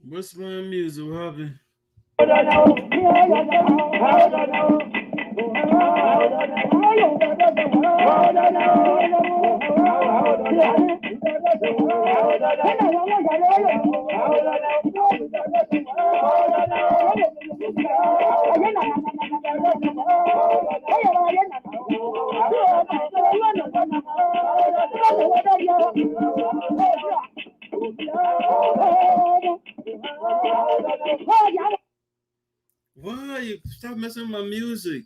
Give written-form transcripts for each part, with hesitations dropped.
What's my music, Harvey? Why you stop messing with my music?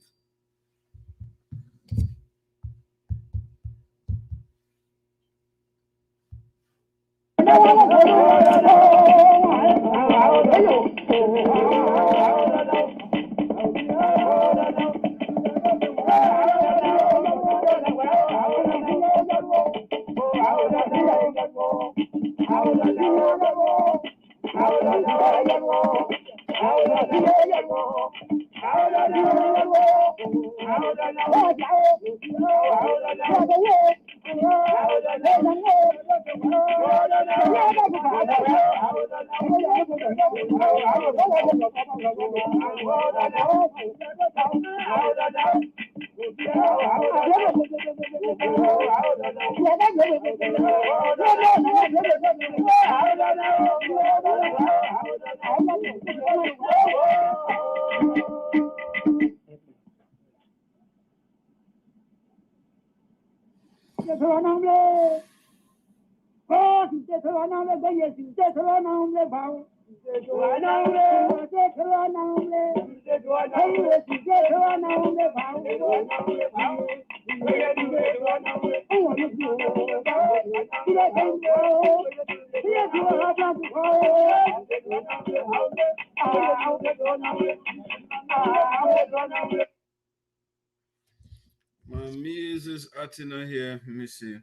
My music's acting on here. Let me see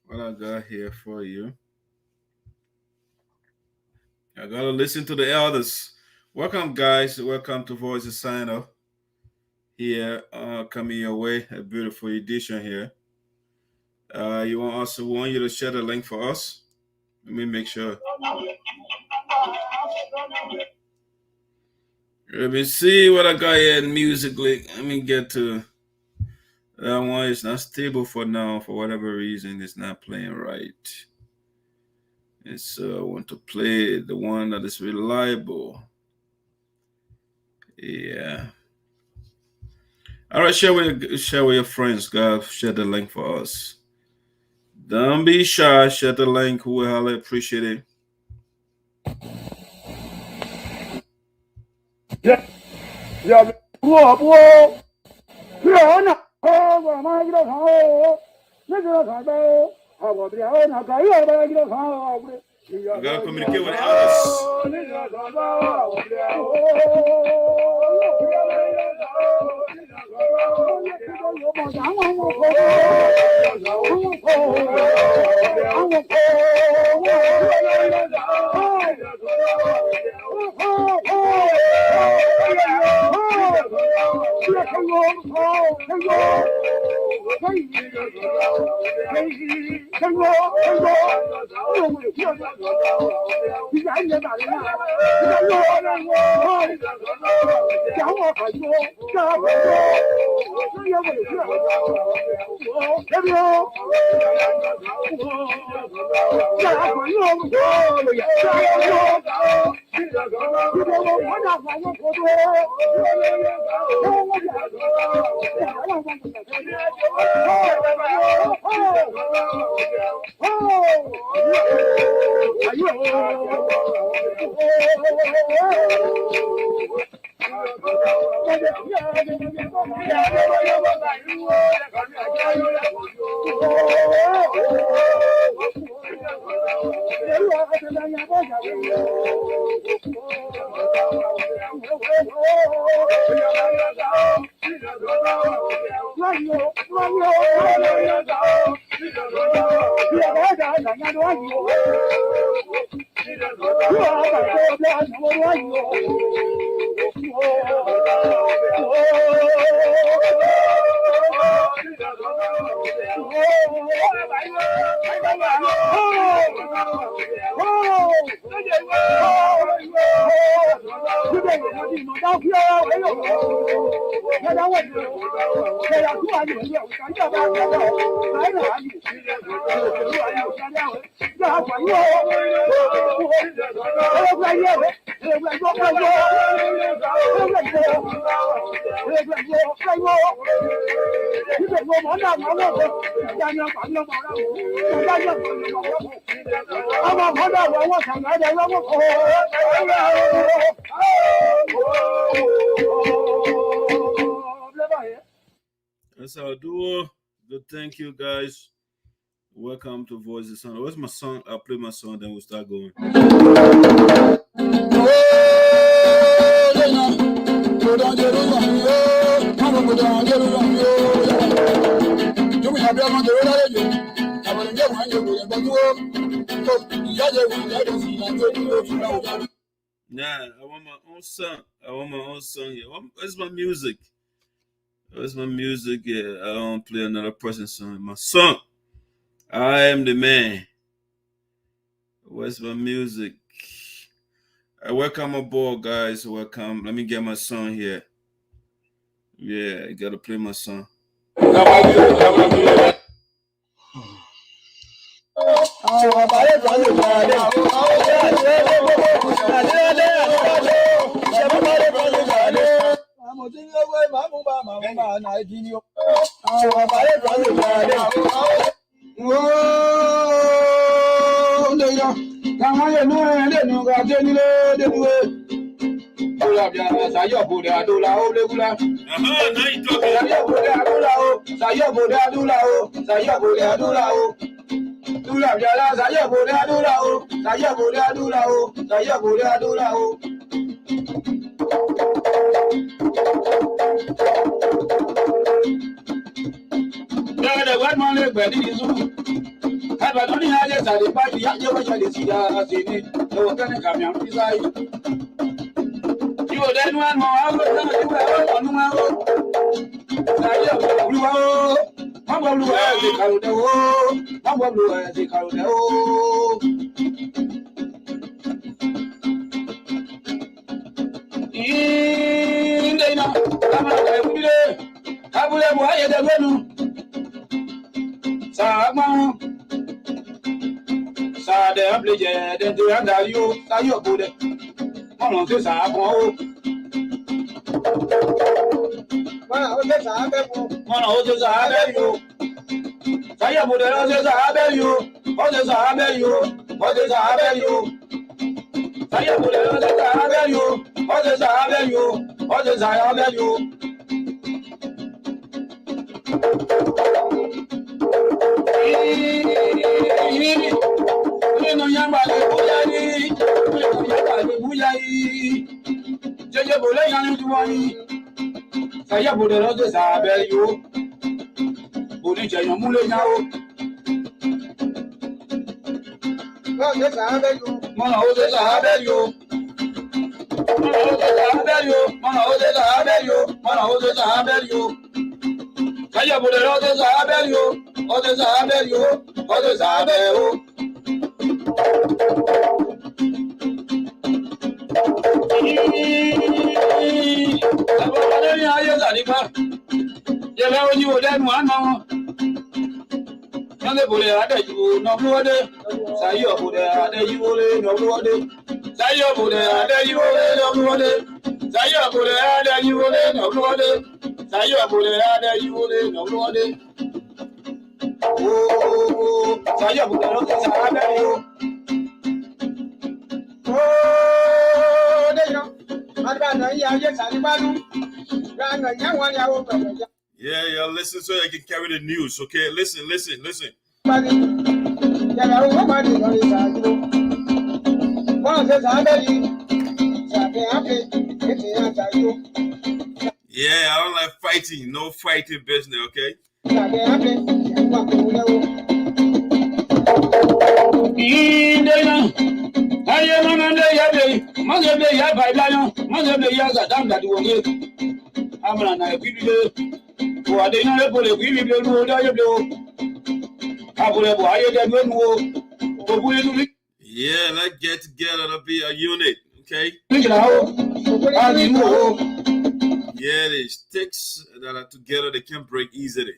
what I got here for you. I gotta listen to the elders. Welcome, guys. Welcome to Voices Sign Up. Here, coming your way, a beautiful edition here. You also want you to share the link for us. Let me make sure. Let me see what I got here musically. Let me get to that one. It's not stable for now. For whatever reason, it's not playing right. And so I want to play the one that is reliable. Yeah. All right, share with your friends, guys. Share the link for us. Don't be shy. Share the link. We highly appreciate it. Yeah. You gotta communicate with others. That's our duo. Good, thank you guys. Welcome to Voices of Sinoe. Where's my song? I'll play my song, then we'll start going. Yeah, I want my own song. Here. Where's my music? Where's my music? Yeah, I don't play another person's song. My song. I am the man. Where's my music? Welcome aboard, guys. Welcome. Let me get my song here. Yeah, I gotta play my song. Sayo Bude, ada you ole, Sayo Bude, ada you ole, no Lord. Sayo Bude, ada you ole, no Lord. Oh, Sayo Bude, no Sayo. Oh, they know. Yeah, y'all listen so I can carry the news, okay? Listen. Yeah, I don't like fighting. No fighting business, okay? Yeah, let's get together to be a unit, okay? Yeah, the sticks that are together, they can't break easily.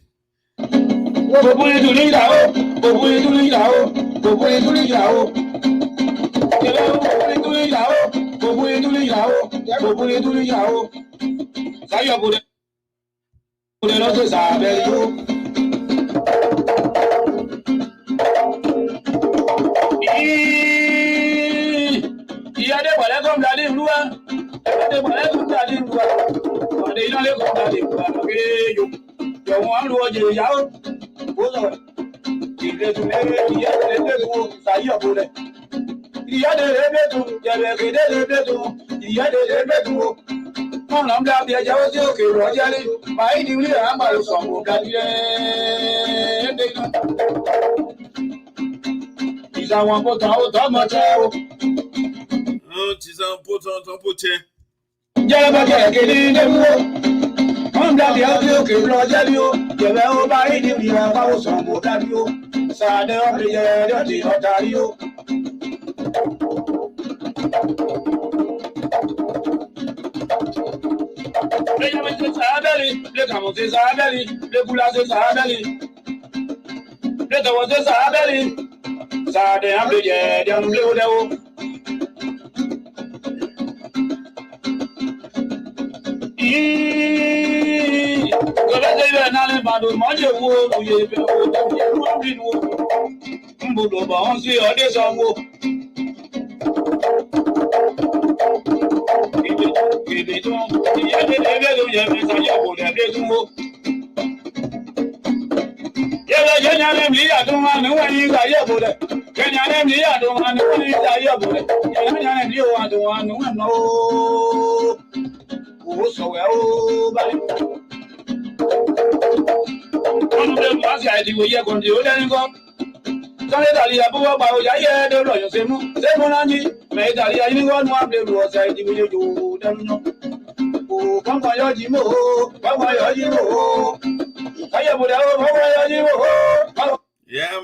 Yeah,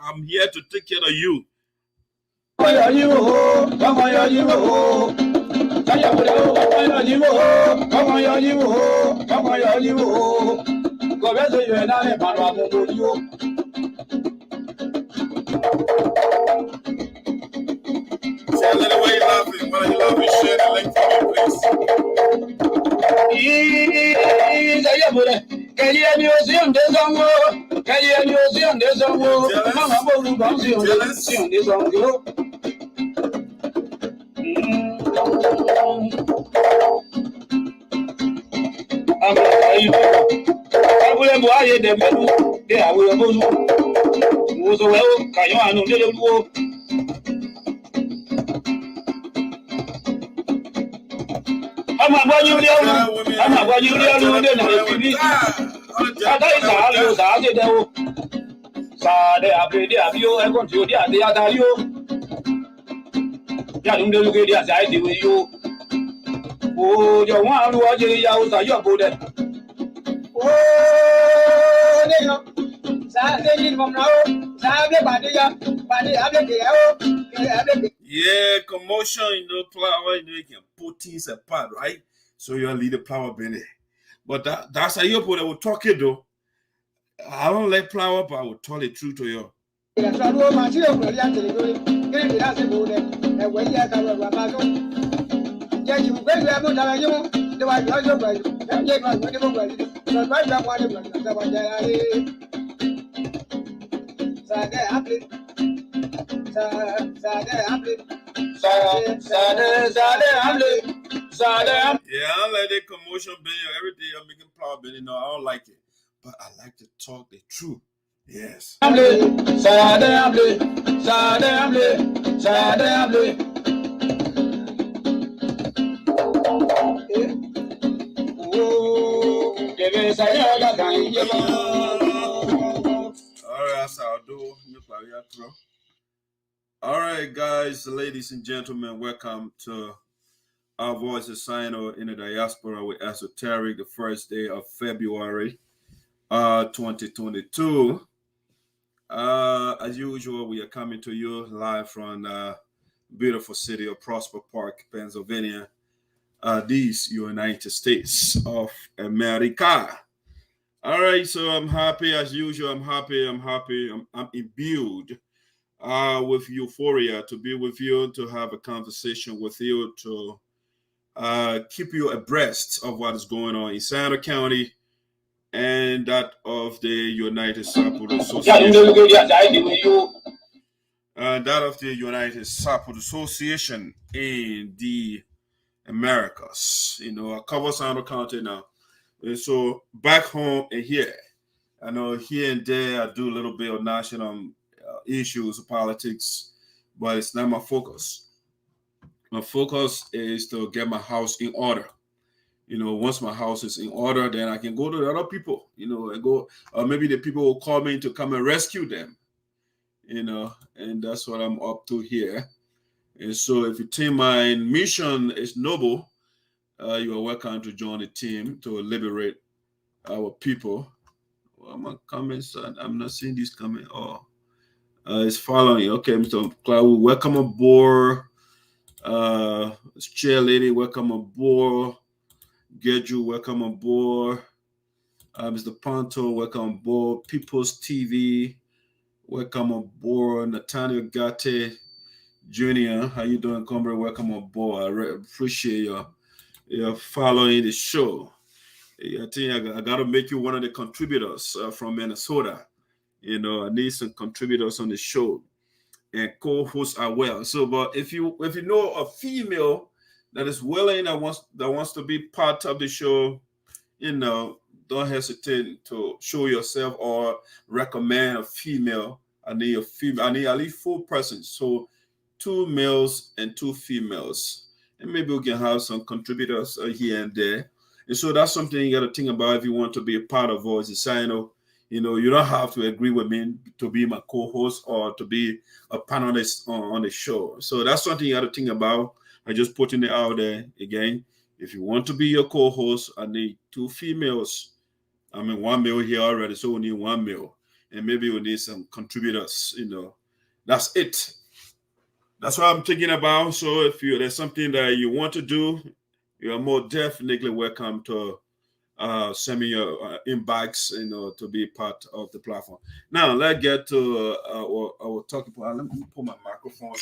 I'm here to take care of you. Say, why you laughing? Why you laughing? Share the link for me, please. Can you museum this on go? Can you museum this on go? Yeah, commotion, flower, you can put things apart, right? So you'll lead the flower bene. But that's how you put it. We'll talk it though. I don't like flower, but I will tell the truth to you. Yeah, I don't like that commotion video every day. I'm making proud, but I don't like it. But I like to talk the truth. Yes. Alright, SADO. Alright, guys, ladies and gentlemen, welcome to our Voices Sinoe in the Diaspora with ESOTERIC, the first day of February 2022. As usual, we are coming to you live from the beautiful city of Prosper Park, Pennsylvania, these United States of America. All right, so I'm happy as usual. I'm happy. I'm imbued with euphoria to be with you, to have a conversation with you, to keep you abreast of what is going on in SADO County and that of the United Support Association. That of the United Support Association in the Americas. I cover SADO County now. And so back home and here, I know here and there I do a little bit of national issues, politics, but it's not my focus. My focus is to get my house in order. Once my house is in order, then I can go to the other people, and go, or maybe the people will call me to come and rescue them, and that's what I'm up to here. And so if you think my mission is noble, you are welcome to join the team to liberate our people. Well, my comments, I'm not seeing this comment. Oh, it's following. Okay, Mr. Clarke, welcome aboard. Chair lady, welcome aboard. Geju, welcome aboard. Mr. Ponto, welcome aboard. People's TV, welcome aboard. Nathaniel Garteh Jr., how you doing, comrade? Welcome aboard. I appreciate you're following the show. I think I got to make you one of the contributors from Minnesota. I need some contributors on the show and co-hosts as well. So, but if you know a female that is willing, that wants to be part of the show, don't hesitate to show yourself or recommend a female. I need a female. I need at least 4 persons. So 2 males and 2 females. And maybe we can have some contributors here and there. And so that's something you got to think about if you want to be a part of Voices Sinoe. You don't have to agree with me to be my co-host or to be a panelist on the show. So that's something you got to think about. I just putting it out there again. If you want to be your co-host, I need 2 females. 1 male here already, so we need 1 male. And maybe we need some contributors, That's it. That's what I'm thinking about. So if there's something that you want to do, you are more definitely welcome to send me your inbox, to be part of the platform. Now, let's get to our talking point. Let me pull my microphone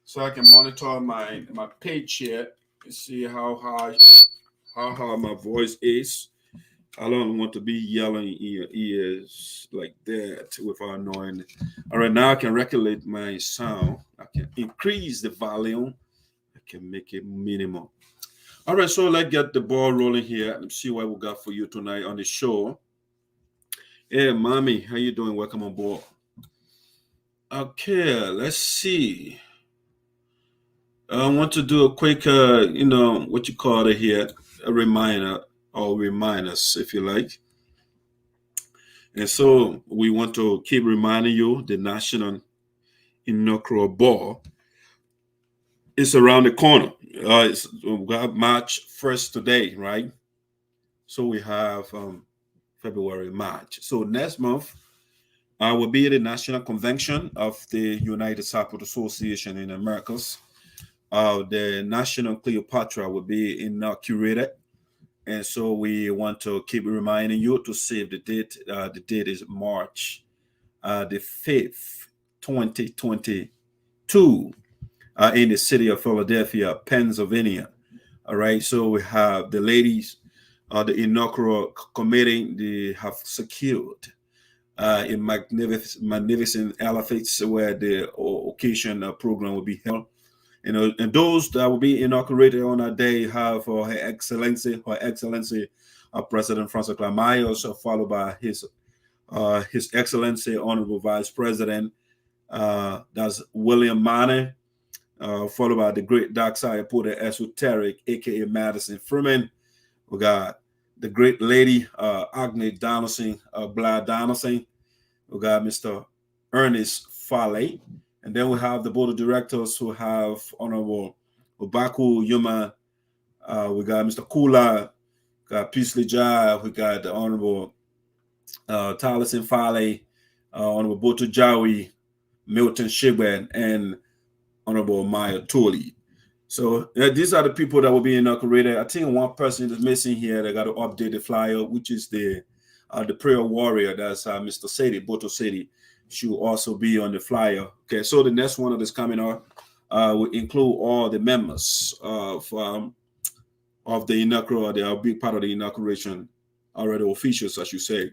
so I can monitor my page here and see how high my voice is. I don't want to be yelling in your ears like that without knowing. All right, now I can regulate my sound. I can increase the volume. I can make it minimum. All right, so let's get the ball rolling here and see what we got for you tonight on the show. Hey, mommy, how you doing? Welcome on board. Okay, let's see. I want to do a quick, what you call it here, a reminder or reminders, if you like. And so we want to keep reminding you the National Inaugural Ball is around the corner. We got March 1st today, right? So we have February, March. So next month will be the National Convention of the United Support Association in Americas. The National Cleopatra will be inaugurated. And so we want to keep reminding you to save the date. The date is March the 5th, 2022. in the city of Philadelphia, Pennsylvania. All right, so we have the ladies, the inaugural committee. They have secured a magnificent elephants where the occasion program will be held. And those that will be inaugurated on that day have Her Excellency, President Francess Clarke Myers, followed by His Excellency, Honorable Vice President, that's William Manning, followed by the great dark side porter Esoteric, aka Madison Freeman. We got the great lady, Agnes Donaldson, Blythe Donaldson. We got Mr. Ernest Farley. And then we have the board of directors who have Honorable Obaku Yuma. We got Mr. Kulee, got Peasley Jai. We got the Honorable Tylerson Farley, Honorable Boto Jawi, Milton Shibben, and Honorable Maya Tooley. So these are the people that will be inaugurated. I think one person is missing here. They got to update the flyer, which is the prayer warrior. That's Mr. Sadie, Boto Sadie. She will also be on the flyer. Okay, so the next one that is coming up will include all the members of the inaugural. They are a big part of the inauguration, already officials, as you say.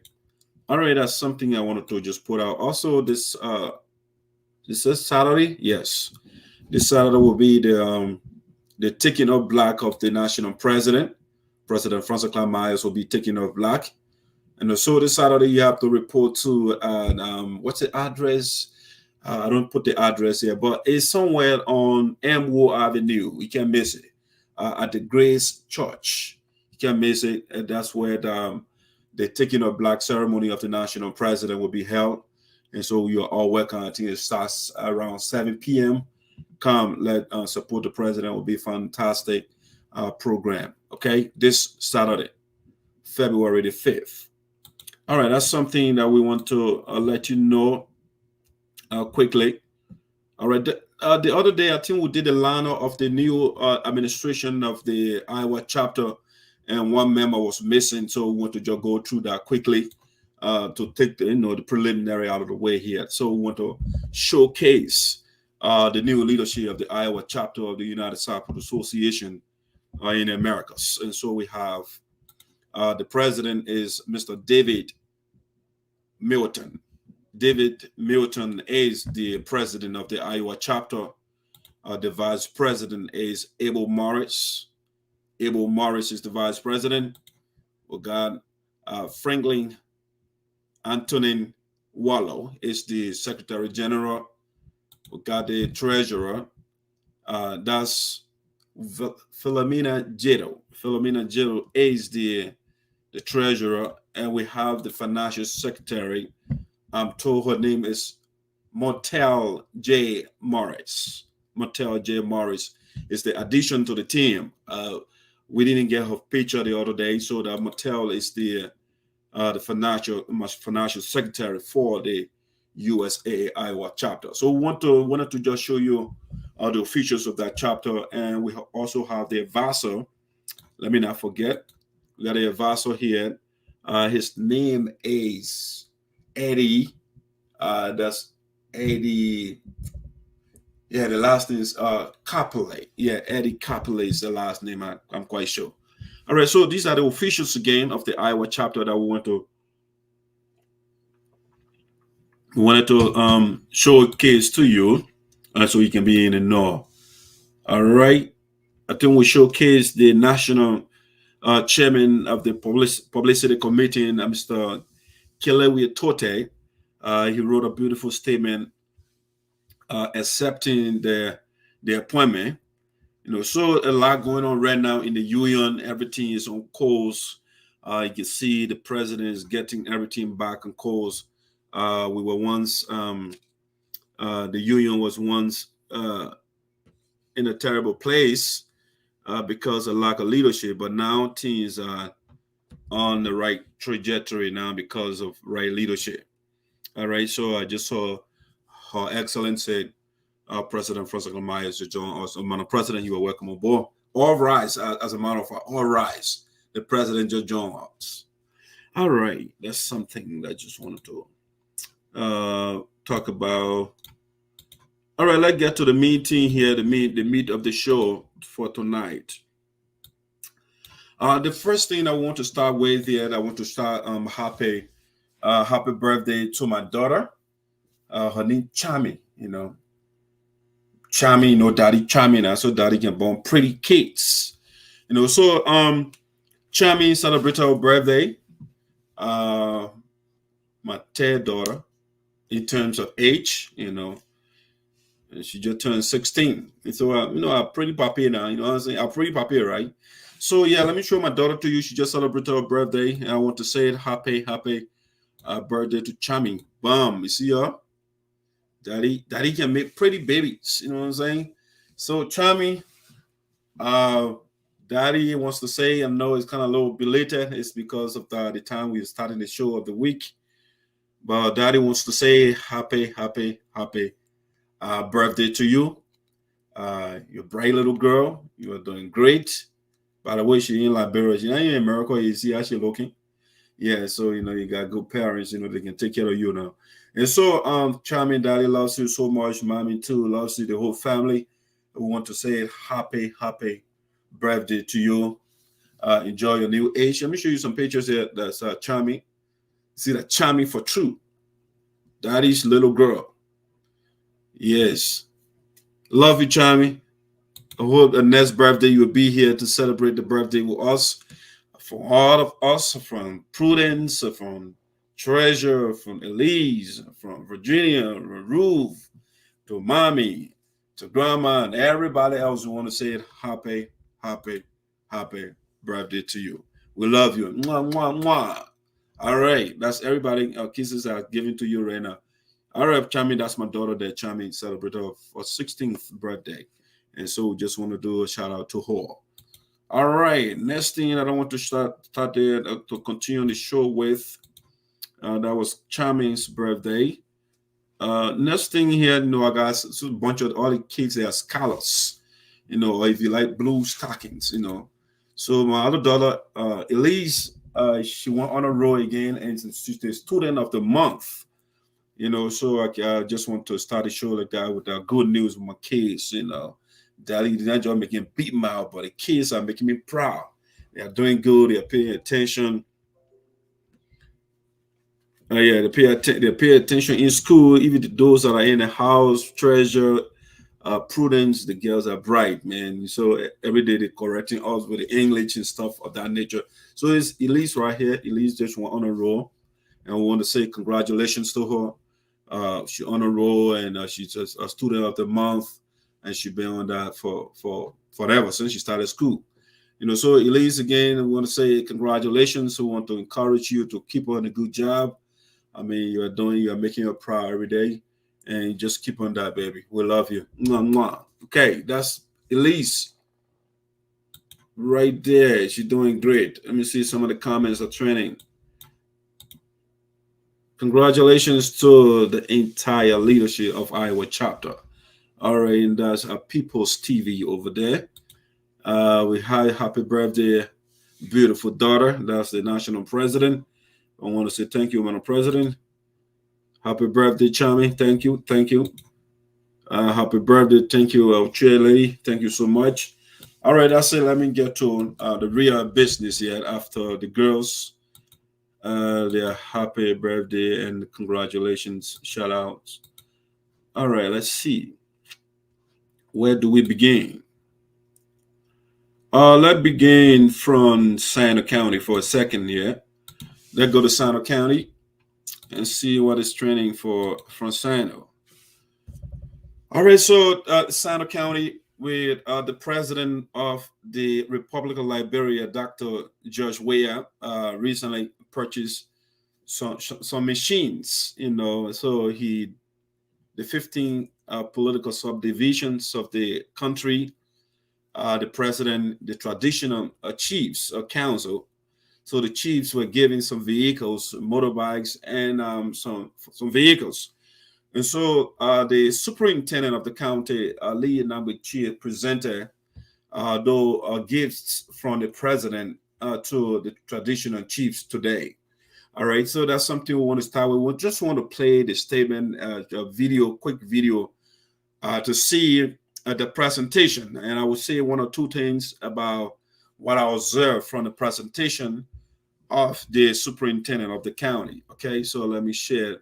All right, that's something I wanted to just put out. Also, this is Saturday. Yes, this Saturday will be the taking of black of the national president. President Francess Clarke Myers will be taking of black. And so this Saturday, you have to report to, what's the address? I don't put the address here, but it's somewhere on MO Avenue. You can't miss it. At the Grace Church. You can't miss it. And that's where the taking of black ceremony of the national president will be held. And so you're all welcome. I think it starts around 7 p.m. Come, let support the president. It will be a fantastic program. Okay, this Saturday, February the 5th. All right, that's something that we want to let you know quickly. All right, the other day, I think we did the lineup of the new administration of the Iowa chapter, and one member was missing, so we want to just go through that quickly to take the preliminary out of the way here. So we want to showcase the new leadership of the Iowa chapter of the United Cyprus Association in the Americas. And so we have the president is Mr. David Milton. David Milton is the president of the Iowa chapter. The vice president is Abel Morris. Abel Morris is the vice president. We got Franklin Antonin Wallow is the secretary general. We got the treasurer. That's Philomena Jero. Philomena Jero is the treasurer, and we have the financial secretary. I'm told her name is Montel J. Morris. Montel J. Morris is the addition to the team. We didn't get her picture the other day, so that Montel is the financial secretary for the USA Iowa chapter. So we wanted to just show you the officials of that chapter, and we also have the advisor. Let me not forget, we got the advisor here. His name is Eddie. That's Eddie. Yeah, the last name is Capelli. Yeah, Eddie Capelli is the last name. I'm quite sure. All right, so these are the officials again of the Iowa chapter that we wanted to showcase to you, so you can be in the know. All right, I think we showcase the national chairman of the publicity committee, Mr. Kulee Tote. He wrote a beautiful statement accepting the appointment. So a lot going on right now in the union. Everything is on course. You can see the president is getting everything back on course. We were once, the union was once in a terrible place because of lack of leadership, but now things are on the right trajectory now because of right leadership. All right, so I just saw Her Excellency President Francess Clarke Myers to join us. Madam President, you are welcome aboard. All rise, as a matter of fact, all rise. The president just joined us. All right, that's something that I just wanted to talk about. All right, let's get to the meeting here, the meat of the show for tonight. The first thing I want to start with here, I want to start happy birthday to my daughter. Her name Chami, Chami, daddy Chami now, so daddy can born pretty kids. So Chami celebrated her birthday. My third daughter, in terms of age, and she just turned 16. And so, I'm pretty papi now, you know what I'm saying? I'm pretty papi, right? So, yeah, let me show my daughter to you. She just celebrated her birthday. And I want to say happy birthday to Chami. Bam, you see her? Daddy can make pretty babies, you know what I'm saying? So, Chami, Daddy wants to say, I know it's kind of a little belated. It's because of the time we're starting the show of the week. But Daddy wants to say happy birthday to you. You're a bright little girl. You are doing great. By the way, she in Liberia. You're in America. You see how she's looking. Yeah, so you got good parents. They can take care of you now. And so, Charming Daddy loves you so much. Mommy too loves you. The whole family. We want to say happy birthday to you. Enjoy your new age. Let me show you some pictures here. That's Charming. See that Charming for true. Daddy's little girl. Yes. Love you, Charming. I hope the next birthday you will be here to celebrate the birthday with us. For all of us, from Prudence, from Treasure, from Elise, from Virginia, Ruth, to Mommy, to Grandma, and everybody else who want to say it, happy birthday to you. We love you. Mwah, mwah, mwah. All right. That's everybody. Our kisses are given to you right now. All right, Chami, that's my daughter there. Chami celebrated her 16th birthday. And so we just want to do a shout out to her. All right, next thing that I want to start there to continue the show with, that was Chami's birthday. Next thing here, I got a bunch of all the kids, they are scholars, or if you like blue stockings, So my other daughter, Elise, she went on a roll again, and she's the student of the month. So I just want to start a show like that with good news with my kids, Daddy did not just make him beat me out, but the kids are making me proud. They are doing good. They are paying attention. They pay attention in school. Even those that are in the house, Treasure, Prudence, the girls are bright, man. So every day they're correcting us with the English and stuff of that nature. So it's Elise right here. Elise just went on a roll, and we want to say congratulations to her. She on a roll, and she's just a student of the month. And she's been on that for forever since she started school. So Elise, again, I want to say congratulations. We want to encourage you to keep on a good job. I mean, you're making her proud every day. And just keep on that, baby. We love you. Mwah, mwah. Okay, that's Elise right there. She's doing great. Let me see some of the comments are trending. Congratulations to the entire leadership of Iowa chapter. All right, and that's a People's TV over there. We had happy birthday, beautiful daughter. That's the national president. I want to say thank you, Madam President. Happy birthday, Chami. Thank you. Happy birthday. Thank you, chair lady. Thank you so much. All right, that's it. Let me get to the real business here after the girls. Their happy birthday and congratulations, shout outs. All right, let's see. Where do we begin? Let's begin from Sinoe County for a second here. Let's go to Sinoe County and see what is trending from Sinoe. All right, so Sinoe County with the president of the Republic of Liberia, Dr. George Weah, recently purchased some machines, so the 15 political subdivisions of the country, the president, the traditional chiefs of council. So the chiefs were given some vehicles, motorbikes, and some vehicles. And so the superintendent of the county, Nagbe Chea, presented gifts from the president to the traditional chiefs today. All right, so that's something we want to start with. We just want to play the statement, quick video to see the presentation. And I will say one or two things about what I observed from the presentation of the superintendent of the county. Okay, so let me share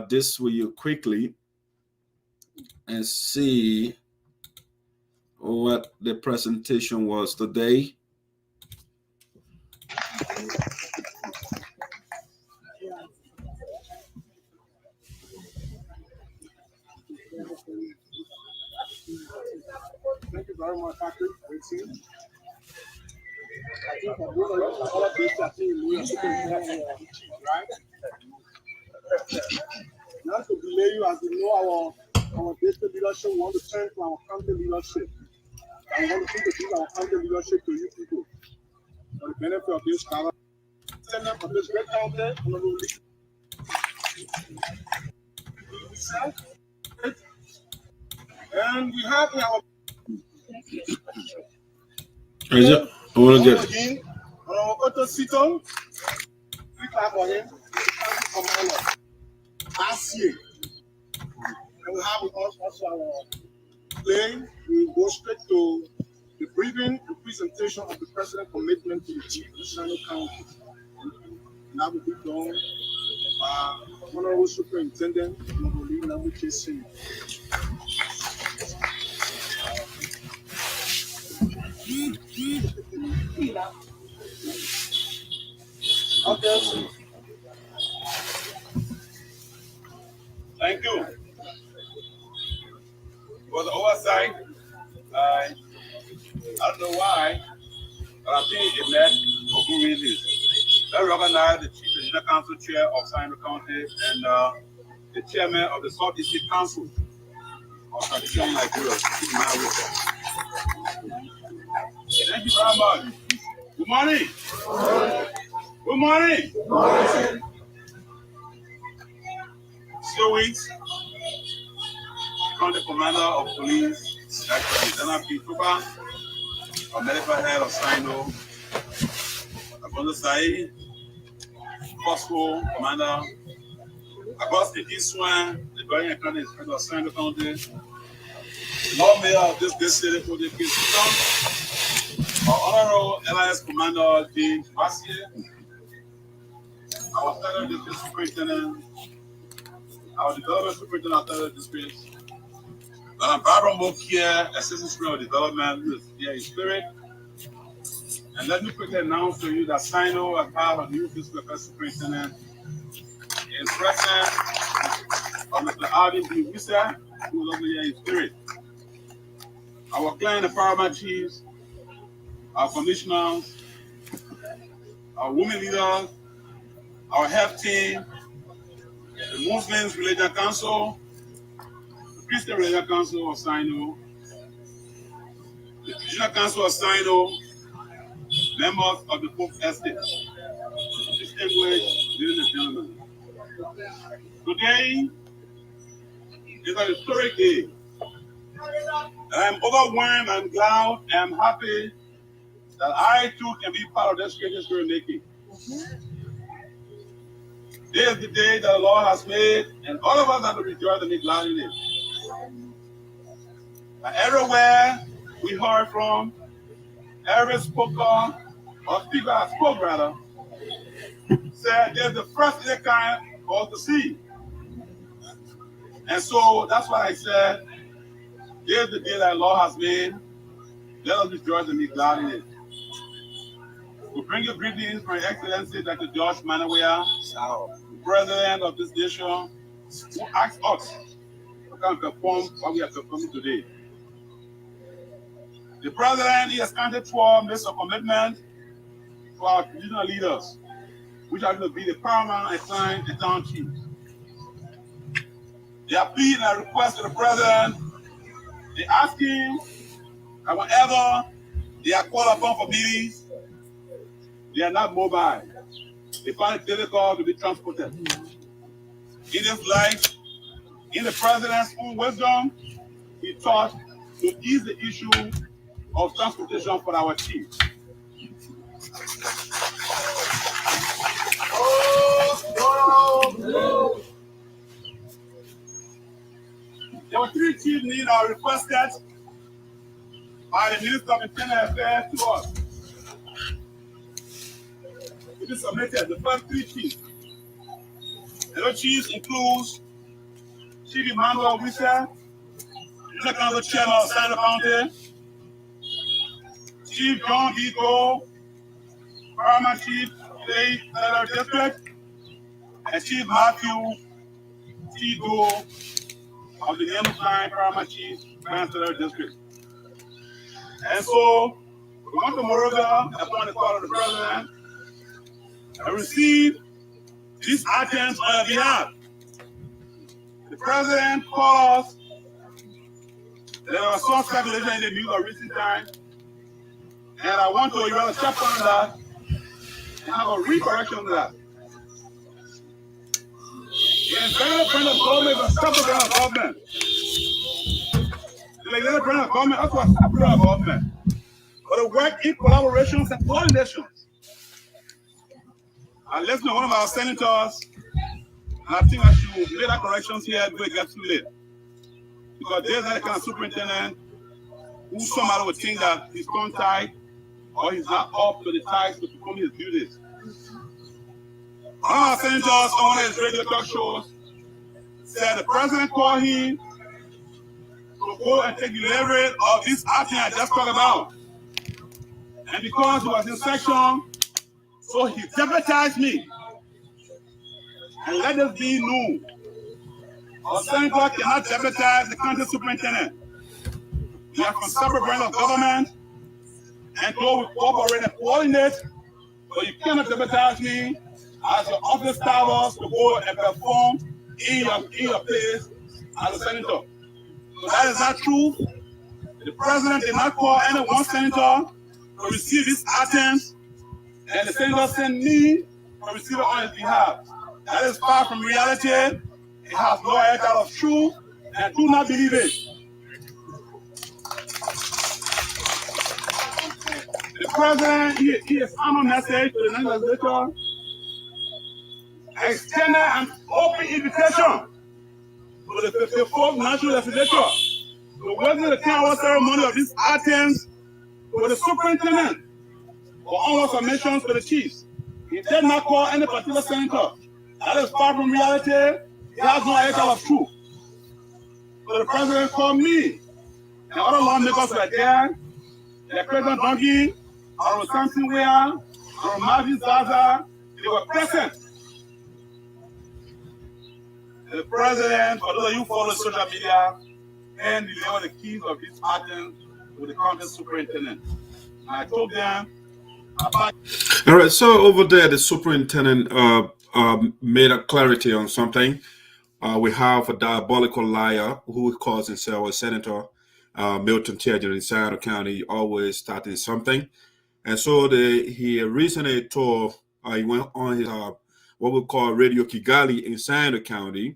this with you quickly and see what the presentation was today. Thank you very much, Patrick. Great seeing you. I think for both of us, all of this, I think we are right? Not to delay you, as you know, our district leadership, we want to turn to our county leadership. And we want to introduce our county leadership to you people. For the benefit of this power. President of this great county, Honorable and we have in our I want to get Otto Sito. We clap for him. Last year. And we have with us also our plane. We go straight to the briefing and presentation of the President's commitment to the Chief of Sinoe County. And that will be done by Honorable Superintendent Nagbe Chea of Sinoe. Okay. Thank you for the oversight. I don't know why, but I think it met for good reasons. Let's recognize the Chief Regional Council Chair of Sinoe County and the Chairman of the Southeast State Council of Tradition like Kudos. Thank you very much. Good morning. Good morning. Good morning. Still weeks. County Commander of Police, President George Weah, Medical Head of Sinoe, Abundant Said, Fiscal Commander, Auguste Swan, the Barricaded County Inspector of Sinoe County, Lord Mayor of this city for the Supt, our Honorable LIS Commander James Wesseh, our Federal District Superintendent, our Development Superintendent of Federal District, Barbara Assistant Superintendent of Development, who is here in spirit. And let me quickly announce to you that Sinoe, as part of the new Fiscal Affairs Superintendent, is present of Mr. Alvin B. Wesseh, who is over here in spirit. Our client and paramount chiefs, our commissioners, our women leaders, our health team, the Muslims Religion Council, the Christian Religion Council of Sinoe, the Regional Council of Sinoe, members of the Pope Estate, distinguished ladies and gentlemen. Today is an historic day. I'm overwhelmed and glad and happy that I too can be part of this great history making. This is the day that the Lord has made, and all of us have to rejoice and be glad in it. And everywhere we heard from, every speaker or speaker I spoke rather, said there's the first of their kind for us to see. And so that's why I said, here's the day that the Lord has made. Let us rejoice and be glad in it. We bring you greetings from His Excellency Dr. George Weah, President of this nation, who asked us to come perform what we are performing today. The President, he has counted for makes a commitment to our regional leaders, which are going to be the paramount and client and town chiefs. They are pleading and request to the President. They ask him that whenever they are called upon for meetings, they are not mobile. They find it difficult to be transported. In his life, in the President's own wisdom, he thought to ease the issue of transportation for our chiefs. There were 3 chiefs needed or requested by the Minister of Internal Affairs to us. It is submitted, the first 3 chiefs. The other chiefs includes Chief Emmanuel Wesseh, Inaugural Chairman of SADO County, Chief John B. Gold, Paramount Chief, State Federal District, and Chief Matthew T. Gold of the Name Paramount Chief, Grand Federal District. And so, we want to moreover, upon the call of the President, and receive these items on our behalf. The President called us. There was some speculation in the news of recent time, and I want to rather step on that and have a recorrection of that. The entire brand of government is a separate brand of government. The legislative brand of government is also a separate brand of government. But they work in collaborations and coordinations. And let's know one of our senators, and I think I should make that corrections here before it gets too late. Because there's that kind of superintendent who somehow would think that he's tongue tied or he's not up to the ties to perform his duties. One of our senators on one of his radio talk shows said the president called him to go and take delivery of this action I just talked about. And because he was in section, so he deputized me. And let this be known. Our senator cannot deputize the county superintendent. We are from separate branches of government, and though we cooperate and coordinate, but you cannot deputize me as your office staff to go and perform in your place as a senator. So that is not true. The president did not call any one senator to receive these items, and the senator sent me to receive it on his behalf. That is far from reality. It has no edge out of truth, and do not believe it. The president, he is on a message to the next legislature, extended an open invitation to the 54th National Legislature to witness the 10-hour ceremony of these items with the superintendent for onward submissions to the chiefs. He did not call any particular senator. That is far from reality. It has no echo of truth. So the president called me, and other lawmakers were there. The President Donkey, Honorable Samson Weah, Honorable Zarzar, they were present. And the president, for those of you who follow social media, and delivered the keys of these items to the county superintendent. And I told them about. All right, so over there, the superintendent made a clarity on something. We have a diabolical liar who calls himself a senator, Milton Teah in SADO County, always starting something. And so he recently told, he went on his what we call Radio Kigali in SADO County,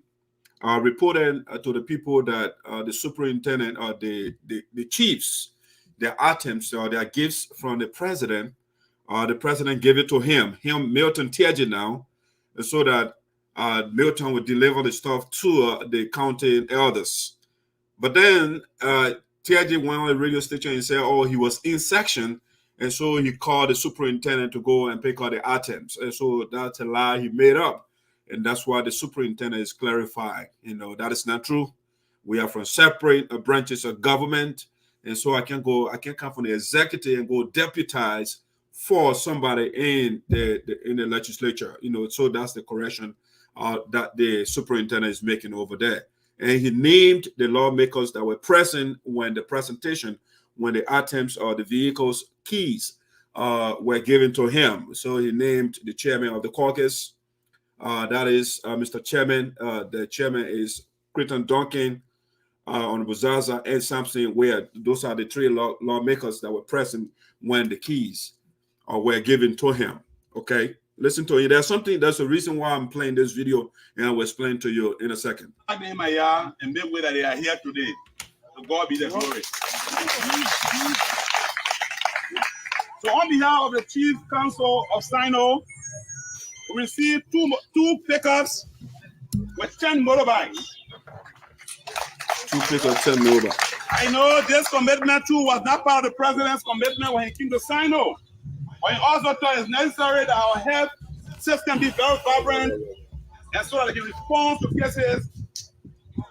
reporting to the people that the superintendent or the chiefs, their items or their gifts from the president gave it to him Milton Teah now, so that Milton would deliver the stuff to the county elders. But then Teah went on the radio station and said, oh, he was in section, and so he called the superintendent to go and pick out the items. And so that's a lie he made up. And that's why the superintendent is clarifying. That is not true. We are from separate branches of government. And so I can't come from the executive and go deputize for somebody in the legislature. So that's the correction that the superintendent is making over there. And he named the lawmakers that were present when the items or the vehicles keys were given to him. So he named the chairman of the caucus. That is Mr. Chairman. The chairman is Creighton Duncan, Honorable Zarzar, and Samson Weah. Those are the 3 lawmakers that were present when the keys were given to him. Okay, listen to it. There's a reason why I'm playing this video, and I will explain to you in a second. And make way that they are here today. To God be the glory. So on behalf of the Chief Council of Sinoe, we received two pickups with 10 motorbikes. 2 pickups, 10 motorbikes. I know this commitment too was not part of the president's commitment when he came to Sinoe. But he also thought it's necessary that our health system be very vibrant and so that it can respond to cases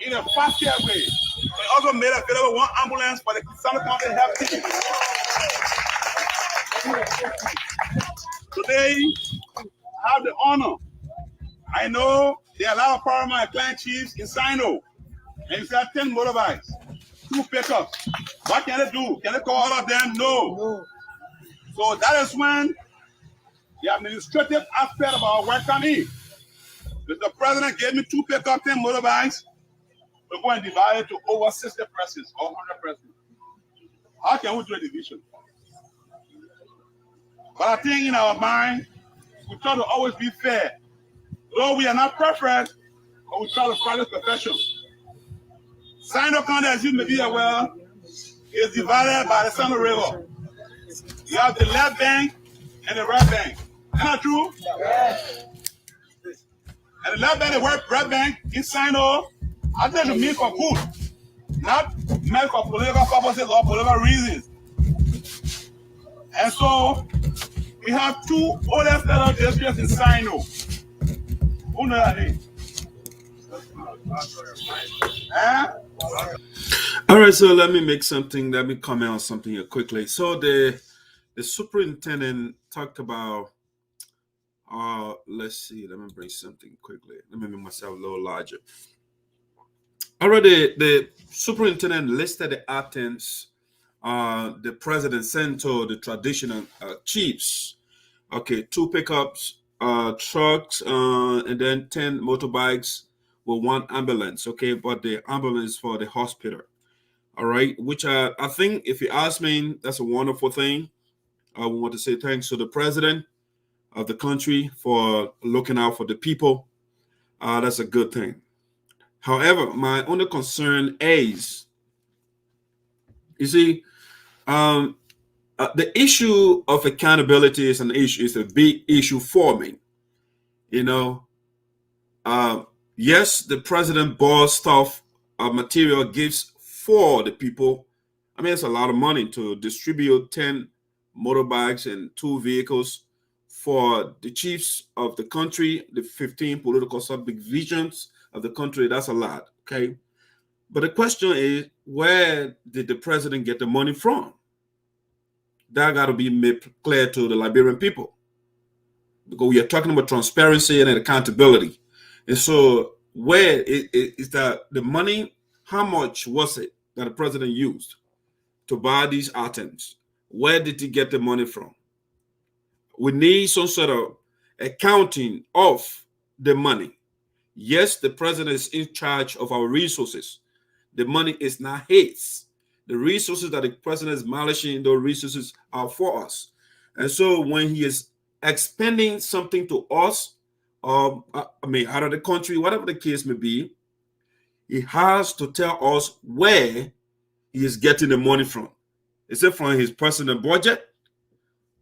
in a faster way. He also made available 1 ambulance for the Sinoe County health team. Today, I have the honor. I know there are a lot of paramount and client chiefs in Sinoe. And you said 10 motorbikes, 2 pickups. What can they do? Can they call all of them? No. So that is when the administrative aspect of our work come in. Mr. President gave me 2 pickups, 10 motorbikes. We're going to divide it to over 60 presses or 100 presses. How can we do a division? But I think in our mind, we try to always be fair. Though we are not perfect, but we try to practice perfection. Sinoe County, as you may be aware, is divided by the Sinoe River. You have the left bank and the right bank. Is that true? Yes. And the left bank and the right bank in Sinoe, I think it means for good, not meant for political purposes or political reasons. And so, we have 2 other federal districts in Sinoe. Who know that name? All right, so let me comment on something here quickly. So the superintendent talked about, let's see, let me bring something quickly. Let me make myself a little larger. Already, the superintendent listed the items the president sent to the traditional chiefs. Okay, 2 pickups, trucks, and then 10 motorbikes with 1 ambulance. Okay, but the ambulance for the hospital. All right, which I think, if you ask me, that's a wonderful thing. I want to say thanks to the president of the country for looking out for the people. That's a good thing. However, my only concern is, you see, the issue of accountability is a big issue for me. You know, yes, the president bought stuff, material gifts for the people. I mean, it's a lot of money to distribute 10 motorbikes and 2 vehicles for the chiefs of the country, the 15 political subdivisions of the country. That's a lot, okay? But the question is, where did the president get the money from? That got to be made clear to the Liberian people, because we are talking about transparency and accountability. And so, where is that the money? How much was it that the president used to buy these items? Where did he get the money from? We need some sort of accounting of the money. Yes, the president is in charge of our resources. The money is not his. The resources that the president is managing, those resources are for us. And so when he is expending something to us, out of the country, whatever the case may be, he has to tell us where he is getting the money from. Is it from his personal budget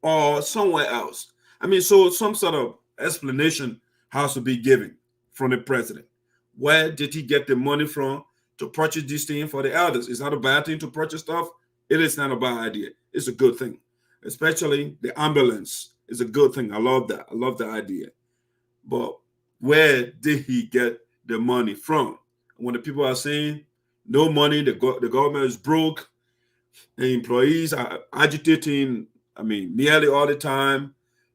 or somewhere else? I mean, so some sort of explanation has to be given from the president. Where did he get the money from to purchase this thing for the elders? It's not a bad thing to purchase stuff. It is not a bad idea. It's a good thing. Especially the ambulance is a good thing. I love that. I love the idea. But where did he get the money from? When the people are saying no money, the government is broke, the employees are agitating, nearly all the time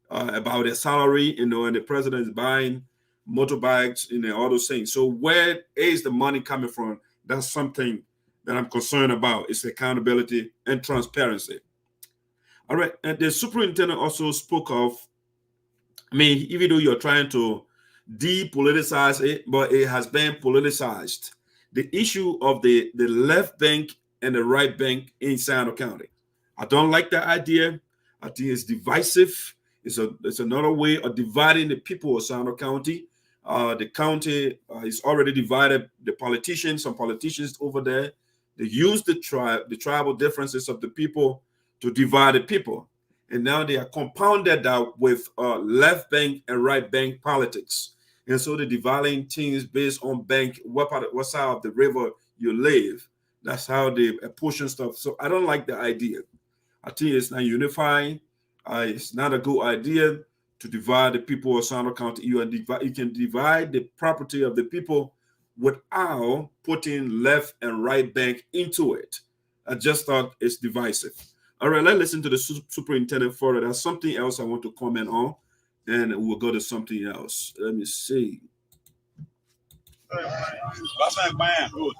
about their salary, and the president is buying motorbikes, all those things. So where is the money coming from? That's something that I'm concerned about. It's accountability and transparency. All right. And the superintendent also spoke of, even though you're trying to depoliticize it, but it has been politicized. The issue of the left bank and the right bank in Sinoe County. I don't like that idea. I think it's divisive. It's another way of dividing the people of Sinoe County. The county is already divided. Some politicians over there, they use the tribal differences of the people to divide the people. And now they are compounded that with left bank and right bank politics. And so they're dividing things based on bank, what side of the river you live. That's how they apportion stuff. So I don't like the idea. I think it's not unifying. It's not a good idea to divide the people of Sinoe County. You can divide the property of the people without putting left and right bank into it. I just thought it's divisive. All right, let's listen to the superintendent further. There's something else I want to comment on, and we'll go to something else. Let me see. That's like buying good.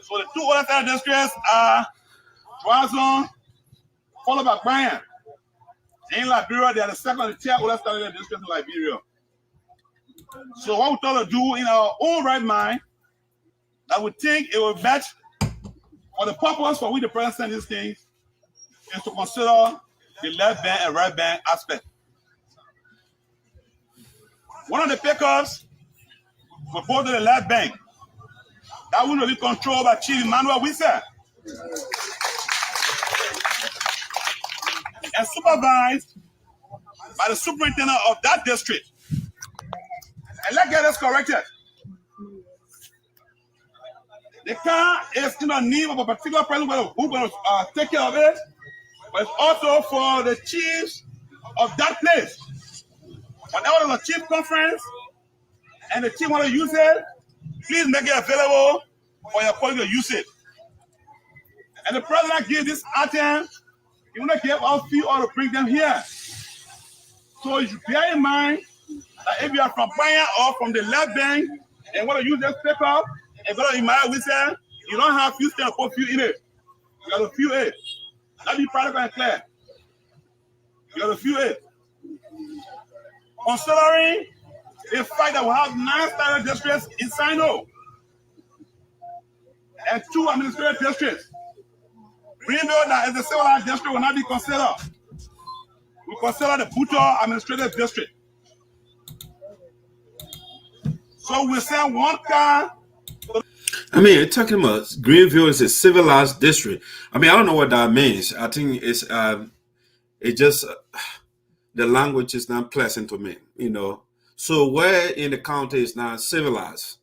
So the two other side districts are Zarzar, followed by Bayern. In Liberia, they are the second and Teah other side district in Liberia. So what we thought to do in our own right mind, that we think it will match for the purpose for which the president sent these things, is to consider the left bank and right bank aspect. One of the pickups will go to the left bank. That will be controlled by Chief Emmanuel Wesseh and supervised by the superintendent of that district. And let's get this corrected. The car is in the need of a particular person who's going to take care of it, but it's also for the chiefs of that place. Whenever there's a chief conference and the chief want to use it, please make it available for your colleague to use it. And the president gives this item, he want to give us a few or to bring them here. So you should bear in mind that if you are from Bayern or from the left bank and want to use this paper, and go to Emmanuel Wesseh, you don't have few things to put few in it. You got a few it. That be practical and clear. You got a few it. Considering the fact that we have 9 standard districts in Sinoe and 2 administrative districts, Greenville, that is a civilized district, will not be considered. We consider the Buto administrative district. So we send one car. I mean, you're talking about Greenville is a civilized district. I mean, I don't know what that means. I think it just the language is not pleasant to me, you know. So where in the county is not civilized?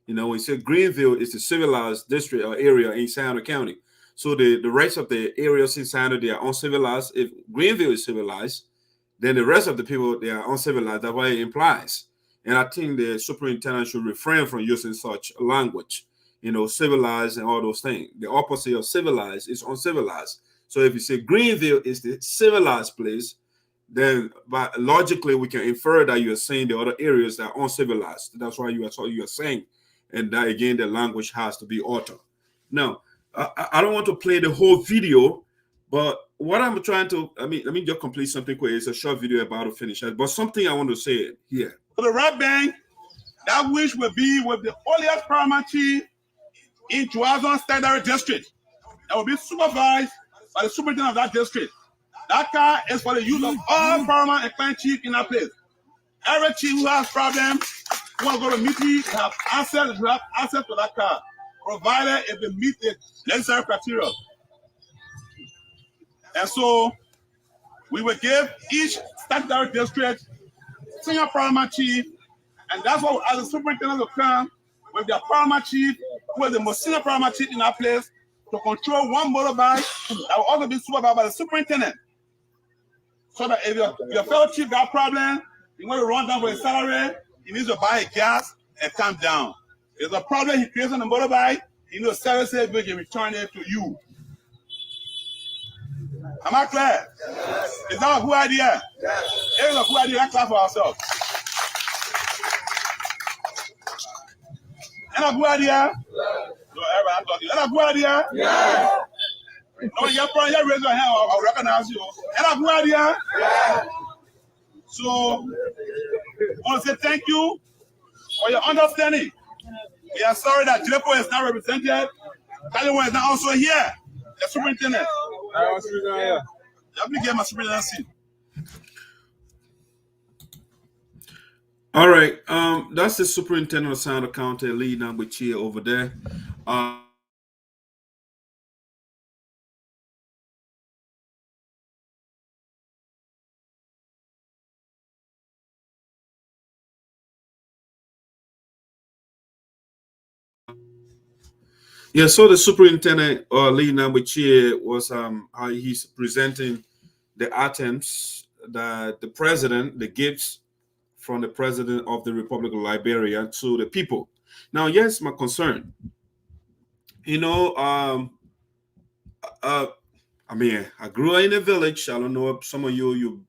You know, when you say Greenville is a civilized district or area in Sinoe County. So the rest of the areas in Sinoe, they are uncivilized. If Greenville is civilized, then the rest of the people, they are uncivilized. That's what it implies. And I think the superintendent should refrain from using such language, you know, civilized and all those things. The opposite of civilized is uncivilized. So if you say Greenville is the civilized place, then but logically we can infer that you are saying the other areas that are uncivilized. That's why you are saying. And that again, the language has to be altered. Now, I don't want to play the whole video, but what I'm trying to, let me just complete something quick. It's a short video about to finish, but something I want to say here. For the right bank, that wish will be with the earliest paramount chief in Zarzar Standard District. That will be supervised by the superintendent of that district. That car is for the use of all paramount and clan chiefs in that place. Every chief who has problems, who wants to go to meeting, have access to that car, provided if they meet the necessary criteria. And so we will give each statutory district senior paramount chief, and that's what as the superintendent will come with their paramount chief, who is the most senior paramount chief in that place, to control one motorbike that will also be supervised by the superintendent. So that if your fellow chief got problem, you want to run down for his salary, he needs to buy a gas and come down. If there's a problem he creates on the motorbike, he needs to service it, we can return it to you. Am I clear? Yes. Is that a good idea? Yes. If it's a good idea, let's clap for ourselves. Is that a good idea? Yes. No, everybody, I'm talking. Is that a good idea? Yes. No, you raise your hand, I'll recognize you. Is that a good idea? Yes. So, I want to say thank you for your understanding. We are sorry that Jelepo is not represented. Kaliwa is not also here. The superintendent. Let me get my superintendent seat. All right. That's the superintendent of Sinoe County, lead Nagbe Chea over there. Yeah, so the superintendent Lee Nagbe Chea was how he's presenting the items that the president, the gifts from the president of the Republic of Liberia to the people. Now, yes, my concern. You know, uh, I mean, I grew up in a village. I don't know if some of you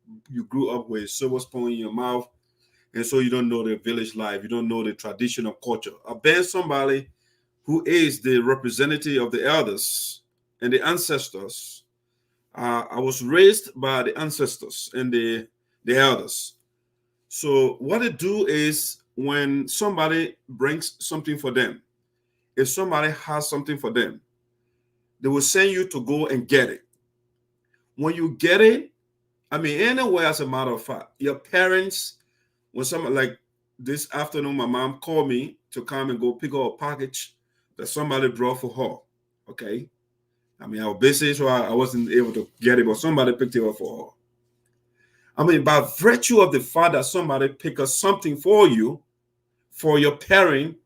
grew up with silver spoon in your mouth, and so you don't know the village life. You don't know the traditional culture. I've been somebody who is the representative of the elders and the ancestors. I was raised by the ancestors and the elders. So what they do is when somebody brings something for them, if somebody has something for them, they will send you to go and get it. When you get it, I mean, anyway, as a matter of fact, your parents, when someone like this afternoon, my mom called me to come and go pick up a package that somebody brought for her. Okay. I mean, I was busy, so I wasn't able to get it, but somebody picked it up for her. I mean, by virtue of the fact that somebody picked up something for you, for your parent,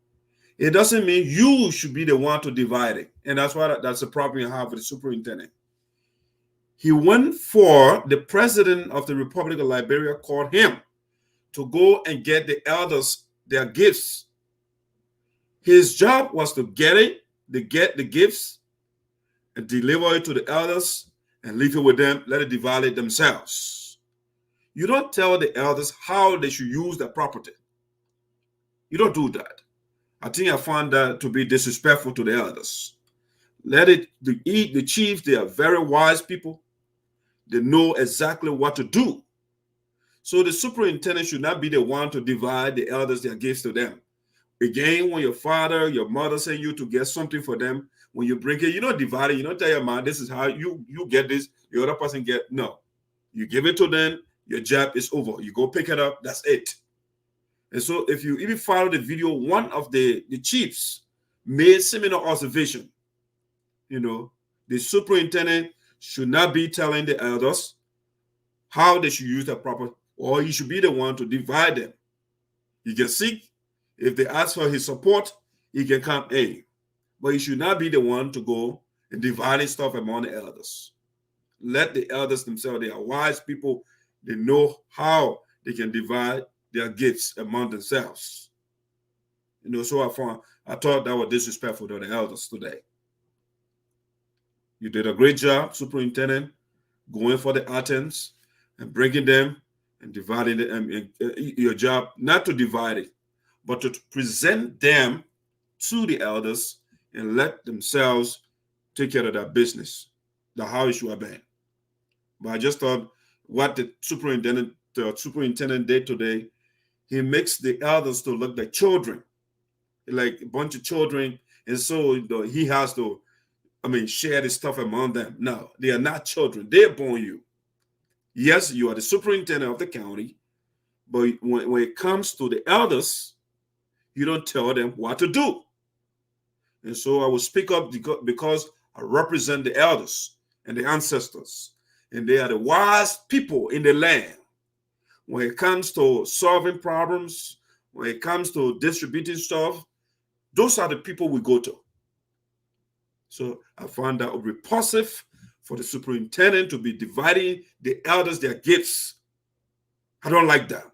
it doesn't mean you should be the one to divide it. And that's why that's the problem you have with the superintendent. He went for the president of the Republic of Liberia, called him to go and get the elders their gifts. His job was to get the gifts and deliver it to the elders and leave it with them, let it divide it themselves. You don't tell the elders how they should use their property. You don't do that. I think I found that to be disrespectful to the elders. The chiefs, they are very wise people. They know exactly what to do. So the superintendent should not be the one to divide the elders their gifts to them. Again, when your father, your mother send you to get something for them, when you bring it, you don't divide it. You don't tell your man, this is how you get this, the other person get. No. You give it to them, your job is over. You go pick it up, that's it. And so if you even follow the video, one of the chiefs made similar observation. You know, the superintendent should not be telling the elders how they should use their property, or he should be the one to divide them. He can seek. If they ask for his support, he can come in. But he should not be the one to go and divide his stuff among the elders. Let the elders themselves, they are wise people, they know how they can divide their gifts among themselves. You know, so I thought that was disrespectful to the elders today. You did a great job, superintendent, going for the items and bringing them and dividing them. Your job, not to divide it, but to present them to the elders and let themselves take care of their business, how it should have been. But I just thought what the superintendent did today, he makes the elders to look like children, like a bunch of children. And so he has to, share this stuff among them. No, they are not children. They're born you. Yes, you are the superintendent of the county, but when it comes to the elders, you don't tell them what to do. And so I will speak up because I represent the elders and the ancestors, and they are the wise people in the land. When it comes to solving problems, when it comes to distributing stuff, those are the people we go to. So I found that repulsive for the superintendent to be dividing the elders their gifts. I don't like that.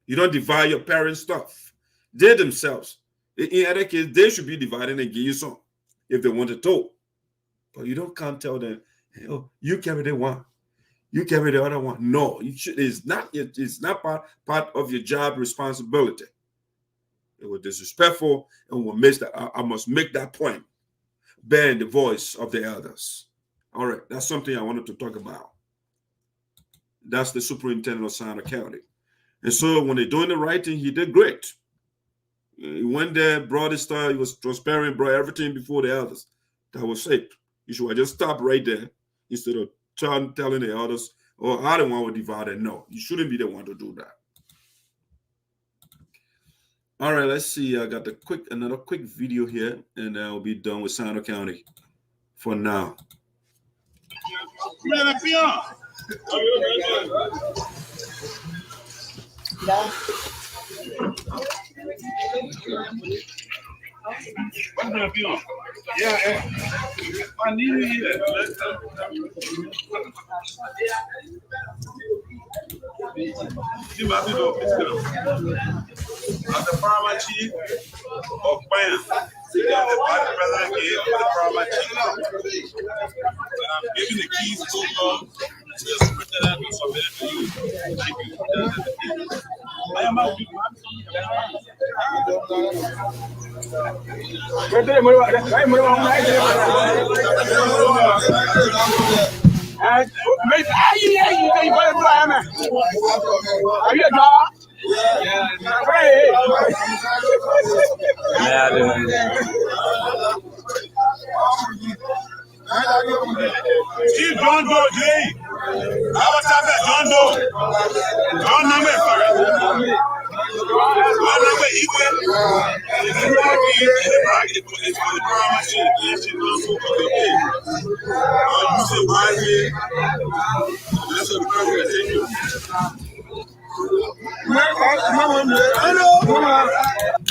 You don't divide your parents' stuff. They themselves, in other case, they should be dividing and give you some if they want to. But you can't tell them, hey, oh, you carry the one, you carry the other one. No, it's not part of your job responsibility. It was disrespectful, and will miss that. I must make that point. Bearing the voice of the elders. All right, that's something I wanted to talk about. That's the superintendent of Sinoe County. And so when they're doing the right thing, he did great. He went there, brought his stuff, he was transparent, brought everything before the elders. That was it. You should have just stopped right there instead of telling the elders, oh, I don't want to divide it. No, you shouldn't be the one to do that. All right, let's see. I got another quick video here, and I'll be done with Sinoe County for now. What's gonna be on? Yeah, I need you here. See my people, I'm the paramount chief of finance. The vice president gave the paramount chief. I'm giving the keys to the superintendent to submit it to you. Thank you. I am out. Steve John Doe today. I was talking John Doe. John Nagbe first. John Nagbe equal. It's for the power machine. Yes, you know, so for the day. You say wisely. That's what the president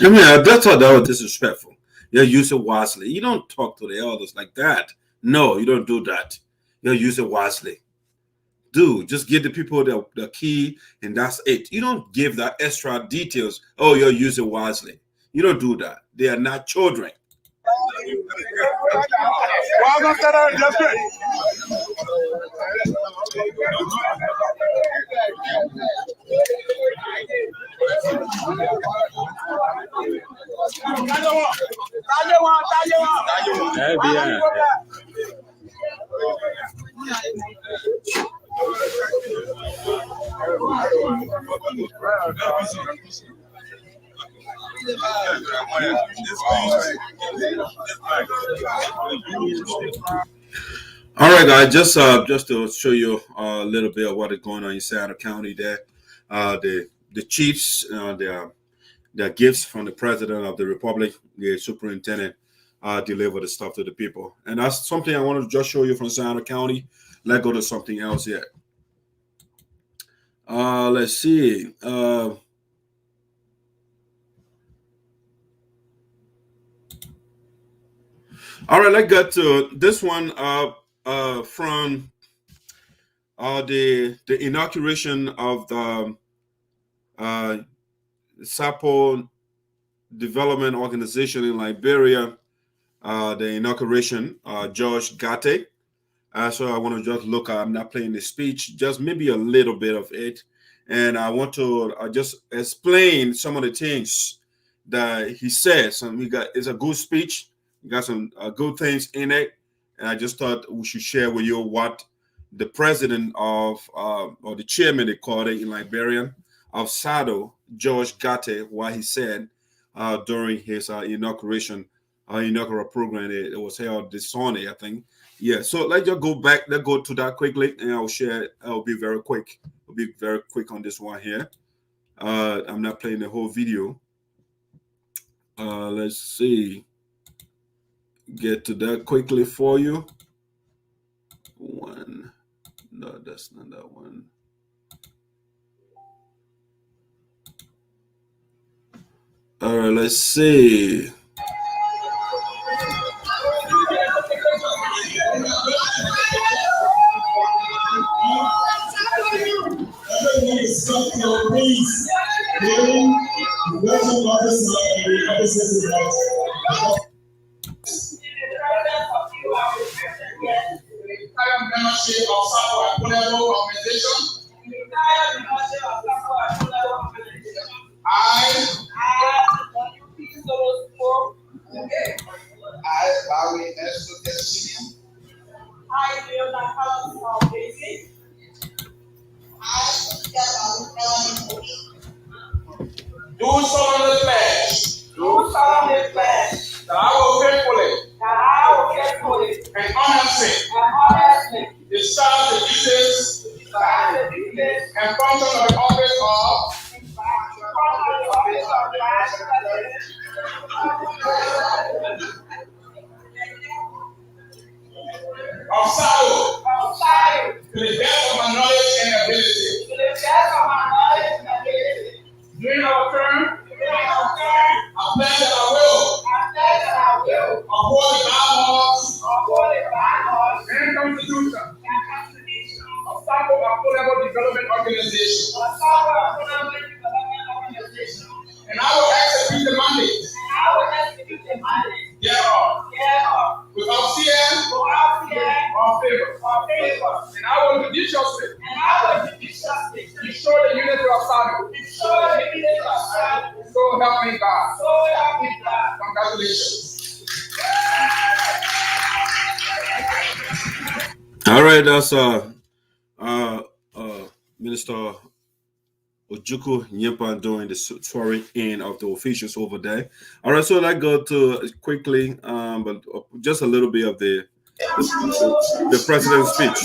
I mean, that's thought that was disrespectful. You're using wisely. You don't talk to the elders like that. No, you don't do that. You're using wisely. Dude, just give the people the key and that's it. You don't give that extra details. Oh, you're using wisely. You don't do that. They are not children. All right, guys. Just to show you a little bit of what is going on in SADO County. There, the chiefs, their gifts from the president of the republic, the superintendent, deliver the stuff to the people, and that's something I wanted to just show you from SADO County. Let's go to something else here. Let's see. All right, let's get to this one from the inauguration of the SAPO Development Organization in Liberia. The inauguration, George Garteh. So I want to just look. I'm not playing the speech, just maybe a little bit of it, and I want to just explain some of the things that he says. And it's a good speech. You got some good things in it, and I just thought we should share with you what the president of or the chairman, they call it in Liberian, of SADO, George Garteh, what he said during his inaugural program. It was held this Sunday, I think. Yeah, so let's just go back. Let's go to that quickly, and I'll share it. I'll be very quick. I'll be very quick on this one here. I'm not playing the whole video. Let's see. Get to that quickly for you. One. No, that's not that one. All right, let's see. Membership of SAPO organization. I, Barry S. I feel that color of basic. Do solemnly pledge. Do solemnly pledge. That I will faithfully. That I will faithfully. And honestly. Discharge the duties. And function of the office of. Of SADO. To the best of my knowledge and ability. During our term, I pledge that I will. organization. And I will execute the mandate. Thereof. Without fear or favor. And I will judiciously ensure the unity of SADO. So help me God. Congratulations. All right, that's Minister Ojukwu Nyimpa doing the swearing in of the officials over there. All right, so let's go to quickly, but just a little bit of the president's speech.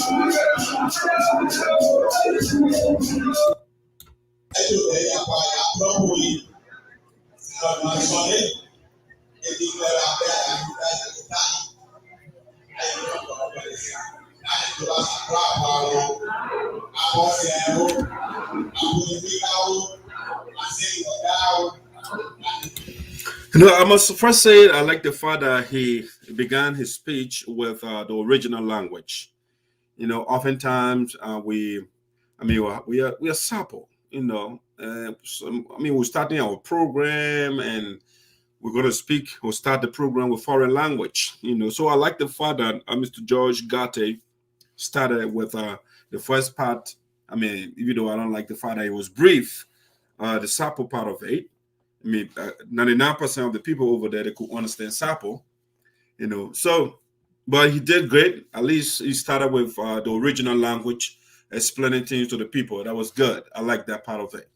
You know, I must first say I like the fact that he began his speech with the original language. You know, oftentimes we are supple. You know, we're starting our program and we're going to speak or start the program with foreign language. You know, so I like the fact that Mr. George Garteh started with the first part. I mean, even though I don't like the fact that it was brief, the supple part of it. I mean, 99% of the people over there, they could understand Sapo, you know. So, but he did great. At least he started with the original language, explaining things to the people. That was good. I like that part of it.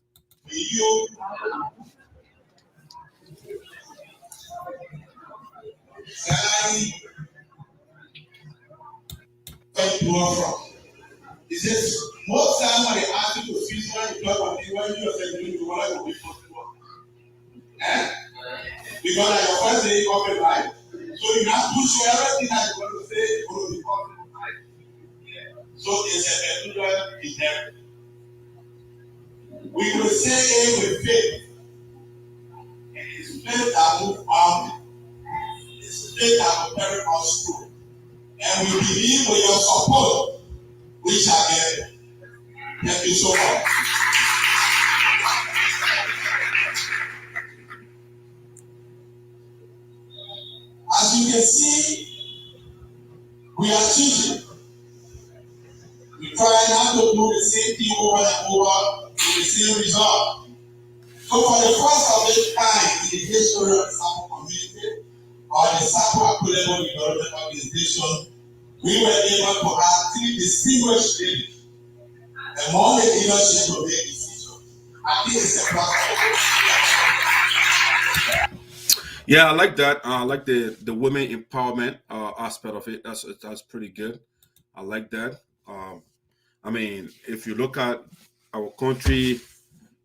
He says, most times when they ask you to feed when you are saying you want to be possible. Because your first day you come in life. So you have to show everything that you want to say, you want to be possible. So it's a peculiar inheritance. We will say A with faith. And it's faith that will found. It's faith that will carry us through. And we believe with your support, we shall get it. Thank you so much. As you can see, we are teaching. We try not to do the same thing over and over with the same result. So for the first of its kind in the history of the Sapo community or the Sapo Equitable Development Organization, we were able to have 3 distinguished ladies among the leadership to make decisions. I think it's a platform. Yeah, I like that. I like the women empowerment aspect of it. That's pretty good. I like that. I mean, if you look at our country,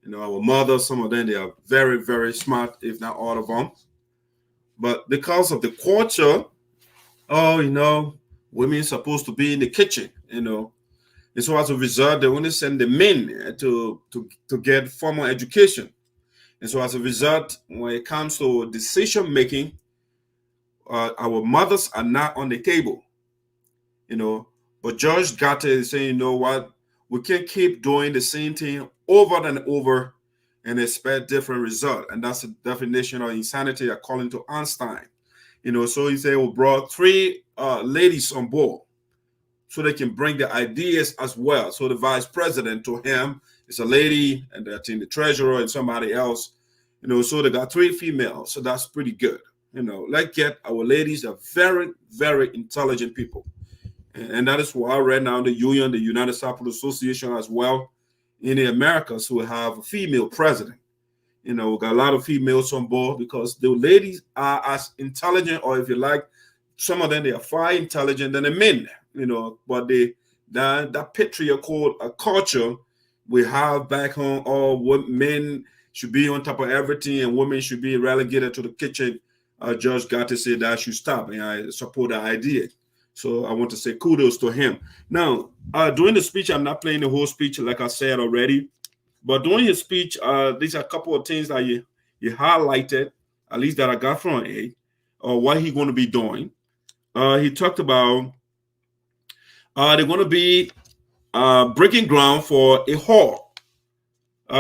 you know, our mothers, some of them, they are very, very smart, if not all of them. But because of the culture, you know, women are supposed to be in the kitchen, you know. And so as a result, they only send the men to get formal education. And so as a result, when it comes to decision making, our mothers are not on the table, you know. But George Garteh is saying, you know what, we can't keep doing the same thing over and over and expect different results. And that's a definition of insanity according to Einstein. You know, so he said we brought 3 ladies on board so they can bring the ideas as well. So the vice president to him is a lady, and I think the treasurer and somebody else. You know, so they got 3 females. So that's pretty good. You know, let's get our ladies. They're very, very intelligent people. And that is why right now the union, the United Sapo Association as well, in the Americas, who have a female president. You know, we got a lot of females on board because the ladies are as intelligent, or if you like, some of them, they are far intelligent than the men, you know, but that patriarchal culture we have back home, all men should be on top of everything and women should be relegated to the kitchen. Judge Garteh said that should stop, and I support the idea. So I want to say kudos to him. Now, during the speech, I'm not playing the whole speech, like I said already, but during his speech, these are a couple of things that he highlighted, at least that I got from it, or what he's going to be doing. He talked about they're going to be breaking ground for a hall.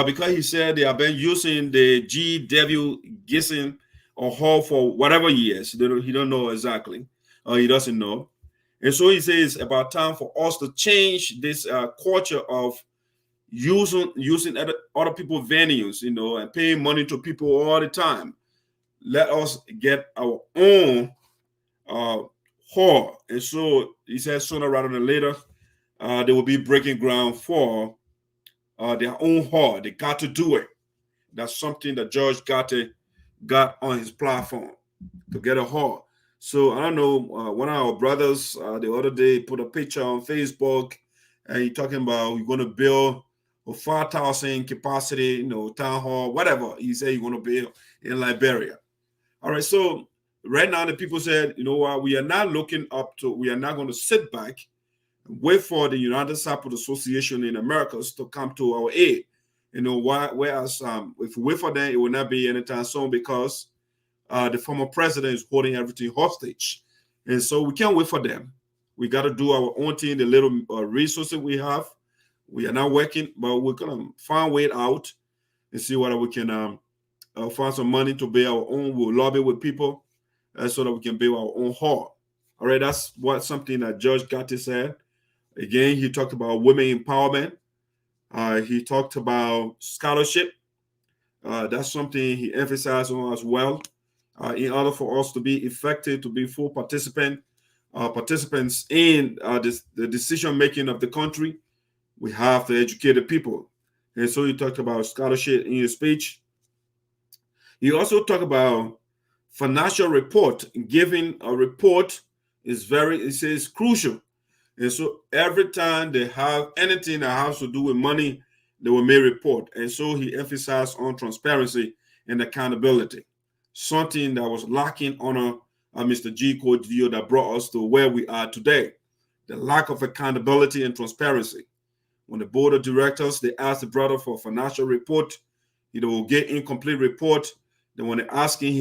Because he said they have been using the GW Gissing or hall for whatever years. He don't know exactly. He doesn't know. And so he says it's about time for us to change this culture of using other people's venues, and paying money to people all the time. Let us get our own hall. And so he says sooner rather than later, they will be breaking ground for their own hall. They got to do it. That's something that George Garteh got on his platform, to get a hall. So I don't know, one of our brothers the other day put a picture on Facebook, and he talking about we're going to build a 5,000 capacity, town hall, whatever he said he's going to build in Liberia. All right, so right now the people said, what, we are not going to sit back and wait for the United Support Association in Americas to come to our aid. Whereas if we wait for them, it will not be anytime soon, because the former president is holding everything hostage. And so we can't wait for them. We got to do our own thing, the little resources we have. We are not working, but we're going to find a way out and see whether we can find some money to build our own. We'll lobby with people so that we can build our own hall. All right, that's something that George Garteh said. Again, he talked about women empowerment. He talked about scholarship. That's something he emphasized on as well. In order for us to be effective, to be full participants in the decision making of the country, we have to educate the people. And so he talked about scholarship in his speech. He also talked about financial report. Giving a report is crucial. And so every time they have anything that has to do with money, they will make a report. And so he emphasized on transparency and accountability, something that was lacking on Mr. G. Dio that brought us to where we are today. The lack of accountability and transparency. When the board of directors, they ask the brother for a financial report, he will get incomplete report. Then when they're asking,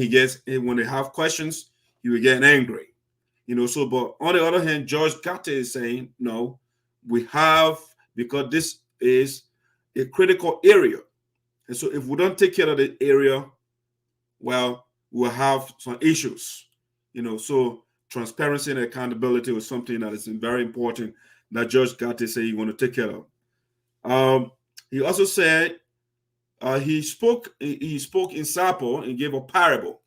when they have questions, he will get angry. But on the other hand, George Garteh is saying, no, we have, because this is a critical area. And so if we don't take care of the area, well, we'll have some issues. So transparency and accountability was something that is very important that George Garteh said he want to take care of. He also said he spoke in Sapo and gave a parable.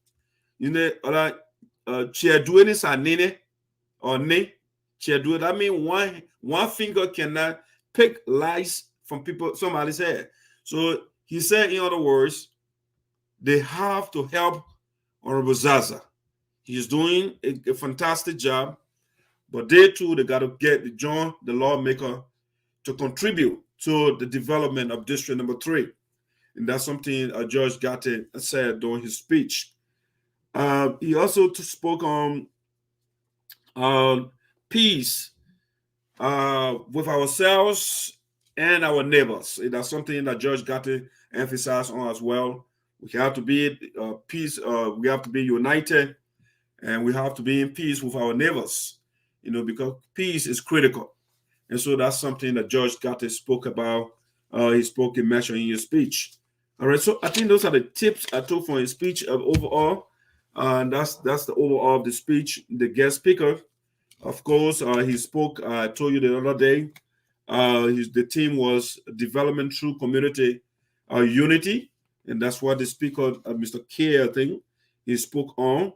Chiadueni sanene or ne chiadu. That means one finger cannot pick lice from somebody's head. So he said, in other words, they have to help Honorable Zarzar. He's doing a fantastic job, but they got to join the lawmaker to contribute to the development of District Number 3. And that's something George Garteh said during his speech. He also spoke on peace with ourselves and our neighbors. That's something that George Garteh emphasized on as well. We have to be peace. We have to be united, and we have to be in peace with our neighbors. Because peace is critical, and so that's something that George Garteh spoke about. He spoke in mentioned in his speech. All right, so I think those are the tips I took from his speech overall. And that's the overall of the speech. The guest speaker, of course, he spoke. I told you the other day. The theme was development through community unity, and that's what the speaker, Mr. Teah, I think, he spoke on.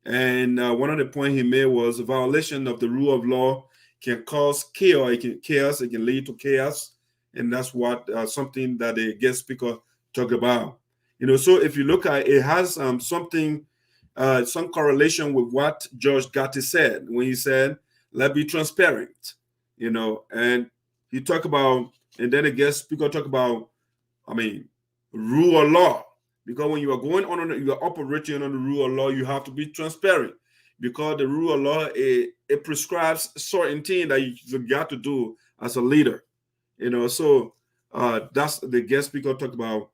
And one of the points he made was a violation of the rule of law can cause chaos. It can lead to chaos, and that's what something that the guest speaker talked about. So if you look at it, it has something. Some correlation with what George Garteh said when he said, let's be transparent, and he talked about, and then the guest speaker talked about, rule of law, because when you are you are operating on the rule of law, you have to be transparent, because the rule of law, it prescribes certain things that you got to do as a leader, so that's the guest speaker talked about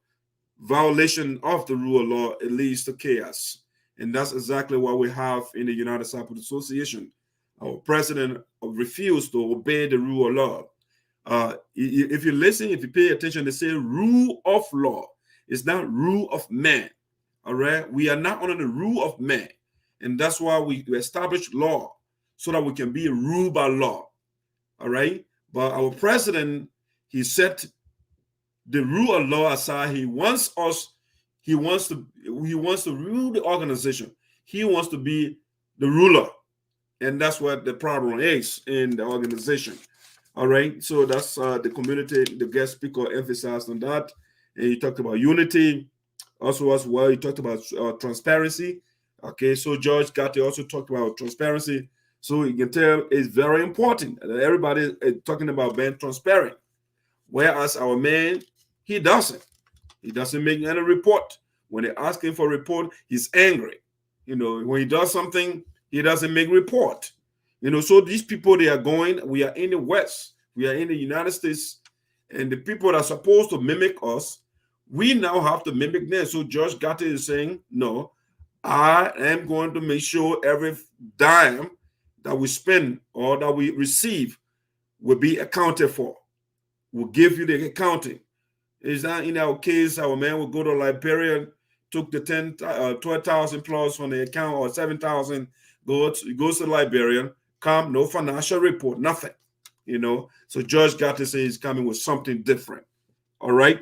violation of the rule of law, it leads to chaos. And that's exactly what we have in the United Support Association. Our president refused to obey the rule of law. If you listen, if you pay attention, they say rule of law. It's not rule of man. All right. We are not under the rule of man. And that's why we establish law so that we can be ruled by law. All right. But our president, he set the rule of law aside. He wants to rule the organization. He wants to be the ruler. And that's what the problem is in the organization. All right. So that's the community, the guest speaker emphasized on that. And he talked about unity. Also, as well, he talked about transparency. Okay, so George Garteh also talked about transparency. So you can tell it's very important that everybody is talking about being transparent. Whereas our man, he doesn't. He doesn't make any report. When they ask him for a report, he's angry. You know, when he does something, he doesn't make report. You know, so these people, they are going, we are in the West, we are in the United States, and the people that are supposed to mimic us, we now have to mimic them. So George Garteh is saying, no, I am going to make sure every dime that we spend or that we receive will be accounted for. We'll give you the accounting. It's not in our case, our man will go to Liberia, took the 12,000 plus from the account or 7,000, goes to the Liberian, come, no financial report, nothing, you know. So George Garteh says he's coming with something different. All right.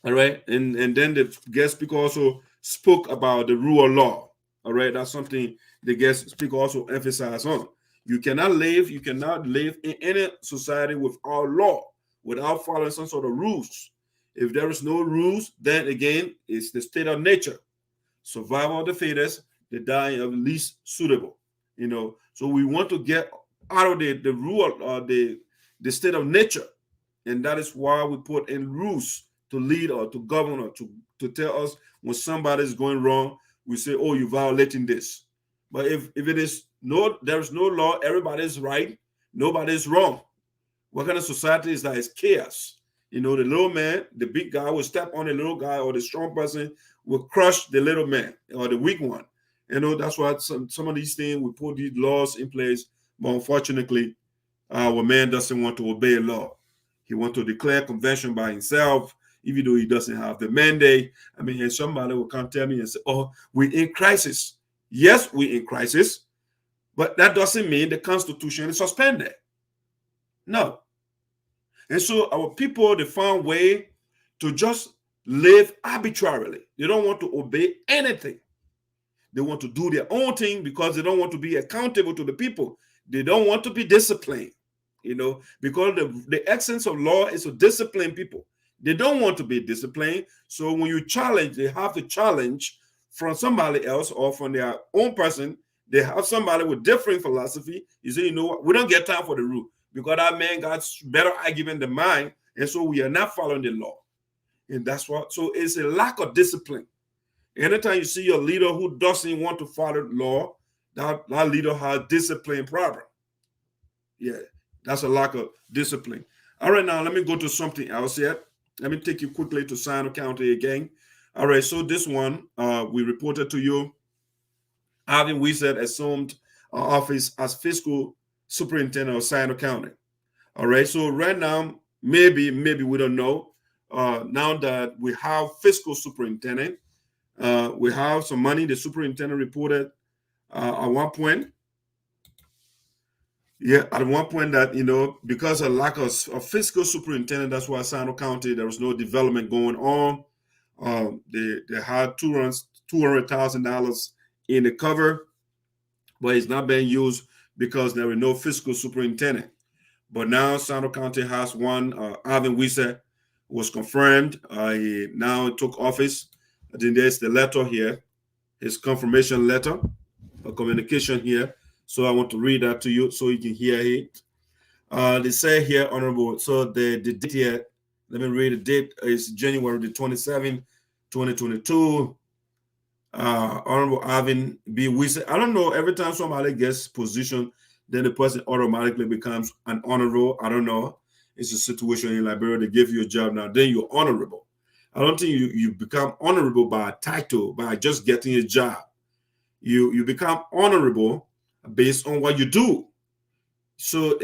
All right. And then the guest speaker also spoke about the rule of law. All right. That's something the guest speaker also emphasized on. You cannot live in any society without law, without following some sort of rules. If there is no rules, then again, it's the state of nature. Survival of the fittest, the dying of the least suitable. You know, so we want to get out of the rule of the state of nature. And that is why we put in rules to lead or to govern or to tell us when somebody is going wrong. We say, oh, you're violating this. But if it is there is no law, everybody is right, nobody is wrong. What kind of society is that? It's chaos. You know, the little man, the big guy will step on the little guy, or the strong person will crush the little man or the weak one. You know, that's why some of these things, we put these laws in place. But unfortunately, our man doesn't want to obey law. He wants to declare convention by himself, even though he doesn't have the mandate. I mean, and somebody will come tell me and say, oh, we're in crisis. Yes, we're in crisis, but that doesn't mean the Constitution is suspended. No. And so our people, they found a way to just live arbitrarily. They don't want to obey anything. They want to do their own thing because they don't want to be accountable to the people. They don't want to be disciplined, you know, because the essence of law is to discipline people. They don't want to be disciplined. So when you challenge, they have to challenge from somebody else or from their own person. They have somebody with different philosophy. You say, you know what, we don't get time for the rule because that man got better argument than mine. And so we are not following the law. And that's what, so it's a lack of discipline. Anytime you see a leader who doesn't want to follow law, that leader has a discipline problem. Yeah, that's a lack of discipline. All right, now let me go to something else here. Let me take you quickly to Sinoe County again. All right, so this one, we reported to you, Alvin B assumed office as Fiscal Superintendent of Sinoe County. All right, so right now, maybe we don't know. Now that we have Fiscal Superintendent, we have some money. The superintendent reported at one point. Yeah, at one point that, you know, because of lack of fiscal superintendent, that's why Sinoe County, there was no development going on. They had $200,000 in the cover, but it's not being used because there were no fiscal superintendent. But now Sinoe County has one. Alvin B was confirmed. He now took office. I think there's the letter here, his confirmation letter, a communication here. So I want to read that to you so you can hear it. They say here, Honorable, so the date here, let me read the date, is January the 27th, 2022. Honorable Alvin B. Wesseh. I don't know, every time somebody gets position, then the person automatically becomes an honorable. I don't know. It's a situation in Liberia, they give you a job now, then you're honorable. I don't think you become honorable by a title, by just getting a job. You become honorable based on what you do. So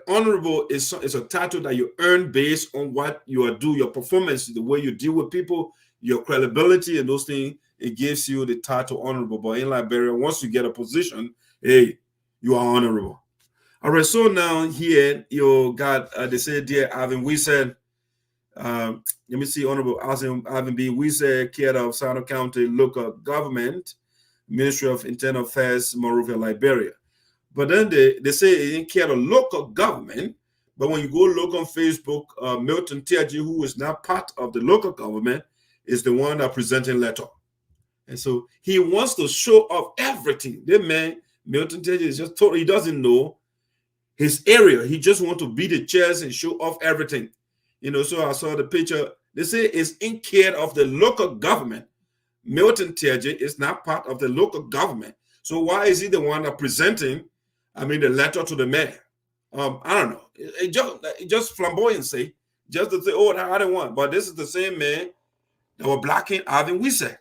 honorable is a title that you earn based on what you are doing, your performance, the way you deal with people, your credibility, and those things. It gives you the title honorable. But in Liberia, once you get a position, hey, you are honorable. All right. So now here you got they say, dear Alvin, we said. Let me see, Honorable Alvin B. Weah'S, Chea of Sinoe County Local Government, Ministry of Internal Affairs, Monrovia, Liberia. But then they say it in Chea of local government. But when you go look on Facebook, Milton Teah, who is not part of the local government, is the one that presenting letter. And so he wants to show off everything. The man, Milton Teah, is just told he doesn't know his area. He just wants to beat the chairs and show off everything. So I saw the picture. They say it's in care of the local government. Milton Teah is not part of the local government. So why is he the one that presenting, the letter to the mayor? I don't know. It just flamboyancy, just to say, oh, I didn't want. But this is the same man that were blocking Alvin Wesseh.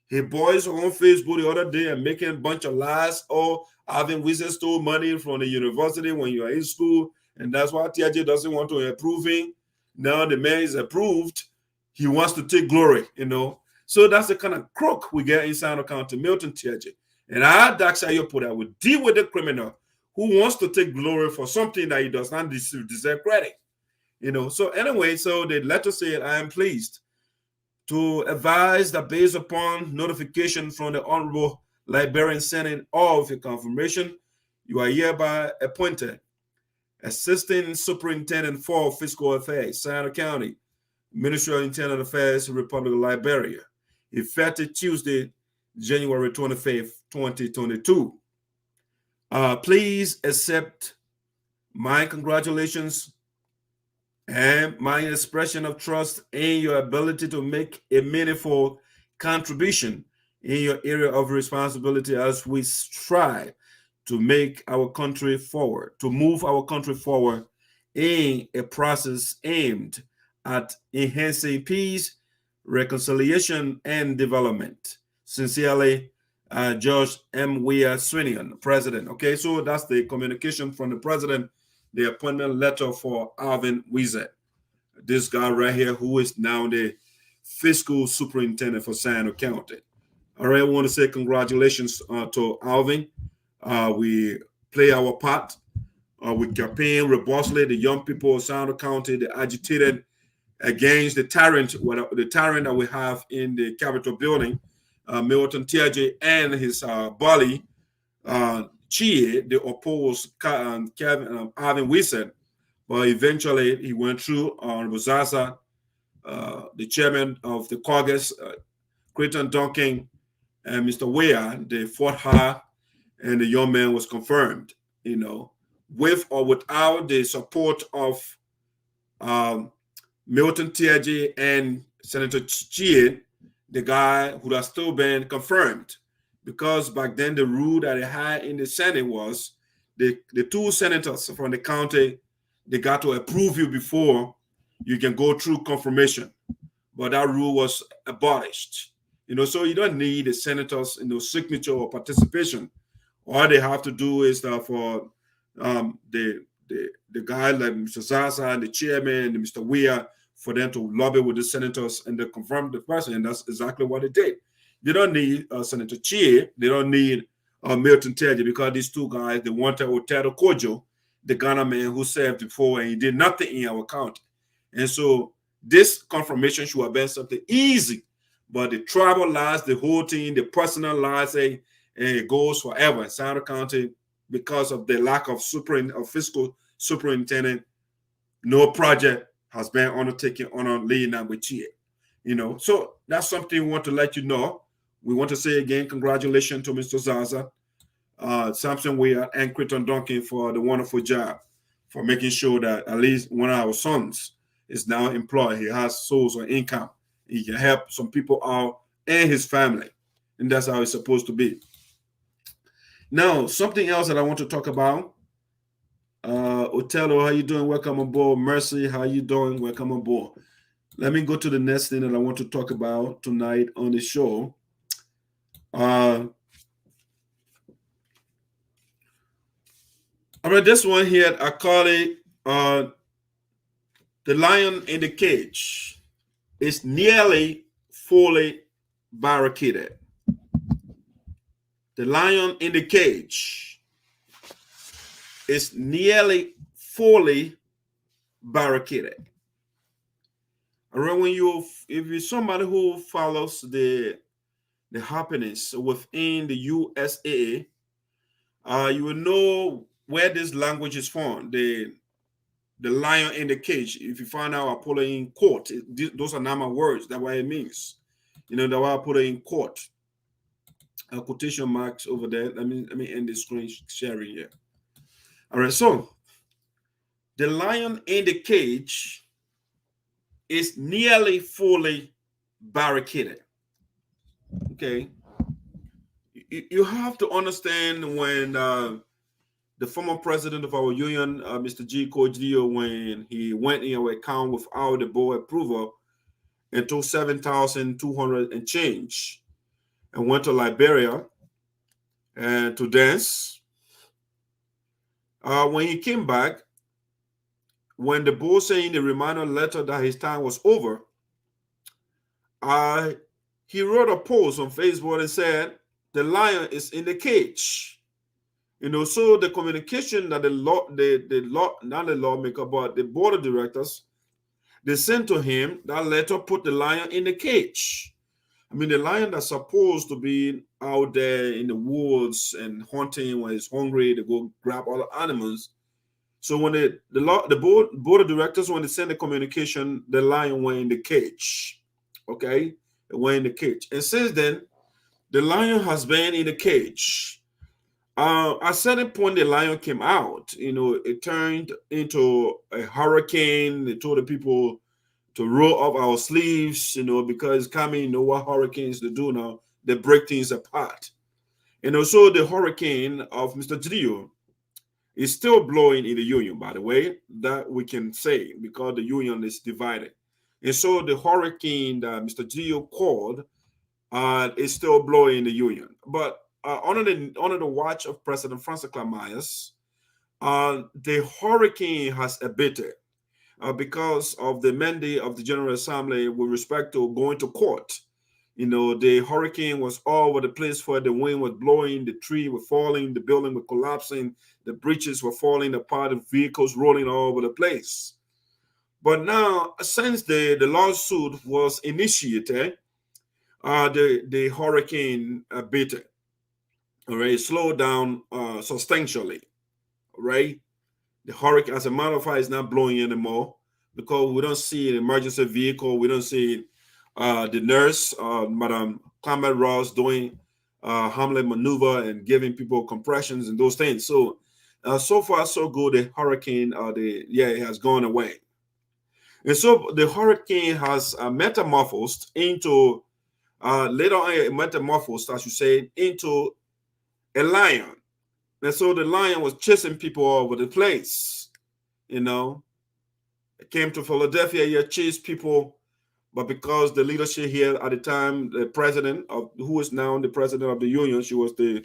His boys were on Facebook the other day and making a bunch of lies. Oh, Alvin Wesseh stole money from the university when you are in school, and that's why Teah doesn't want to approve him. Now the man is approved. He wants to take glory, So that's the kind of crook we get in Sinoe County, Milton Teah. And I ask you put that would deal with the criminal who wants to take glory for something that he does not deserve credit. So anyway, so the letter said, I am pleased to advise that based upon notification from the Honorable Liberian Senate of your confirmation, you are hereby appointed Assistant Superintendent for Fiscal Affairs, Sinoe County, Ministry of Internal Affairs, Republic of Liberia, effective Tuesday, January 25th, 2022. Please accept my congratulations and my expression of trust in your ability to make a meaningful contribution in your area of responsibility as we strive to make our country forward, to move our country forward in a process aimed at enhancing peace, reconciliation, and development. Sincerely, George M. Weah, President. Okay, so that's the communication from the president, the appointment letter for Alvin Wesseh. This guy right here, who is now the fiscal superintendent for Sinoe County. All right, I want to say congratulations to Alvin. We play our part. We campaign robustly. The young people of Sinoe County, they agitated against the tyrant that we have in the Capitol building, Milton Teah and his bully, Chea, they opposed Alvin Wesseh. But eventually he went through Zarzar, the chairman of the caucus, Creighton Duncan, and Mr. Weah. They fought hard, and the young man was confirmed, with or without the support of Milton Teah and Senator Chea, the guy who has still been confirmed. Because back then the rule that they had in the Senate was the two senators from the county, they got to approve you before you can go through confirmation. But that rule was abolished. So you don't need the senators' signature or participation. All they have to do is for the guy like Mr. Zarzar and the chairman and Mr. Weah, for them to lobby with the senators and they confirm the person, and that's exactly what they did. They don't need Senator Chea, they don't need Milton Teah, because these two guys, they wanted Otero Kojo, the Ghana man who served before and he did nothing in our county. And so this confirmation should have been something easy, but the tribal lies, the whole thing, the personal lies, and it goes forever in Sinoe County because of the lack of fiscal superintendent. No project has been undertaken on leading Nagbe Chea. So that's something we want to let you know. We want to say again, congratulations to Mr. Zarzar, Samson Weah, and Creighton Duncan for the wonderful job for making sure that at least one of our sons is now employed. He has source of income. He can help some people out and his family. And that's how it's supposed to be. Now, something else that I want to talk about. Otello, how you doing? Welcome aboard. Mercy, how you doing? Welcome aboard. Let me go to the next thing that I want to talk about tonight on the show. All right, this one here, I call it the lion in the cage. It's nearly fully barricaded. The lion in the cage is nearly fully barricaded. All right, if you're somebody who follows the happenings within the USA, you will know where this language is from. The lion in the cage. If you find out I put it in court, those are not my words. That's what it means. You know, that's why I put it in court. Quotation marks over there. Let me end the screen sharing here. All right, so the lion in the cage is nearly fully barricaded. Okay, you have to understand when the former president of our union, Mr. George Weah, when he went in our account without the board approval and took 7,200 and change and went to Liberia and to dance. When he came back, when the board saying the reminder letter that his time was over, he wrote a post on Facebook and said, "The lion is in the cage." You know, so the communication that not the lawmaker, but the board of directors, they sent to him, that letter put the lion in the cage. I mean, the lion that's supposed to be out there in the woods and hunting when he's hungry to go grab all the animals. So when the board of directors, when they sent the communication, the lion went in the cage. Okay, it went in the cage, and since then, the lion has been in the cage. At a certain point, the lion came out. You know, it turned into a hurricane. They told the people to roll up our sleeves, you know, because coming, you know what hurricanes they do now? They break things apart. And also the hurricane of Mr. George is still blowing in the union, by the way, that we can say, because the union is divided. And so the hurricane that Mr. George called is still blowing in the union. But under the watch of President Francess Clarke Myers, the hurricane has abated because of the mandate of the General Assembly with respect to going to court. You know, the hurricane was all over the place where the wind was blowing, the tree was falling, the building was collapsing, the bridges were falling apart, the vehicles rolling all over the place. But now, since the lawsuit was initiated, the hurricane abated. All right, slowed down substantially. All right, the hurricane, as a matter of fact, is not blowing anymore because we don't see an emergency vehicle. We don't see the nurse, Madam Clement Ross, doing Hamlet maneuver and giving people compressions and those things. So, so far so good. The hurricane, it has gone away, and so the hurricane has metamorphosed into later on, metamorphosed, as you say, into a lion. And so the lion was chasing people all over the place. You know, it came to Philadelphia, he chased people, but because the leadership here at the time, the president of who is now the president of the union, she was the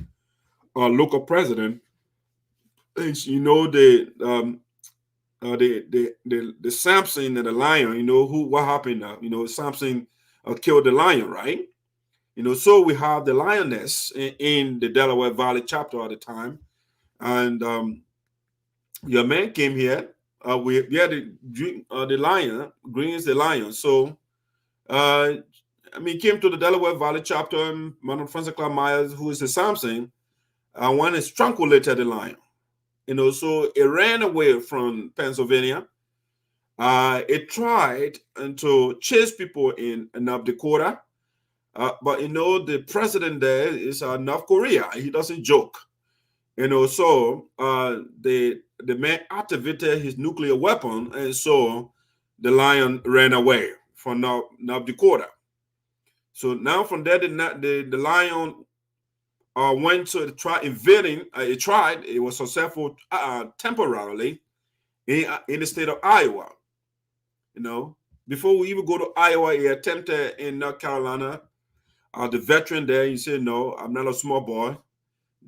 local president. And you know the Samson and the lion. You know what happened now? You know, Samson killed the lion, right? You know, so we have the lioness in the Delaware Valley chapter at the time, and your man came here. We had the lion, Green is the lion. So, I mean, he came to the Delaware Valley chapter, and Madam Francess Clarke Myers, who is the Samson, went and strangulated the lion. You know, so it ran away from Pennsylvania. It tried to chase people in North Dakota. But you know, the president there is North Korea. He doesn't joke. You know, so the man activated his nuclear weapon, and so the lion ran away from North Dakota. So now from there, the lion went to try invading. It was successful temporarily in the state of Iowa. You know, before we even go to Iowa, he attempted in North Carolina. The veteran there, he said, "No, I'm not a small boy."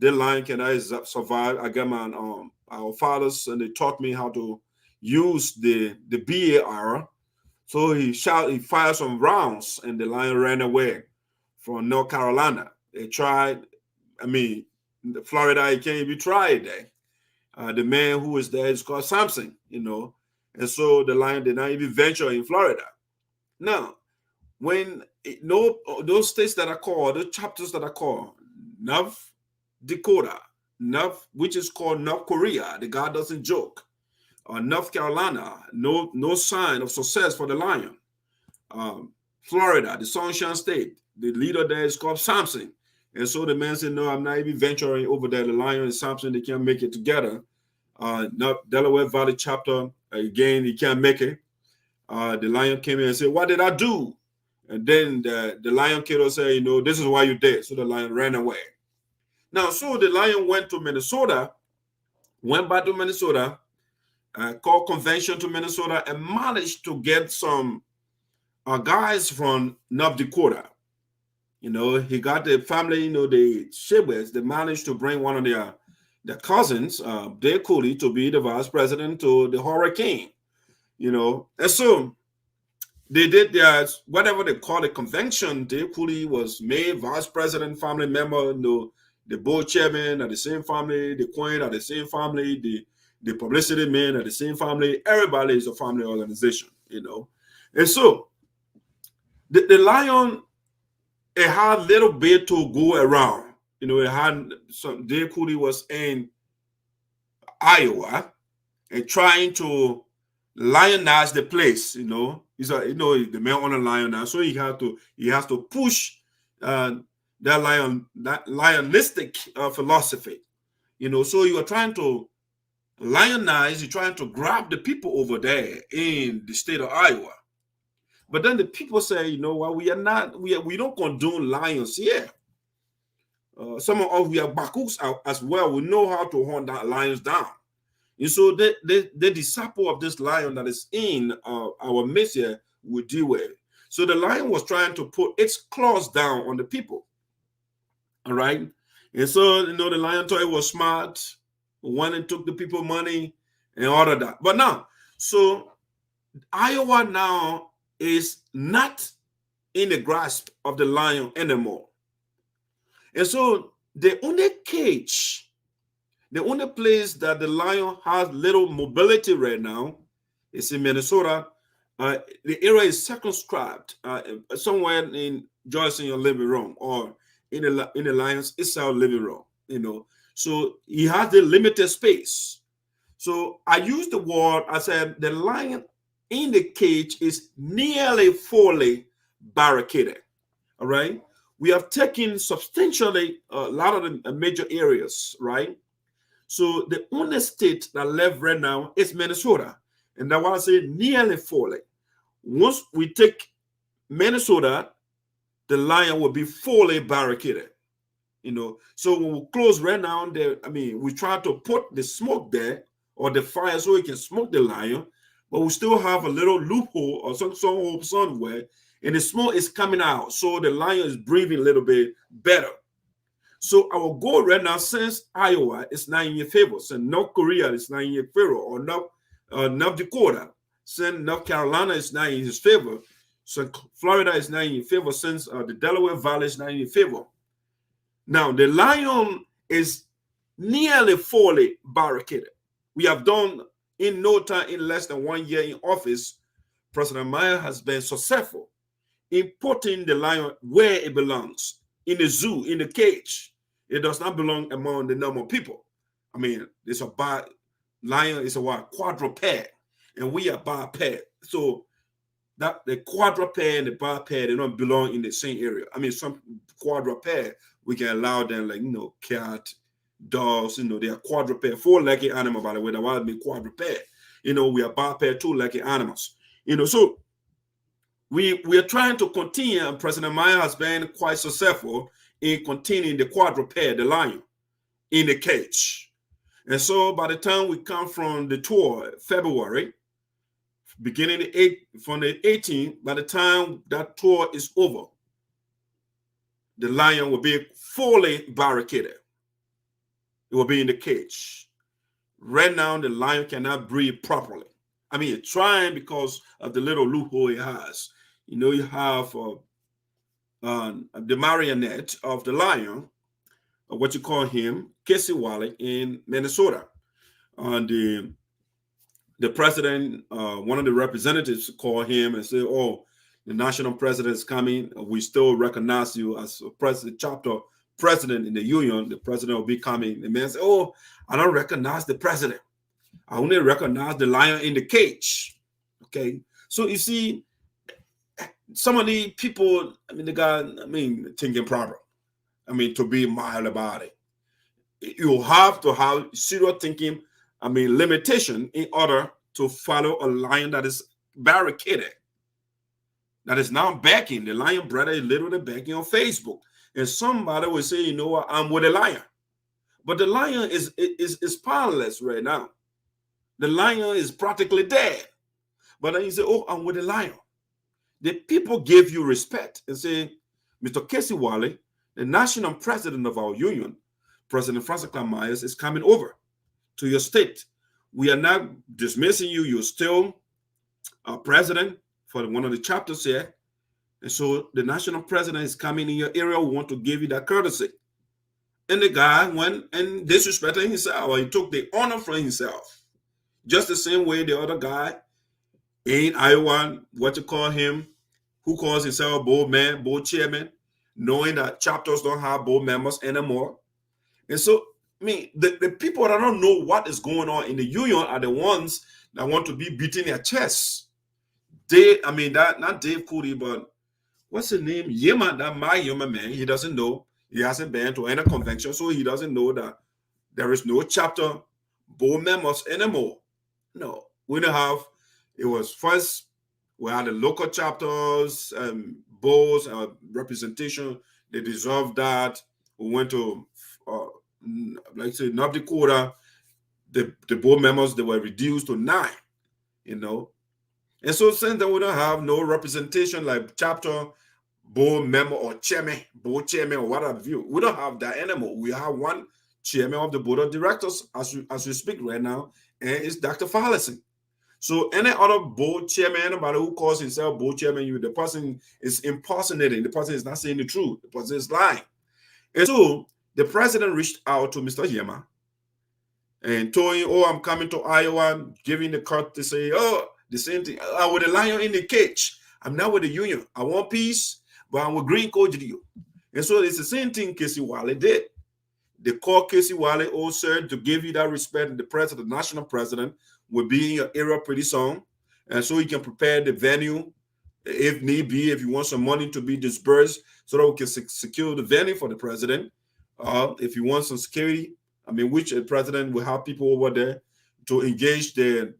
the lion cannot survive. I got my our fathers, and they taught me how to use the BAR. So he fired some rounds, and the lion ran away from North Carolina. They tried, I mean, Florida, he can't even try it there. The man who was there is called Samson, and so the lion did not even venture in Florida. Now, when those states that are called, the chapters that are called North Dakota, which is called North Korea, the God doesn't joke. North Carolina, no sign of success for the lion. Florida, the Sunshine State, the leader there is called Samson. And so the man said, no, I'm not even venturing over there. The lion and Samson, they can't make it together. Delaware Valley chapter, again, he can't make it. The lion came in and said, what did I do? And then the lion killer said, this is why you did. So the lion ran away. Now, so the lion went back to Minnesota, called convention to Minnesota, and managed to get some guys from North Dakota. He got the family, the Shibwets, they managed to bring one of their cousins, Dave Kulee, to be the vice president to the hurricane, And so they did their, whatever they call it, convention. Dave Kulee was made vice president, family member, the board chairman are the same family, the queen are the same family, the publicity men are the same family. Everybody is a family organization, And so the lion, it had a little bit to go around. It had some. Dave Kulee was in Iowa and trying to lionize the place. He's the man on a lion now, so he has to push that lionistic philosophy. So you are trying to lionize, you're trying to grab the people over there in the state of Iowa. But then the people say, what, we don't condone lions here. Some of us, we are bakus as well. We know how to hunt that lions down. And so the disciple of this lion that is in our midst here will deal with it. So the lion was trying to put its claws down on the people. All right. And so, the lion thought it was smart, went and took the people money and all of that. But now, so Iowa now is not in the grasp of the lion anymore. And so the only place that the lion has little mobility right now is in Minnesota. The area is circumscribed somewhere in Joyce in your living room or in the lion's itself living room, So he has the limited space. So I use the word, I said the lion in the cage is nearly fully barricaded. All right. We have taken substantially a lot of the major areas, right? So the only state that left right now is Minnesota. And that's why I say nearly fully. Once we take Minnesota, the lion will be fully barricaded. So when we close right now, we try to put the smoke there or the fire so we can smoke the lion, but we still have a little loophole or some hole somewhere, and the smoke is coming out, so the lion is breathing a little bit better. So our goal right now, since Iowa is not in your favor, since North Korea is not in your favor, or North Dakota, since North Carolina is not in his favor, so Florida is not in your favor, since the Delaware Valley is not in your favor. Now, the lion is nearly fully barricaded. We have done in no time, in less than 1 year in office, President Myers has been successful in putting the lion where it belongs, in the zoo, in the cage. It does not belong among the normal people. It's a lion is a quadruped, and we are biped. So that the quadruped and the biped, they don't belong in the same area. Some quadruped, we can allow them, like, cat, dogs, they are quadruped, 4-legged animal, by the way. That's why be quadruped. We are biped, 2-legged animals. So we are trying to continue, and President Myers has been quite successful in containing the quadruped, the lion, in the cage. And so by the time we come from the tour, February, beginning from the 18th, by the time that tour is over, the lion will be fully barricaded. it will be in the cage. Right now, the lion cannot breathe properly. I mean, it's trying because of the little loophole it has. You know, you have the marionette of the lion, what you call him, Casey Wally in Minnesota. The president, one of the representatives called him and said, "Oh, the national president is coming. We still recognize you as a president, chapter president in the union. The president will be coming." The man said, "Oh, I don't recognize the president. I only recognize the lion in the cage." Okay. So you see, some of the people, I mean, the guy, I mean, thinking proper. I mean, to be mild about it. You have to have serious thinking, I mean, limitation in order to follow a lion that is barricaded, that is now begging. The lion brother is literally begging on Facebook. And somebody will say, "You know what, I'm with a lion." But the lion is powerless right now. The lion is practically dead. But then you say, "Oh, I'm with a lion." The people give you respect and say, "Mr. Casey Wally, the national president of our union, President Francess Clarke Myers, is coming over to your state. We are not dismissing you. You're still a president for one of the chapters here. And so the national president is coming in your area. We want to give you that courtesy." And the guy went and disrespected himself, or he took the honor from himself. Just the same way the other guy in Iowa, what you call him, who calls himself board man, board chairman, knowing that chapters don't have board members anymore. And so, I mean, the people that don't know what is going on in the union are the ones that want to be beating their chests. I mean, that not Dave Kulee, but what's his name? Yema, that my human man, he doesn't know. He hasn't been to any convention, so he doesn't know that there is no chapter board members anymore. No, we don't have. It was first, we had the local chapters, boards, representation. They dissolved that. We went to, like say, North Dakota. The board members, they were reduced to 9, you know. And so since then, we don't have no representation like chapter, board member, or chairman, board chairman, or whatever view. We don't have that anymore. We have one chairman of the board of directors as we speak right now, and it's Dr. Fallison. So any other board chairman, anybody who calls himself board chairman, the person is impersonating. The person is not saying the truth. The person is lying. And so the president reached out to Mr. Yema and told him, "Oh, I'm coming to Iowa," giving the cut to say, "Oh, the same thing. I'm with a lion in the cage. I'm not with the union. I want peace, but I'm with Green Code deal." And so it's the same thing Casey Wally did. They called Casey Wally, "Oh, sir, to give you that respect, the president, the national president, will be in your area pretty soon. And so you can prepare the venue if need be, if you want some money to be disbursed so that we can secure the venue for the president. If you want some security, I mean, which the president will have people over there to engage the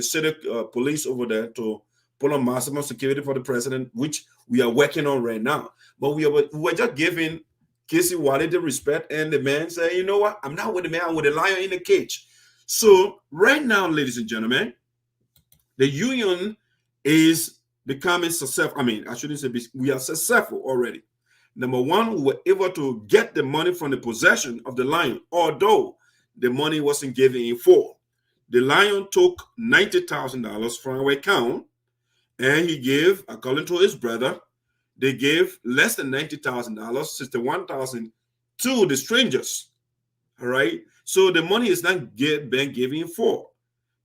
city police over there to put on maximum security for the president, which we are working on right now. But we were just giving Casey Wally the respect, and the man said, "You know what? I'm not with the man, I'm with the lion in the cage." So right now, ladies and gentlemen, the union is becoming successful. I mean, I shouldn't say we are successful already. Number one, we were able to get the money from the possession of the lion, although the money wasn't given in full. The lion took $90,000 from our account, and he gave, according to his brother, they gave less than $90,000, $61,000 to the strangers. All right. So the money is not being given in full.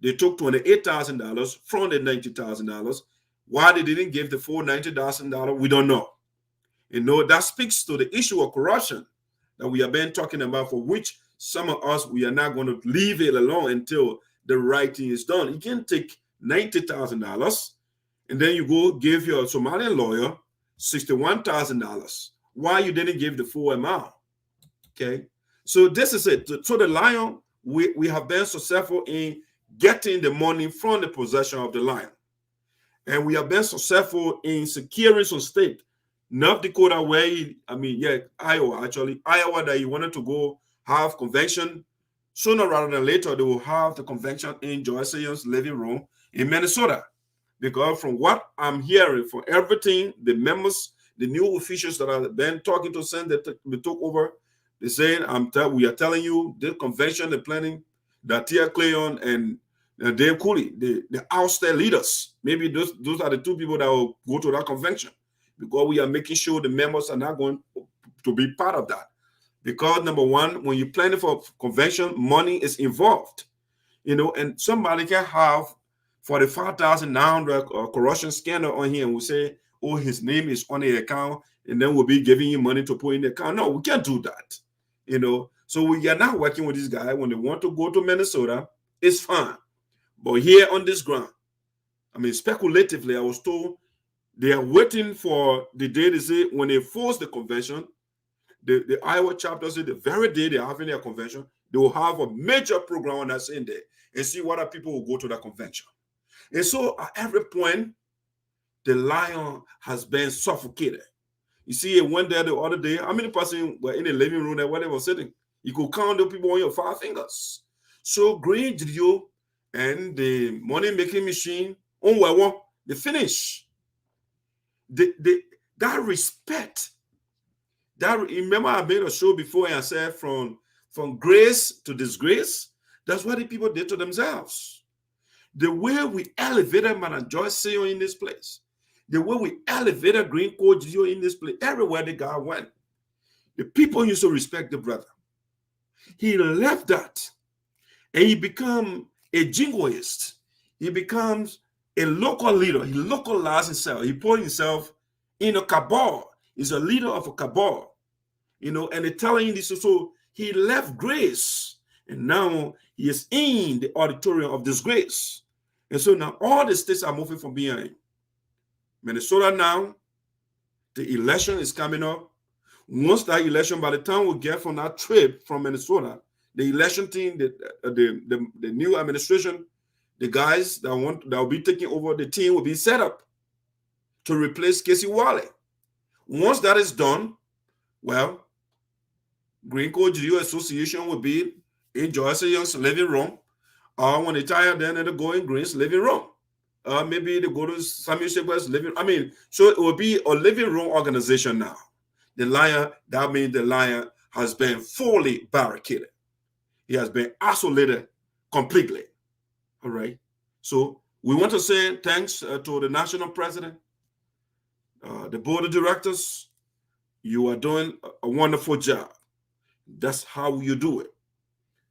They took $28,000 from the $90,000. Why they didn't give the full $90,000, we don't know. You know, that speaks to the issue of corruption that we have been talking about, for which some of us, we are not going to leave it alone until the right thing is done. You can take $90,000 and then you go give your Somalian lawyer $61,000. Why you didn't give the full amount? Okay. So this is it. So the lion, we have been successful in getting the money from the possession of the lion. And we have been successful in securing some state. North Dakota, Iowa, actually. Iowa, that he wanted to go have convention. Sooner rather than later, they will have the convention in Joyce's living room in Minnesota. Because from what I'm hearing, for everything, the members, the new officials that I've been talking to since they took over, They're saying, we are telling you, the convention, the planning, that Teah, Kloyan, and Dave Kulee, the outside leaders, maybe those are the two people that will go to that convention, because we are making sure the members are not going to be part of that. Because number one, when you're planning for convention, money is involved, and somebody can have 45,900 corruption scandal on here, and we say, oh, his name is on the account, and then we'll be giving you money to put in the account. No, we can't do that. So we are not working with this guy. When they want to go to Minnesota, it's fine. But here on this ground, speculatively, I was told they are waiting for the day they say when they force the convention, the Iowa chapter said the very day they're having their convention, they will have a major program on that same day and see what other people will go to that convention. And so at every point, the lion has been suffocated. You see, it went there the other day. How many persons were in the living room there where they were sitting? You could count the people on your 5 fingers. So Green Video and the money-making machine, they finish. That respect. Remember I made a show before and I said from grace to disgrace. That's what the people did to themselves. The way we elevated Madam Joyce Sinoe in this place, the way we elevated Green Code Geo in this place, everywhere the guy went, the people used to respect the brother. He left that and he became a jingoist. He becomes a local leader. He localized himself. He put himself in a cabal. He's a leader of a cabal, and they're telling this. So he left grace, and now he is in the auditorium of disgrace. And so now all the states are moving from behind. Minnesota now, the election is coming up. Once that election, by the time we get from that trip from Minnesota, the election team, the new administration, the guys that will be taking over the team will be set up to replace Casey Wally. Once that is done, well, Green Code Geo Association will be in Joyce Young's living room, or when they tire, then they'll go in Green's living room. Maybe they go to Samuel Shepard's living. So it will be a living room organization now. That means the lion has been fully barricaded. He has been isolated completely. All right. So we want to say thanks to the national president, the board of directors. You are doing a wonderful job. That's how you do it.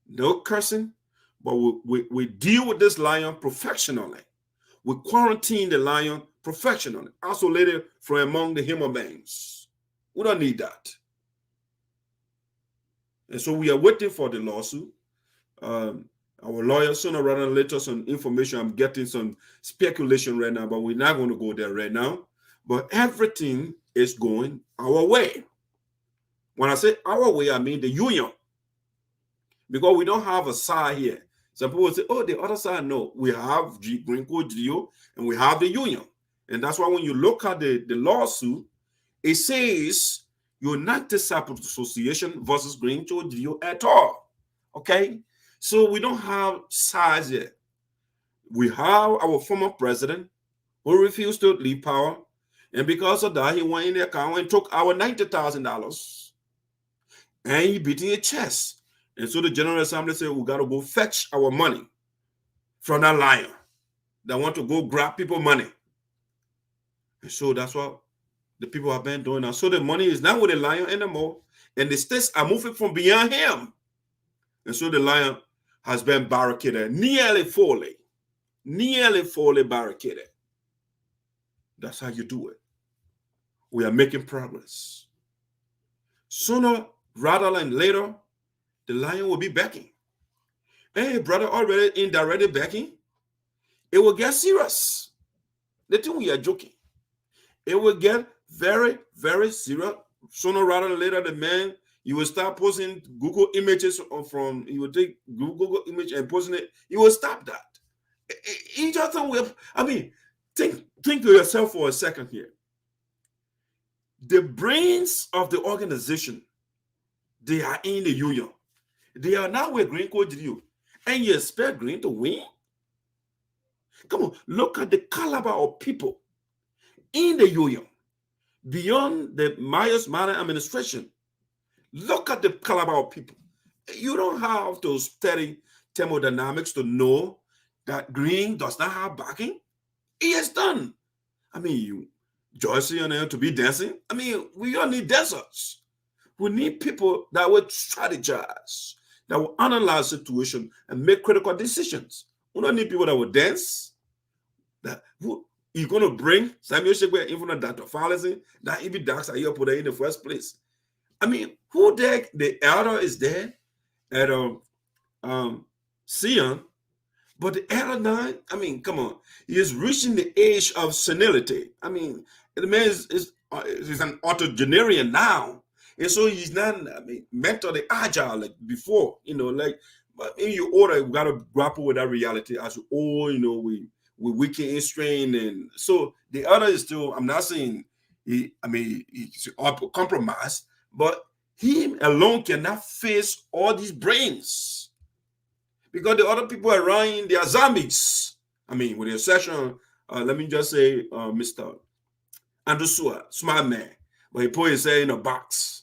No cursing, but we deal with this lion professionally. We quarantine the lion professionally, isolated from among the human beings. We don't need that. And so we are waiting for the lawsuit. Our lawyer sooner rather than later some information. I'm getting some speculation right now, but we're not going to go there right now. But everything is going our way. When I say our way, I mean the union. Because we don't have a side here. Some people say, oh, the other side. No, we have Green Code Geo and we have the union. And that's why when you look at the lawsuit, it says United Cyprus Association versus Green Code Geo at all. Okay? So we don't have sides yet. We have our former president who refused to leave power. And because of that, he went in the account and took our $90,000. And he beat in the chest. And so the General Assembly said, we got to go fetch our money from that lion that want to go grab people money. And so that's what the people have been doing now. So the money is not with the lion anymore. And the states are moving from beyond him. And so the lion has been barricaded, nearly fully barricaded. That's how you do it. We are making progress. Sooner rather than later, the lion will be backing. Hey, brother, already indirectly backing. It will get serious. The thing we are joking. It will get very, very serious. Sooner rather than later, the man, you will start posting Google images from, you will take Google image and posting it. You will stop that. He just will, think to yourself for a second here. The brains of the organization, they are in the union. They are now with Green Code Geo. And you expect Green to win? Come on, look at the caliber of people in the union beyond the Myers Manor administration. Look at the caliber of people. You don't have to study thermodynamics to know that green does not have backing. He is done. I mean, Joyce to be dancing. I mean, we don't need dancers. We need people that will strategize, that will analyze the situation and make critical decisions. We don't need people that will dance. That who you're going to bring Samuel Shekwe in front of Dr. Fallacy, that even Dax are here put in the first place. I mean, who there? The elder is there at Sion, but the elder now, I mean, come on, he is reaching the age of senility. I mean, the man is an octogenarian now. And so he's not, I mean, mentally agile like before, like, but in your order, we got to grapple with that reality as we all, we weaken in strain. And so the other is still, I'm not saying he's compromised, but he alone cannot face all these brains because the other people around him, they are zombies. I mean, with the exception, let me just say, Mr. Andrew Sua, smart man, but he put his head in a box.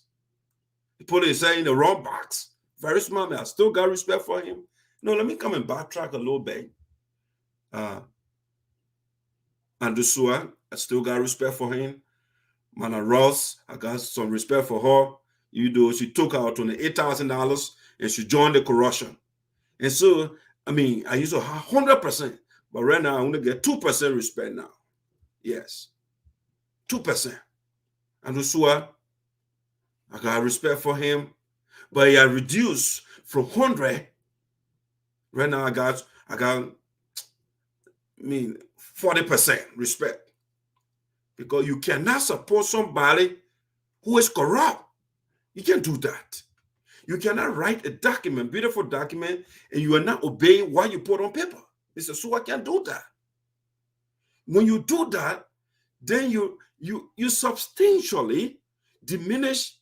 He put his head in the wrong box. Very smart man. I still got respect for him. No, let me come and backtrack a little bit. Andrew Sua, I still got respect for him. Mana Ross, I got some respect for her. She took out $28,000 and she joined the corruption. And so, I mean, I used to have 100%, but right now I only get 2% respect now. Yes, 2%. And Usua, I got respect for him, but he had reduced from 100. Right now I got 40% respect, because you cannot support somebody who is corrupt. You can't do that. You cannot write a document, beautiful document, and you are not obeying what you put on paper. Mr. Sua can't do that. When you do that, then you substantially diminish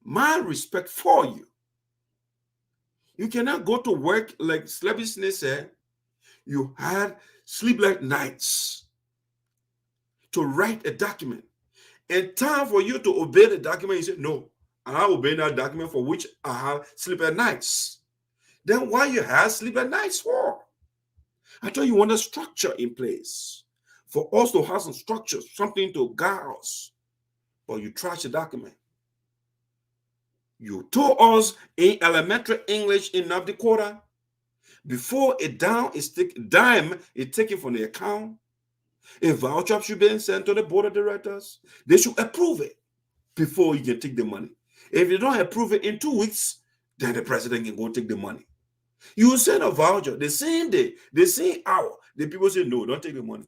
my respect for you. You cannot go to work like Slabby Snake said. You had sleepless nights to write a document. And time for you to obey the document, you say, no, I obey that document for which I have sleepless nights. Then why you have sleepless nights for? I thought you want a structure in place for us to have some structure, something to guide us. But you trash the document. You told us in elementary English in North Dakota, before a dime is taken from the account, a voucher should be sent to the board of directors. They should approve it before you can take the money. If you don't approve it in 2 weeks, then the president can go take the money. You send a voucher the same day, the same hour. The people say, no, don't take the money.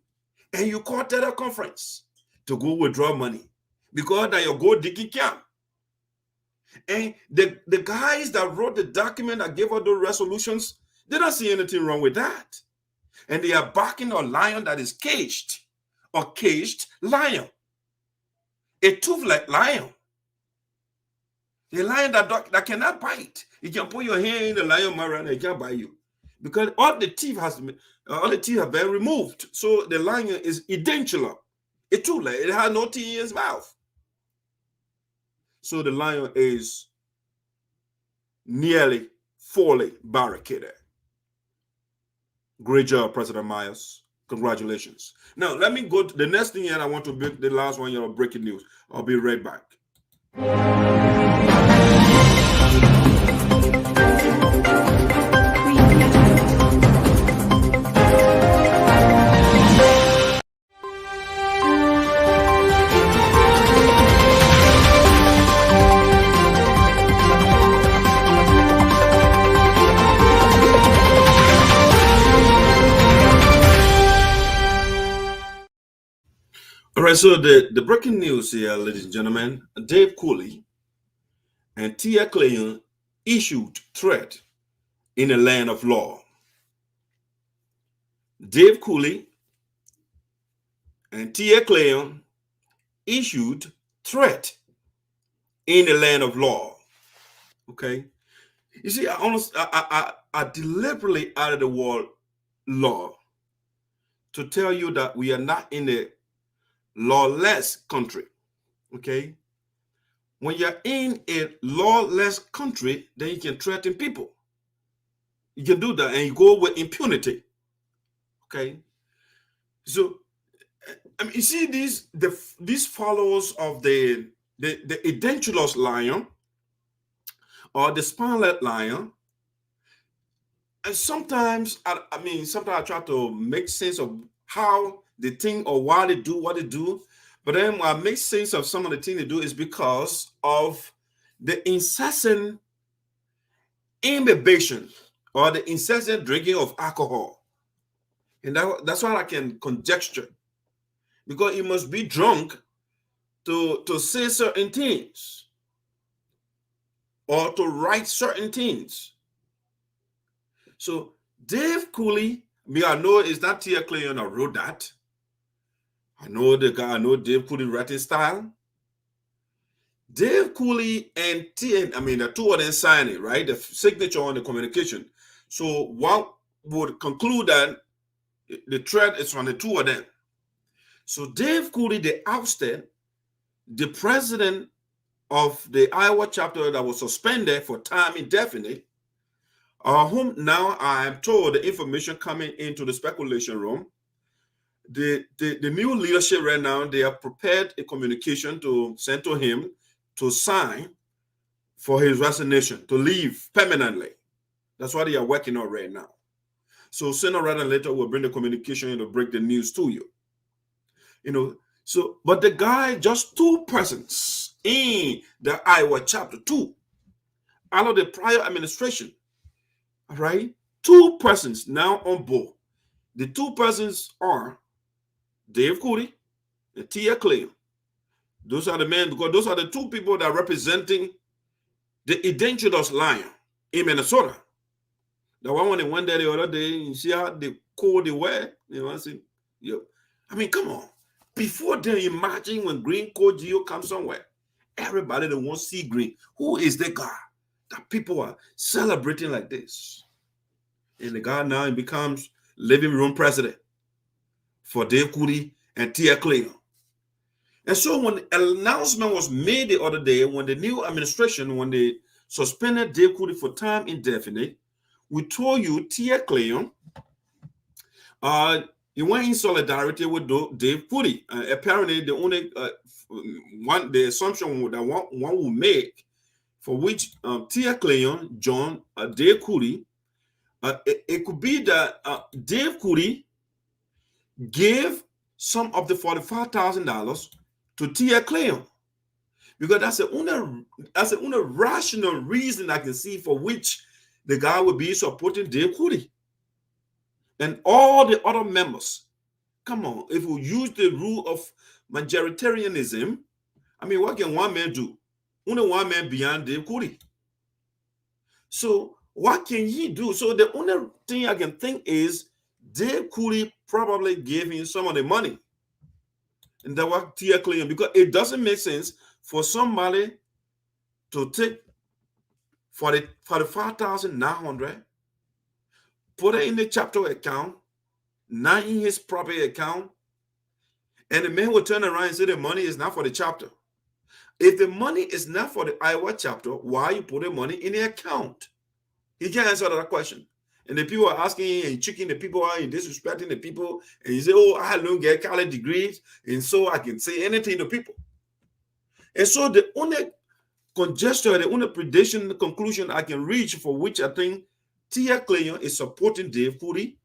And you call teleconference to go withdraw money because that you go digging camp. And the guys that wrote the document that gave out those resolutions, they don't see anything wrong with that. And they are backing a lion that is caged, or caged lion, a toothless lion, a lion that cannot bite. You can put your hand in the lion mouth and it can't bite you because all the teeth have been removed. So the lion is edentulous, a toothless. It has no teeth in its mouth. So the lion is nearly fully barricaded. Great job, President Myers. Congratulations. Now, let me go to the next thing here. I want to break the last one, breaking news. I'll be right back. All right, so the breaking news here, ladies and gentlemen, Dave Kulee and Teah Kloyan issued threat in the land of law. Dave Kulee and Teah Kloyan issued threat in the land of law. Okay, you see, I deliberately added the word law to tell you that we are not in a lawless country. Okay, when you're in a lawless country, then you can threaten people. You can do that, and you go with impunity. Okay, so I mean, you see these followers of the edentulous lion or the spineless lion, and sometimes sometimes I try to make sense of how they think or why they do what they do, but then when I make sense of some of the things they do is because of the incessant imbibation or the incessant drinking of alcohol. And that's what I can conjecture. Because you must be drunk to say certain things or to write certain things. So Dave Kulee, I know it's not Teah Kloyan that wrote that. I know the guy, I know Dave Kulee writing style. Dave Kulee and Teah, the two of them sign it, right? The signature on the communication. So one would conclude that the thread is from the two of them. So Dave Kulee, they ousted the president of the Iowa chapter that was suspended for time indefinite, whom now I am told the information coming into the speculation room, the new leadership right now, they have prepared a communication to send to him to sign for his resignation, to leave permanently. That's what they are working on right now. So sooner rather than later, we'll bring the communication and to break the news to you. So, but the guy, just 2 persons in the Iowa chapter, 2, out of the prior administration, all right, 2 persons now on board. The 2 persons are Dave Kulee and Teah Kloyan. Those are the men, because those are the 2 people that are representing the edentulous lion in Minnesota. The one when they went there the other day, you see how the cold they were, I said, come on. Before then, imagine when green coat geo comes somewhere, everybody that wants to see green. Who is the guy that people are celebrating like this? And the guy now becomes living room president for Dave Kulee and Teah Kloyan. And so when an announcement was made the other day, when the new administration, when they suspended Dave Kulee for time indefinite, we told you Teah Kloyan, he went in solidarity with Dave Kulee. Apparently, the only the assumption that one will make, for which Teah Kloyan joined Dave Kulee, it could be that Dave Kulee gave some of the $45,000 to Teah Kloyan, because that's the only rational reason I can see for which the guy would be supporting Dave Kulee. And all the other members, come on, if we use the rule of majoritarianism, what can one man do? Only one man beyond Dave Kulee. So what can he do? So the only thing I can think is Dave Kulee probably gave him some of the money. And that was Teah Kloyan, because it doesn't make sense for somebody to take $45,900, put it in the chapter account, not in his property account, and the man will turn around and say the money is not for the chapter. If the money is not for the Iowa chapter, why you put the money in the account? He can't answer that question. And the people are asking and checking the people out and disrespecting the people. And you say, oh, I don't get college degrees, and so I can say anything to people. And so the only conjecture, the only prediction, the conclusion I can reach, for which I think Teah Kloyan is supporting Dave Kulee,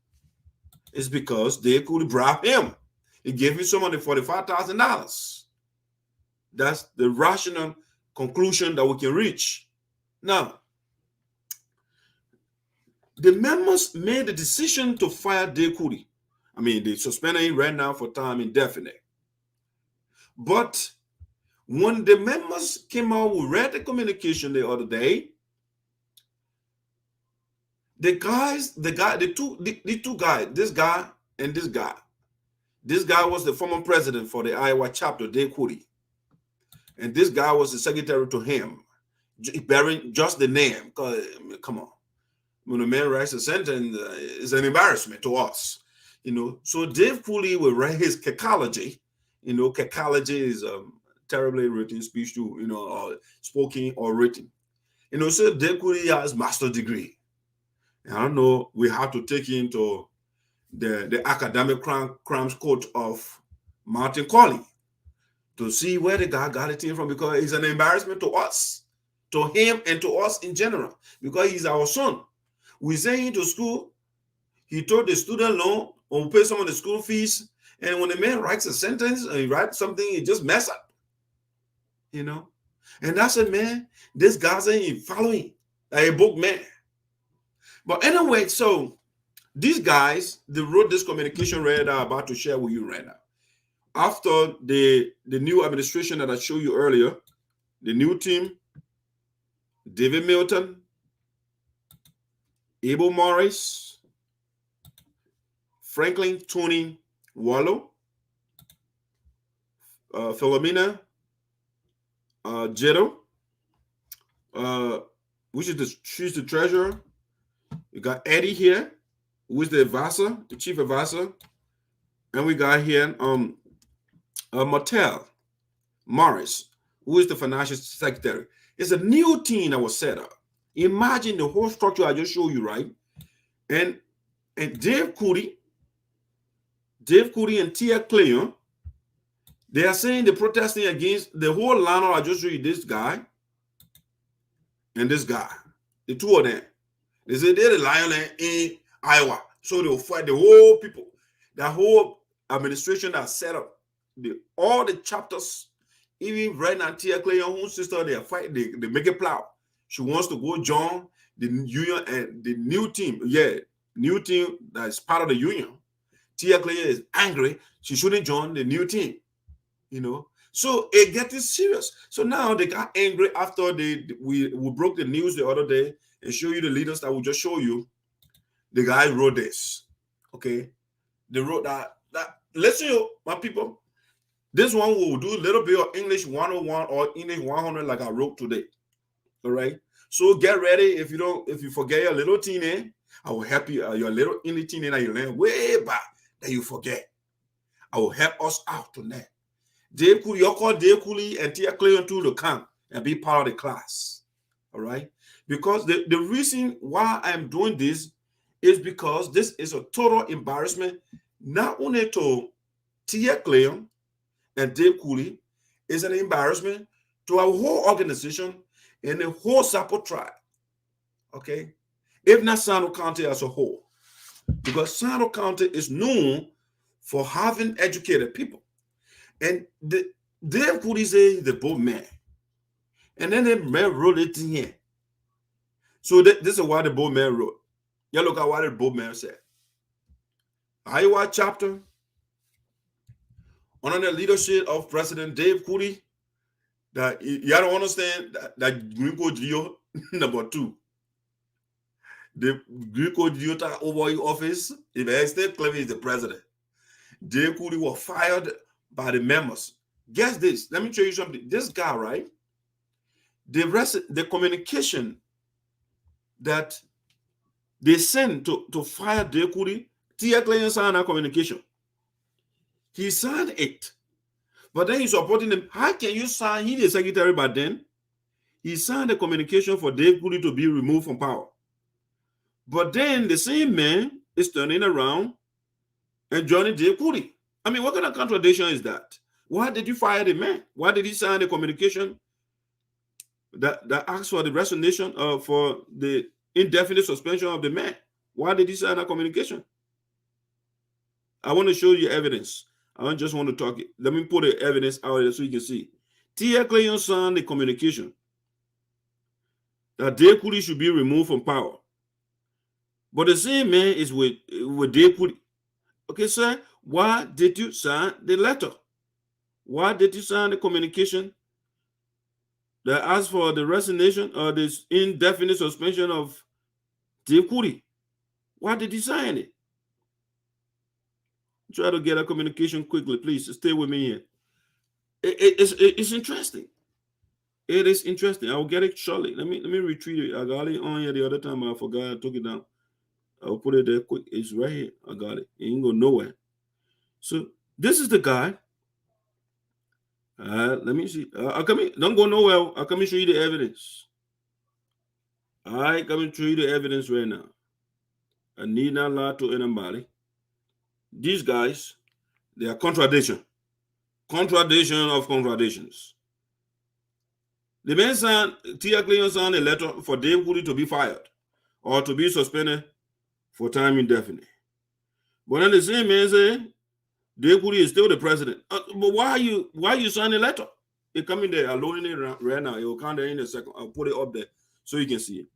is because Dave Kulee bribed him. He gave him some of the $45,000. That's the rational conclusion that we can reach. Now, the members made the decision to fire Dave Kulee. They suspended him right now for time indefinite. But when the members came out, we read the communication the other day, the two guys, this guy and this guy. This guy was the former president for the Iowa chapter, Dave Kulee. And this guy was the secretary to him, bearing just the name. Because, come on. When a man writes a sentence, it's an embarrassment to us. So Dave Kulee will write his cacology. Cacology is terribly written speech too, or spoken or written. So Dave Kulee has master's degree. And I don't know, we have to take into the academic crimes court of Martin Colley to see where the guy got it in from, because it's an embarrassment to us, to him and to us in general, because he's our son. We send him to school. He took the student loan or pay some of the school fees. And when the man writes a sentence or he writes something, he just mess up. And that's it, man. This guy's following a book man. But anyway, so these guys, they wrote this communication right now, I'm about to share with you right now. After the new administration that I showed you earlier, the new team, David Milton, Abel Morris, Franklin Tony Wallow, Philomena Jetto, she's the treasurer. You got Eddie here, who is the advisor, the chief advisor. And we got here Martel Morris, who is the financial secretary. It's a new team that was set up. Imagine the whole structure I just showed you, right? And Dave Kulee and Teah Kloyan, they are saying they're protesting against the whole lineup. I just showed you, this guy and this guy, the two of them. They say they're the lion in Iowa, so they'll fight the whole people. That whole administration that set up all the chapters, even right now, Teah Kloyan, whose sister, they are fighting. They make a plow. She wants to go join the union and the new team. Yeah, new team that is part of the union. Teah Kloyan is angry. She shouldn't join the new team. So it getting serious. So now they got angry after we broke the news the other day and show you the leaders that we just show you. The guy wrote this. Okay, they wrote that listen, my people. This one will do a little bit of English 101 or English 100 like I wrote today. All right. So get ready. If you forget your little teeny, I will help you. Your little English teeny that you learn way back that you forget. I will help us out tonight. Dave Kulee, you call Dave Kulee and Teah Kloyan to come and be part of the class. All right. Because the reason why I'm doing this is because this is a total embarrassment, not only to Teah Kloyan and Dave Kulee, is an embarrassment to our whole organization and the whole Sapo tribe. Okay? If not SADO County as a whole. Because SADO County is known for having educated people. And Dave Kulee is the bold man. And then the man wrote it in here. So this is what the bold man wrote. You look at what the bold man said. Iowa chapter, under the leadership of President Dave Kulee, that you don't understand that Greco Geo number 2. The Greco Geo over your office, if I stay clever, is the president. Dave Kulee was fired by the members. Guess this. Let me show you something. This guy, right? The communication that they sent to fire Dave Kulee, Teah Kloyan signed that communication. He signed it. But then he's supporting them. How can you sign? He's the secretary, but then he signed the communication for Dave Kulee to be removed from power. But then the same man is turning around and joining Dave Kulee. I mean, what kind of contradiction is that? Why did you fire the man? Why did he sign the communication that asks for the resignation for the indefinite suspension of the man? Why did he sign that communication? I want to show you evidence. I don't just want to talk it. Let me put the evidence out there so you can see. Teah Kloyan signed the communication that Dave Kulee should be removed from power. But the same man is with Dave Kulee. Okay, sir, why did you sign the letter? Why did you sign the communication that asks for the resignation or this indefinite suspension of Dave Kulee? Why did you sign it? Try to get a communication quickly, please. Stay with me here. It's interesting. It is interesting. I will get it shortly. Let me retrieve it. I got it on here the other time. I forgot. I took it down. I'll put it there quick. It's right here. I got it. It ain't go nowhere. So this is the guy. Let me see. I'll come in. Don't go nowhere. I'll come and show you the evidence. All right, come and show you the evidence right now. I need not lie to anybody. These guys, they are contradiction. Contradiction of contradictions. The man signed, Teah Kloyan signed a letter for Dave Kulee to be fired or to be suspended for time indefinite. But then the same man said, Dave Kulee is still the president. But why you sign a letter? It come in there, I'll load it right now. It will come there in a second. I'll put it up there so you can see it.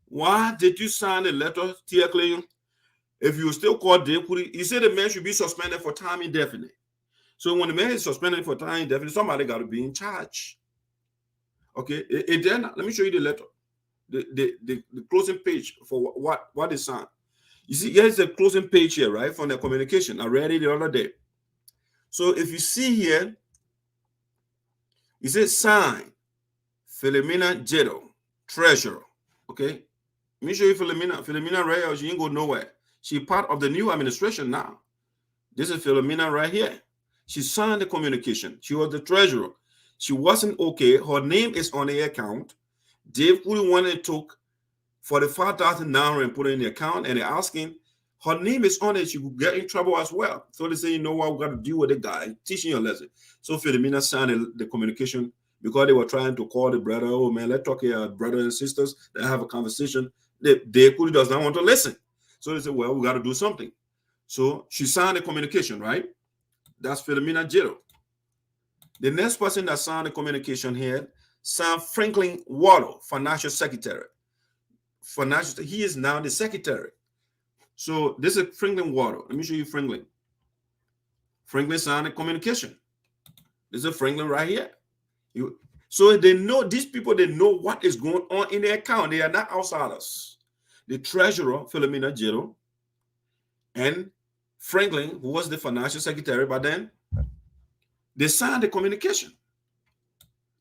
Why did you sign a letter, Teah Kloyan? If you still call Dave Kulee, he said the man should be suspended for time indefinite. So when the man is suspended for time indefinite, somebody got to be in charge. Okay, then let me show you the letter, the closing page for what is signed. You see, here's the closing page here, right, from the communication. I read it the other day. So if you see here, it says sign Philomena Jedo, treasurer. Okay, let me show you Philomena. Philomena right here, she ain't go nowhere. She's part of the new administration now. This is Philomena right here. She signed the communication. She was the treasurer. She wasn't okay. Her name is on the account. Dave Kulee wanted to take $45,000 and put it in the account, and they're asking, her name is on it. She could get in trouble as well. So they say, you know what, we got to deal with the guy teaching you a lesson. So Philomena signed the communication because they were trying to call the brother. Oh man, let's talk here, brothers and sisters. They have a conversation. Dave Kulee does not want to listen. So they said, well, we got to do something. So she signed the communication, right? That's Philomena Jedo. The next person that signed the communication here, Sam Franklin Wallo, financial secretary. He is now the secretary. So this is Franklin Wallo. Let me show you Franklin. Franklin signed the communication. This is Franklin right here. So they know, these people, they know what is going on in their account. They are not outsiders. The treasurer, Philomena Jedo, and Franklin, who was the financial secretary, but then they signed the communication.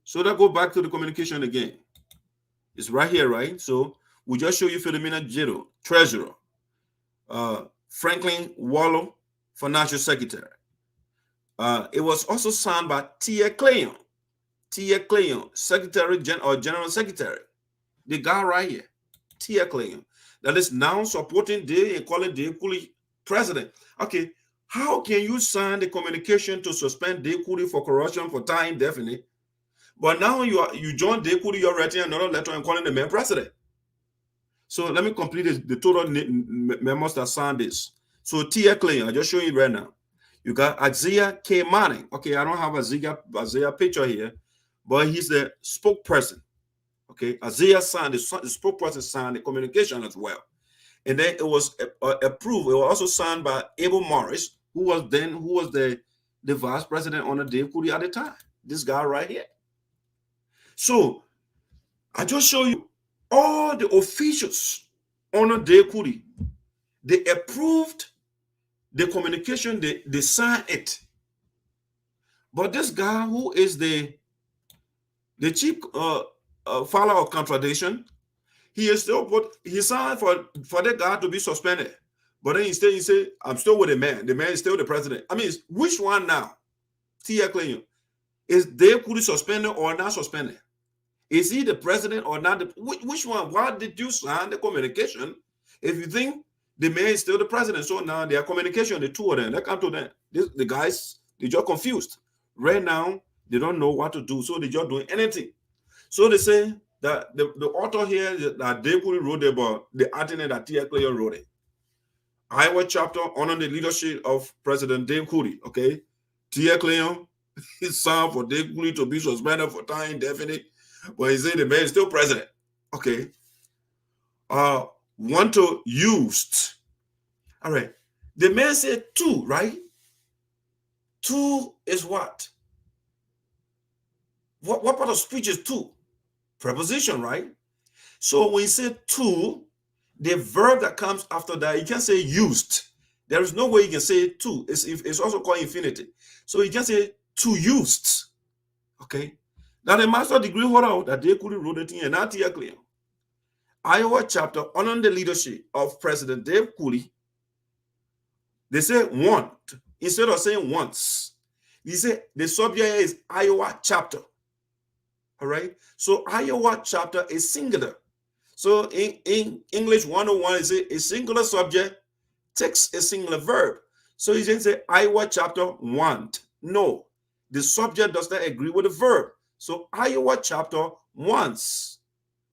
So that go back to the communication again. It's right here, right? So we just show you Philomena Jedo, treasurer. Franklin Wallo, financial secretary. It was also signed by Teah Kloyan. Teah Kloyan, secretary or general secretary. The guy right here, Teah Kloyan, that is now supporting Dave and calling Dave Kulee president. Okay, how can you sign the communication to suspend Dave Kulee for corruption for time indefinite, but now you join Dave Kulee, you're writing another letter and calling the man president? So let me complete the total memos that signed this. So Teah Kloyan, I just show you right now. You got Isaiah K. Manning. Okay, I don't have Isaiah picture here, but he's the spokesperson. Okay, Isaiah signed, the spokesperson signed the communication as well. And then it was approved. It was also signed by Abel Morris, who was the vice president under Dave Kulee at the time. This guy right here. So I just show you all the officials under Dave Kulee. They approved the communication. They signed it. But this guy, who is the chief filer of contradiction, he signed for that guy to be suspended. But then he said, I'm still with the man. The man is still the president. I mean, which one now? Teah Kloyan. Is Dave Kulee suspended or not suspended? Is he the president or not? Which one? Why did you sign the communication if you think the man is still the president? So now their communication, the two of them, they come to them. The guys, they're just confused. Right now, they don't know what to do. So they're just doing anything. So they say that the author here that Dave Kulee wrote about the article that Teah Kloyan wrote it. Iowa chapter under the leadership of President Dave Kulee. Okay, Teah Kloyan is signed for Dave Kulee to be suspended for time indefinite, but he said the man is still president. Okay. Want to used. All right. The man said two, right? Two is what? What part of speech is two? Preposition, right? So when you say two, the verb that comes after that, you can say used. There is no way you can say two. It's also called infinitive. So you can say two used. Okay. Now the master degree holder that Dave Kulee wrote it in, and now Teah Kloyan. Iowa chapter under the leadership of President Dave Kulee. They say want instead of saying once. He said the subject is Iowa chapter. All right. So Iowa chapter is singular. So in English 101, is a singular subject takes a singular verb. So he didn't say Iowa chapter want. No, the subject does not agree with the verb. So Iowa chapter wants.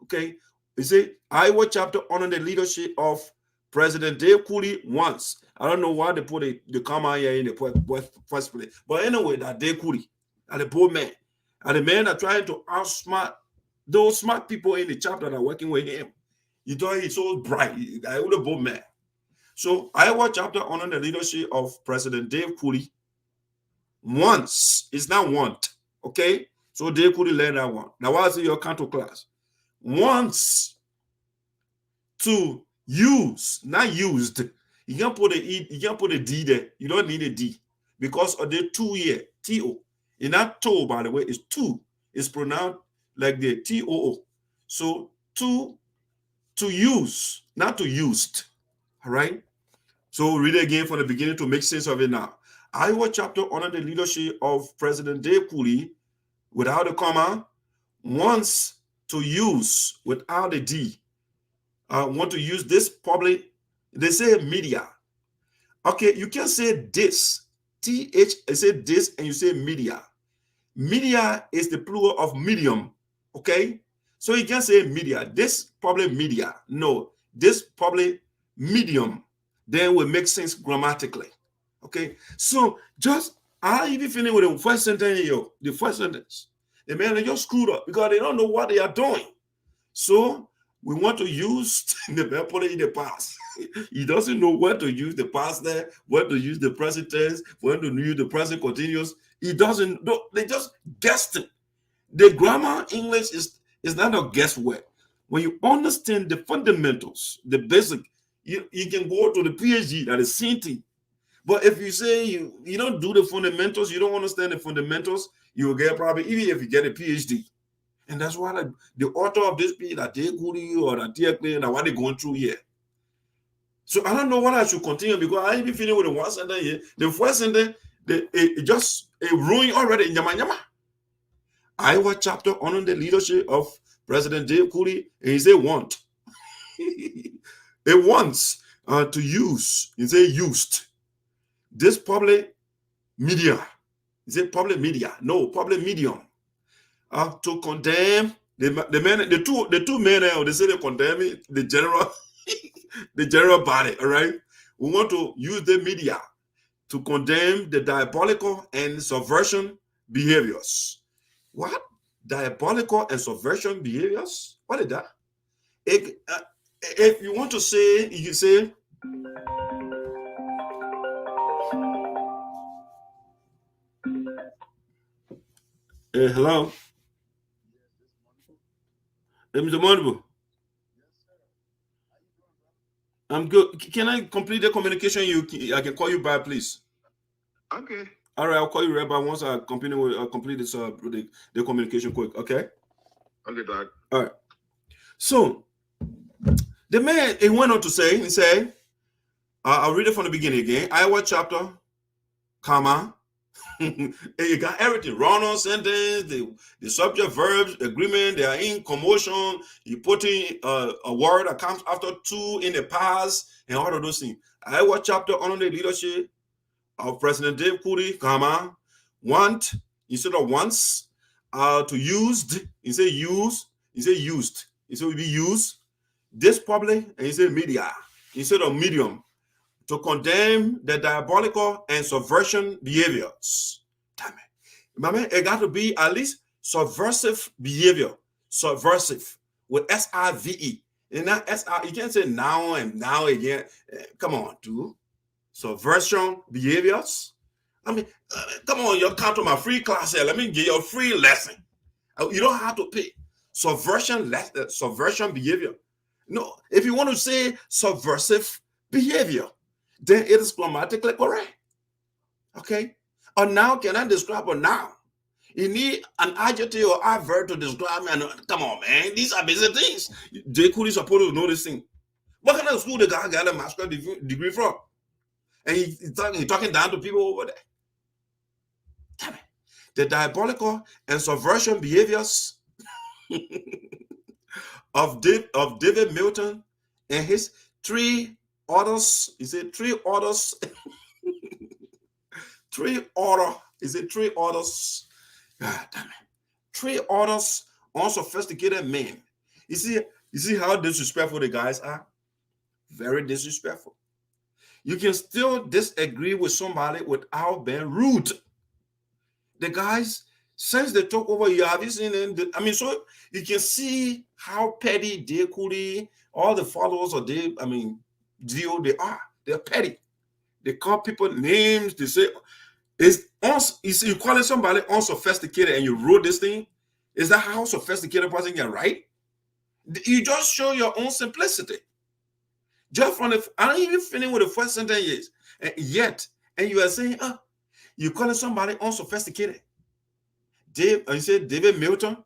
Okay. He said Iowa chapter under the leadership of President Dave Kulee wants. I don't know why they put the comma here in the first place. But anyway, that Dave Kulee, and the poor man, and the men are trying to outsmart those smart people in the chapter that are working with him. You thought he's so bright. I would have both man. So Iowa chapter under the leadership of President Dave Kulee wants. It's not want. Okay? So Dave Kulee learned that one. Now, what's in your canto class? Wants to use, not used. You can't put a D there. You don't need a D because of the two here, T-O. In that toe, by the way, is two. It's pronounced like the T-O-O. So to use, not to used. All right. So read it again from the beginning to make sense of it now. Iowa chapter under the leadership of President Dave Kulee, without a comma, wants to use without a D. Want to use this public, they say media. Okay, you can say this. TH, I say this, and you say media. Media is the plural of medium. Okay, so you can say media. This probably media. No, this probably medium. Then will make sense grammatically. Okay, so just I even finish with the first sentence here. The first sentence. The man, they just screwed up because they don't know what they are doing. So we want to use the verb in the past. He doesn't know where to use the past there, where to use the present tense, where to use the present continuous. He doesn't know. They just guessed it. The grammar English is not a guesswork. When you understand the fundamentals, the basic, you can go to the PhD, that is same thing. But if you say you don't do the fundamentals, you don't understand the fundamentals, you will get probably, even if you get a PhD. And that's why the author of this piece, that Dave Kulee or that Teah, and what they're going through here. So I don't know what I should continue because I ain't been feeling with the one sentence here. The first sentence, it ruined already in Yama. Iowa chapter under the leadership of President Dave Kulee, and he said want. It wants to use. He said used. This public media. He said public media. No, public medium. To condemn the two men they say they condemn the general body. All right, we want to use the media to condemn the diabolical and subversion behaviors. What? Diabolical and subversion behaviors? What is that? If you want to say, you can say hello. Mr. Monbo. I'm good. Can I complete the communication? I can call you back, please. Okay. All right, I'll call you right back once I complete this the communication quick. Okay. Okay, Doc. All right. So the man, he went on to say, he said, I'll read it from the beginning again. Iowa chapter, comma. You got everything. Run-on sentence, the subject, verbs, agreement, they are in commotion. You put in a word that comes after two in the past, and all of those things. Iowa chapter under the leadership of President Dave Kulee, comma, want, instead of wants, to used, he said use, he said used. He said we use this public, and he said media, instead of medium, to condemn the diabolical and subversion behaviors. Damn it. My man, it got to be at least subversive behavior. Subversive with S-I-V-E. And not S-I, you can't say now and now again. Come on, dude. Subversion behaviors. I mean, come on, you come to my free class here. Let me give you a free lesson. You don't have to pay. Subversion behavior. No, if you want to say subversive behavior, then it is grammatically correct. Okay? A noun cannot describe a noun. You need an adjective or adverb to describe me. Come on, man. These are basic things. J. Kulee is supposed to know this thing. What kind of school the guy got a master's degree from? And he's talking down to people over there. the diabolical and subversion behaviors of David Milton and his 3 orders. He said 3 orders. 3 orders. He said 3 orders. God damn it. 3 orders on sophisticated men. You see how disrespectful the guys are? Very disrespectful. You can still disagree with somebody without being rude. The guys, since they took over, you have seen them. So you can see how petty they Kulee, all the followers of Geo, they are. They're petty. They call people names. They say, you calling somebody unsophisticated and you wrote this thing? Is that how sophisticated person can write? You just show your own simplicity. Just from I don't even finish with the first sentence yet, and you are saying, you calling somebody unsophisticated. You said David Milton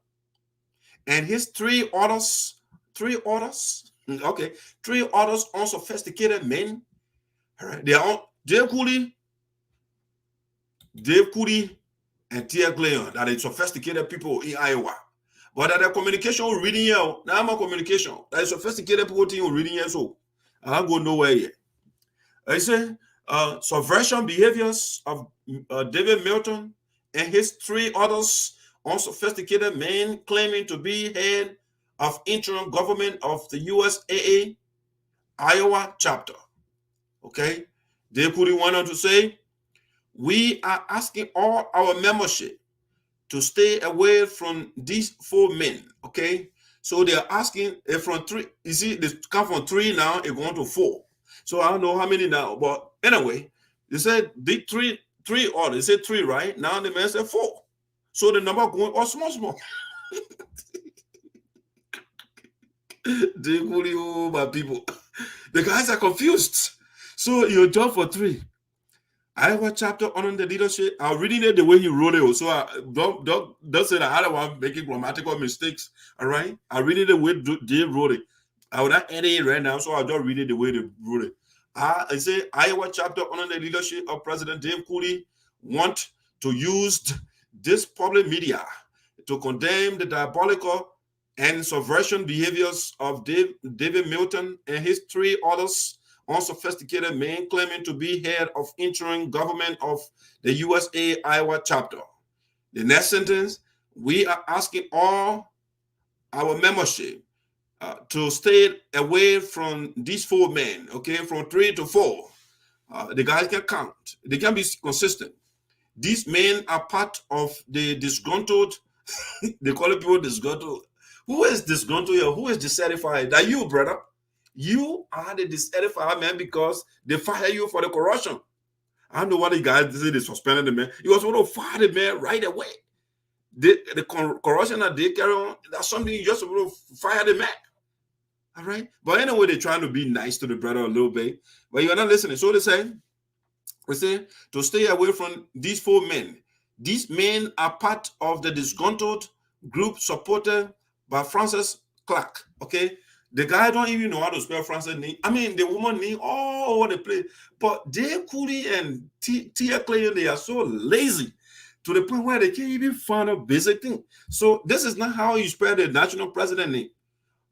and his 3 orders. 3 orders. Okay, 3 orders unsophisticated men. All right, they are Dave Kulee, and Teah Kloyan, that is sophisticated people in Iowa. But that the communication reading here, now I'm a communication. That is sophisticated people reading here, so I don't go nowhere yet. I say subversion behaviors of David Milton and his 3 others unsophisticated men claiming to be head of interim government of the USAA Iowa chapter. Okay, Dave Kulee went on to say, we are asking all our membership to stay away from these 4 men. Okay, so they're asking from 3. You see, they come from 3 now, it's going to 4. So I don't know how many now, but anyway, they said the 3 or they said 3, right? Now the man said 4. So the number going all small. They Kulee, my people. The guys are confused. So you jump for 3. Iowa chapter honoring the leadership. I'm reading it the way he wrote it. So don't say that I don't want making grammatical mistakes. All right. I read it the way they wrote it. I will not edit it right now, so I'll just read it the way they wrote it. I say Iowa chapter honoring the leadership of President Dave Kulee want to use this public media to condemn the diabolical and subversion behaviors of David Milton and his 3 others unsophisticated men claiming to be head of interim government of the USA Iowa chapter. The next sentence, we are asking all our membership to stay away from these 4 men, okay, from 3 to 4. The guys can count. They can be consistent. These men are part of the disgruntled, they call it people disgruntled. Who is disgruntled here? Who is dissatisfied? That you, brother. You are the dissatisfied man because they fire you for the corruption. I don't know what the guys did. They suspended the man. You was going to fire the man right away. The corruption that they carry on, that's something you just want to fire the man. All right. But anyway, they're trying to be nice to the brother a little bit. But you're not listening. So they say to stay away from these 4 men. These men are part of the disgruntled group supported by Francess Clarke. Okay. The guy don't even know how to spell Francess name. I mean, the woman name all over the place. But Dave Kulee and Teah Kloyan, they are so lazy to the point where they can't even find a basic thing. So this is not how you spell the national president name.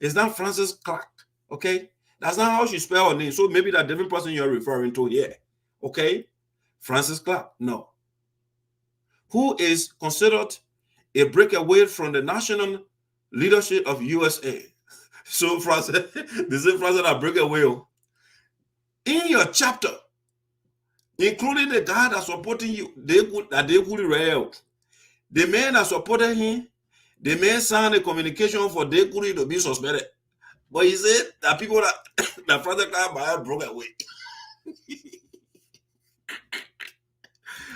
It's not Francess Clarke. Okay? That's not how she spell her name. So maybe that different person you're referring to here. Okay? Francess Clarke. No. Who is considered a breakaway from the national leadership of USA. So, Francess, they say Francess that break away. In your chapter, including the guy that's supporting you, they could rail. The men that supported him, the men signed a communication for Dave Kulee to be suspended. But he said that people that Francess Clarke Myers broke away.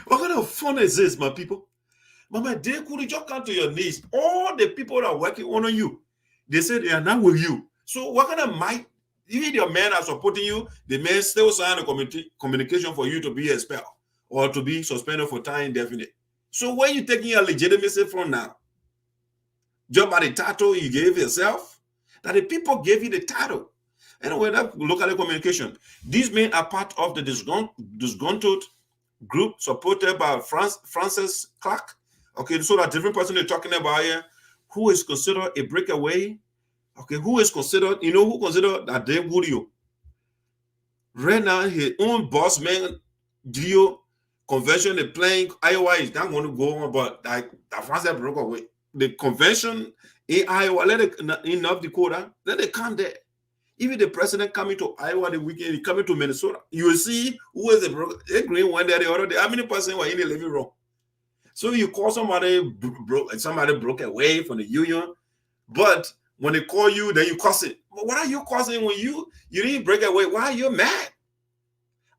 What kind of fun is this, my people? Mama, Dave Kulee, just come to your knees. All the people that are working on you, they say they are not with you. So what kind of might, even your men are supporting you, the men still sign a communication for you to be expelled or to be suspended for time indefinite. So where are you taking your legitimacy from now? Just by the title you gave yourself? That the people gave you the title. Anyway, look at the communication. These men are part of the disgruntled group supported by Francess Clarke. Okay, so that different person they're talking about here, who is considered a breakaway. Okay, who is considered, who considered that Dave Woodie. Right now, his own boss man, Geo convention, the playing Iowa is not going to go on, but like that Francess broke away. The convention in Iowa, in North Dakota, let it come there. Even the president coming to Iowa the weekend, he coming to Minnesota, you will see who is the green one there, the other day. How many person were in the living room? So you call somebody broke away from the union, but when they call you, then you cuss it. But what are you cussing when you didn't break away? Why are you mad?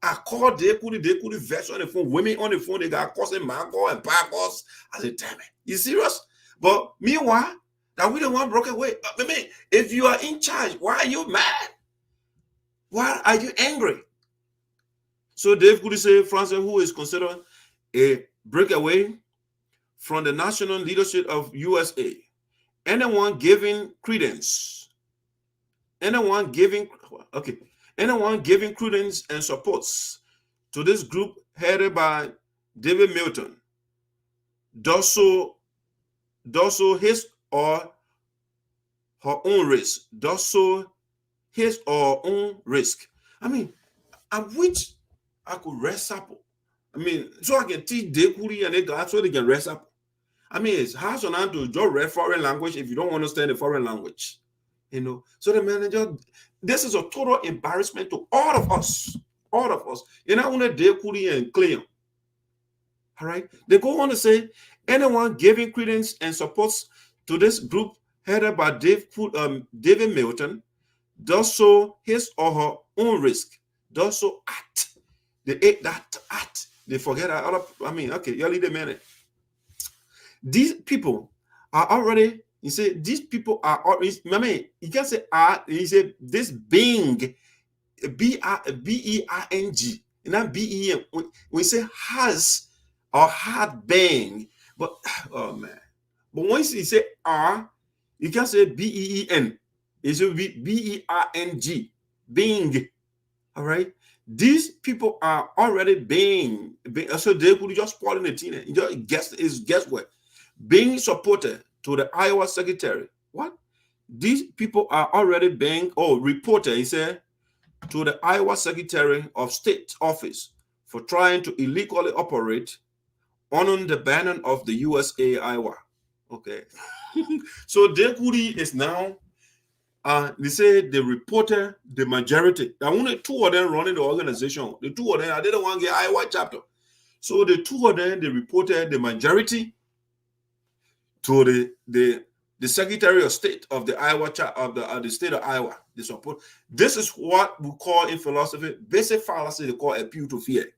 I called they could vets on the phone, women on the phone, they got cussing Marco and Pacos. I said, damn it, you serious? But meanwhile, that we the one broke away. I mean, if you are in charge, why are you mad? Why are you angry? So Dave could say, Francess, who is considered a breakaway from the national leadership of USA. Anyone giving credence and supports to this group headed by David Milton does so his or her own risk. I mean, I wish I could rest up. I mean, so I can teach Kulee and they got so they can rest up. I mean, it's hard on to just read foreign language if you don't understand the foreign language. So the manager, this is a total embarrassment to all of us. All of us. Only Kulee and Kloyan. All right. They go on to say, anyone giving credence and supports to this group headed by David Milton does so his or her own risk. Does so at. They ate that at. They forget that other. I mean, okay, y'all leave a minute. These people are already, these people are already, I mean, you can say are, he said this being, B-E-R-N-G, and not B-E-N. When we say has or had been, but, oh man. But once you say are, you can say B-E-E-N. It should be B-E-R-N-G, being, all right? These people are already being so they could just call in the teen. Guess what? Being supported to the Iowa secretary. What? These people are already being reported, he said, to the Iowa Secretary of State office for trying to illegally operate on the banner of the USA Iowa. Okay. So Kulee is now they say they reported the majority. There are only two of them running the organization. The two of them, I didn't want to get Iowa chapter. So the two of them, they reported the majority to the Secretary of State of the Iowa of the state of Iowa. They support. This is what we call in philosophy basic fallacy. They call appeal to fear.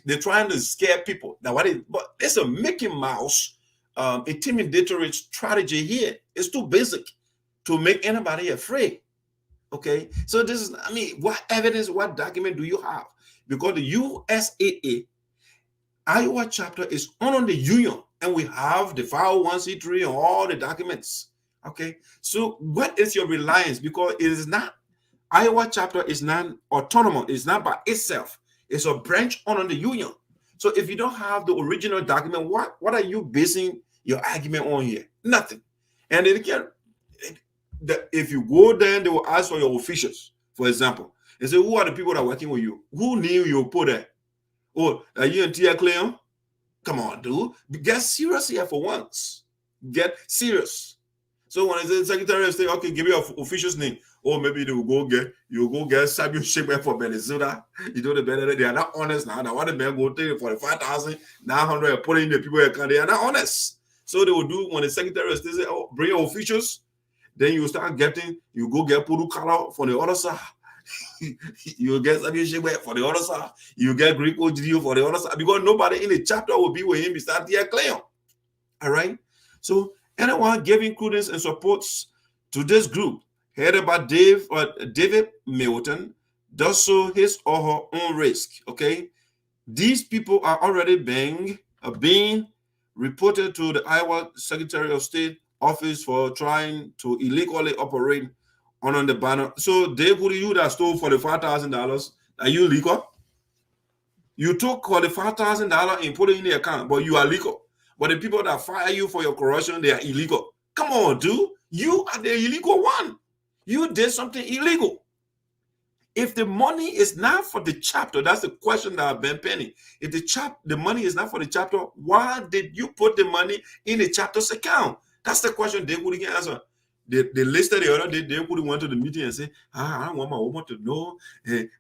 They're trying to scare people. Now but it's a Mickey Mouse intimidatory strategy here. It's too basic to make anybody afraid. Okay, so this is, I mean, what evidence, what document do you have? Because the USAA Iowa chapter is on the union, and we have the 501c3 and all the documents. Okay, so what is your reliance? Because it is not, Iowa chapter is not autonomous, it's not by itself, it's a branch on the union. So if you don't have the original document, what are you basing your argument on here? Nothing. And it can, if you go there, they will ask for your officials, for example, and say, who are the people that are working with you? Who knew you put there? Oh, are you and Teah Kloyan? Come on, dude. Get serious here for once. Get serious. So when I say Secretary of State, okay, give me your official's name. Or maybe they will go get Samuel Shepard for Minnesota. You know the better, they are not honest now. Now, what the man go take for 5,900 and put in the people account, they are not honest. So they will do when the Secretary of State say, oh, bring your officials. Then you start getting, you go get Puru Kala for the other side. You get Samuel Shepard for the other side. You get Greek OGDO for the other side. Because nobody in the chapter will be with him besides Teah Kloyan. All right? So anyone giving credence and supports to this group, headed by David Milton, does so his or her own risk. Okay? These people are already being reported to the Iowa Secretary of State office for trying to illegally operate on the banner. So they put you that stole $45,000. Are you legal? You took $45,000 and put it in the account, but you are legal. But the people that fire you for your corruption, they are illegal. Come on, dude. You are the illegal one. You did something illegal. If the money is not for the chapter, that's the question that I've been penning. If the money is not for the chapter, why did you put the money in the chapter's account? That's the question they couldn't answer. They listed the other day, they could went to the meeting and say, I don't want my woman to know.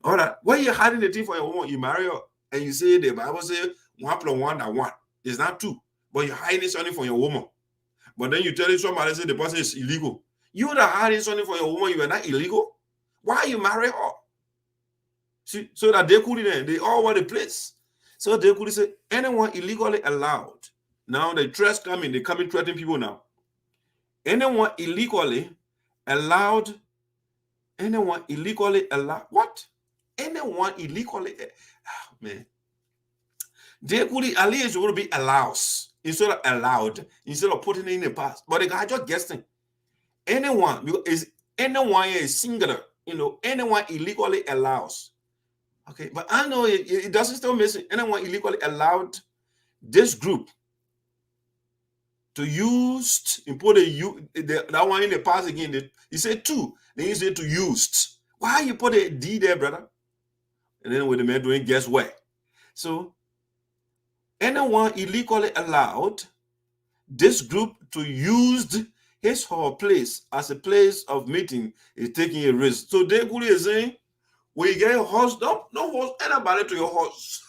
All right. Why are you hiding the thing for your woman? You marry her and you say the Bible says 1 + 1 = 1. It's not 2. But you're hiding something for your woman. But then you tell somebody say the person is illegal. You that hiding something for your woman, you are not illegal. Why you marry her? See, so that they couldn't, they all were the place. So they could say anyone illegally allowed. Now the threats coming, they coming threatening people now. Anyone illegally allowed what? Anyone illegally, man. They could at least would be allows instead of allowed, instead of putting it in the past. But the guy just guessing. Anyone, because anyone is singular, anyone illegally allows. Okay, but I know it doesn't still mention anyone illegally allowed this group to use, and put that one in the past again. You said 2, then you said to used. Why you put a D there, brother? And then with the man doing guess what? So anyone illegally allowed this group to use his or her place as a place of meeting is taking a risk. So they could is saying, when you get a horse, don't host anybody to your horse.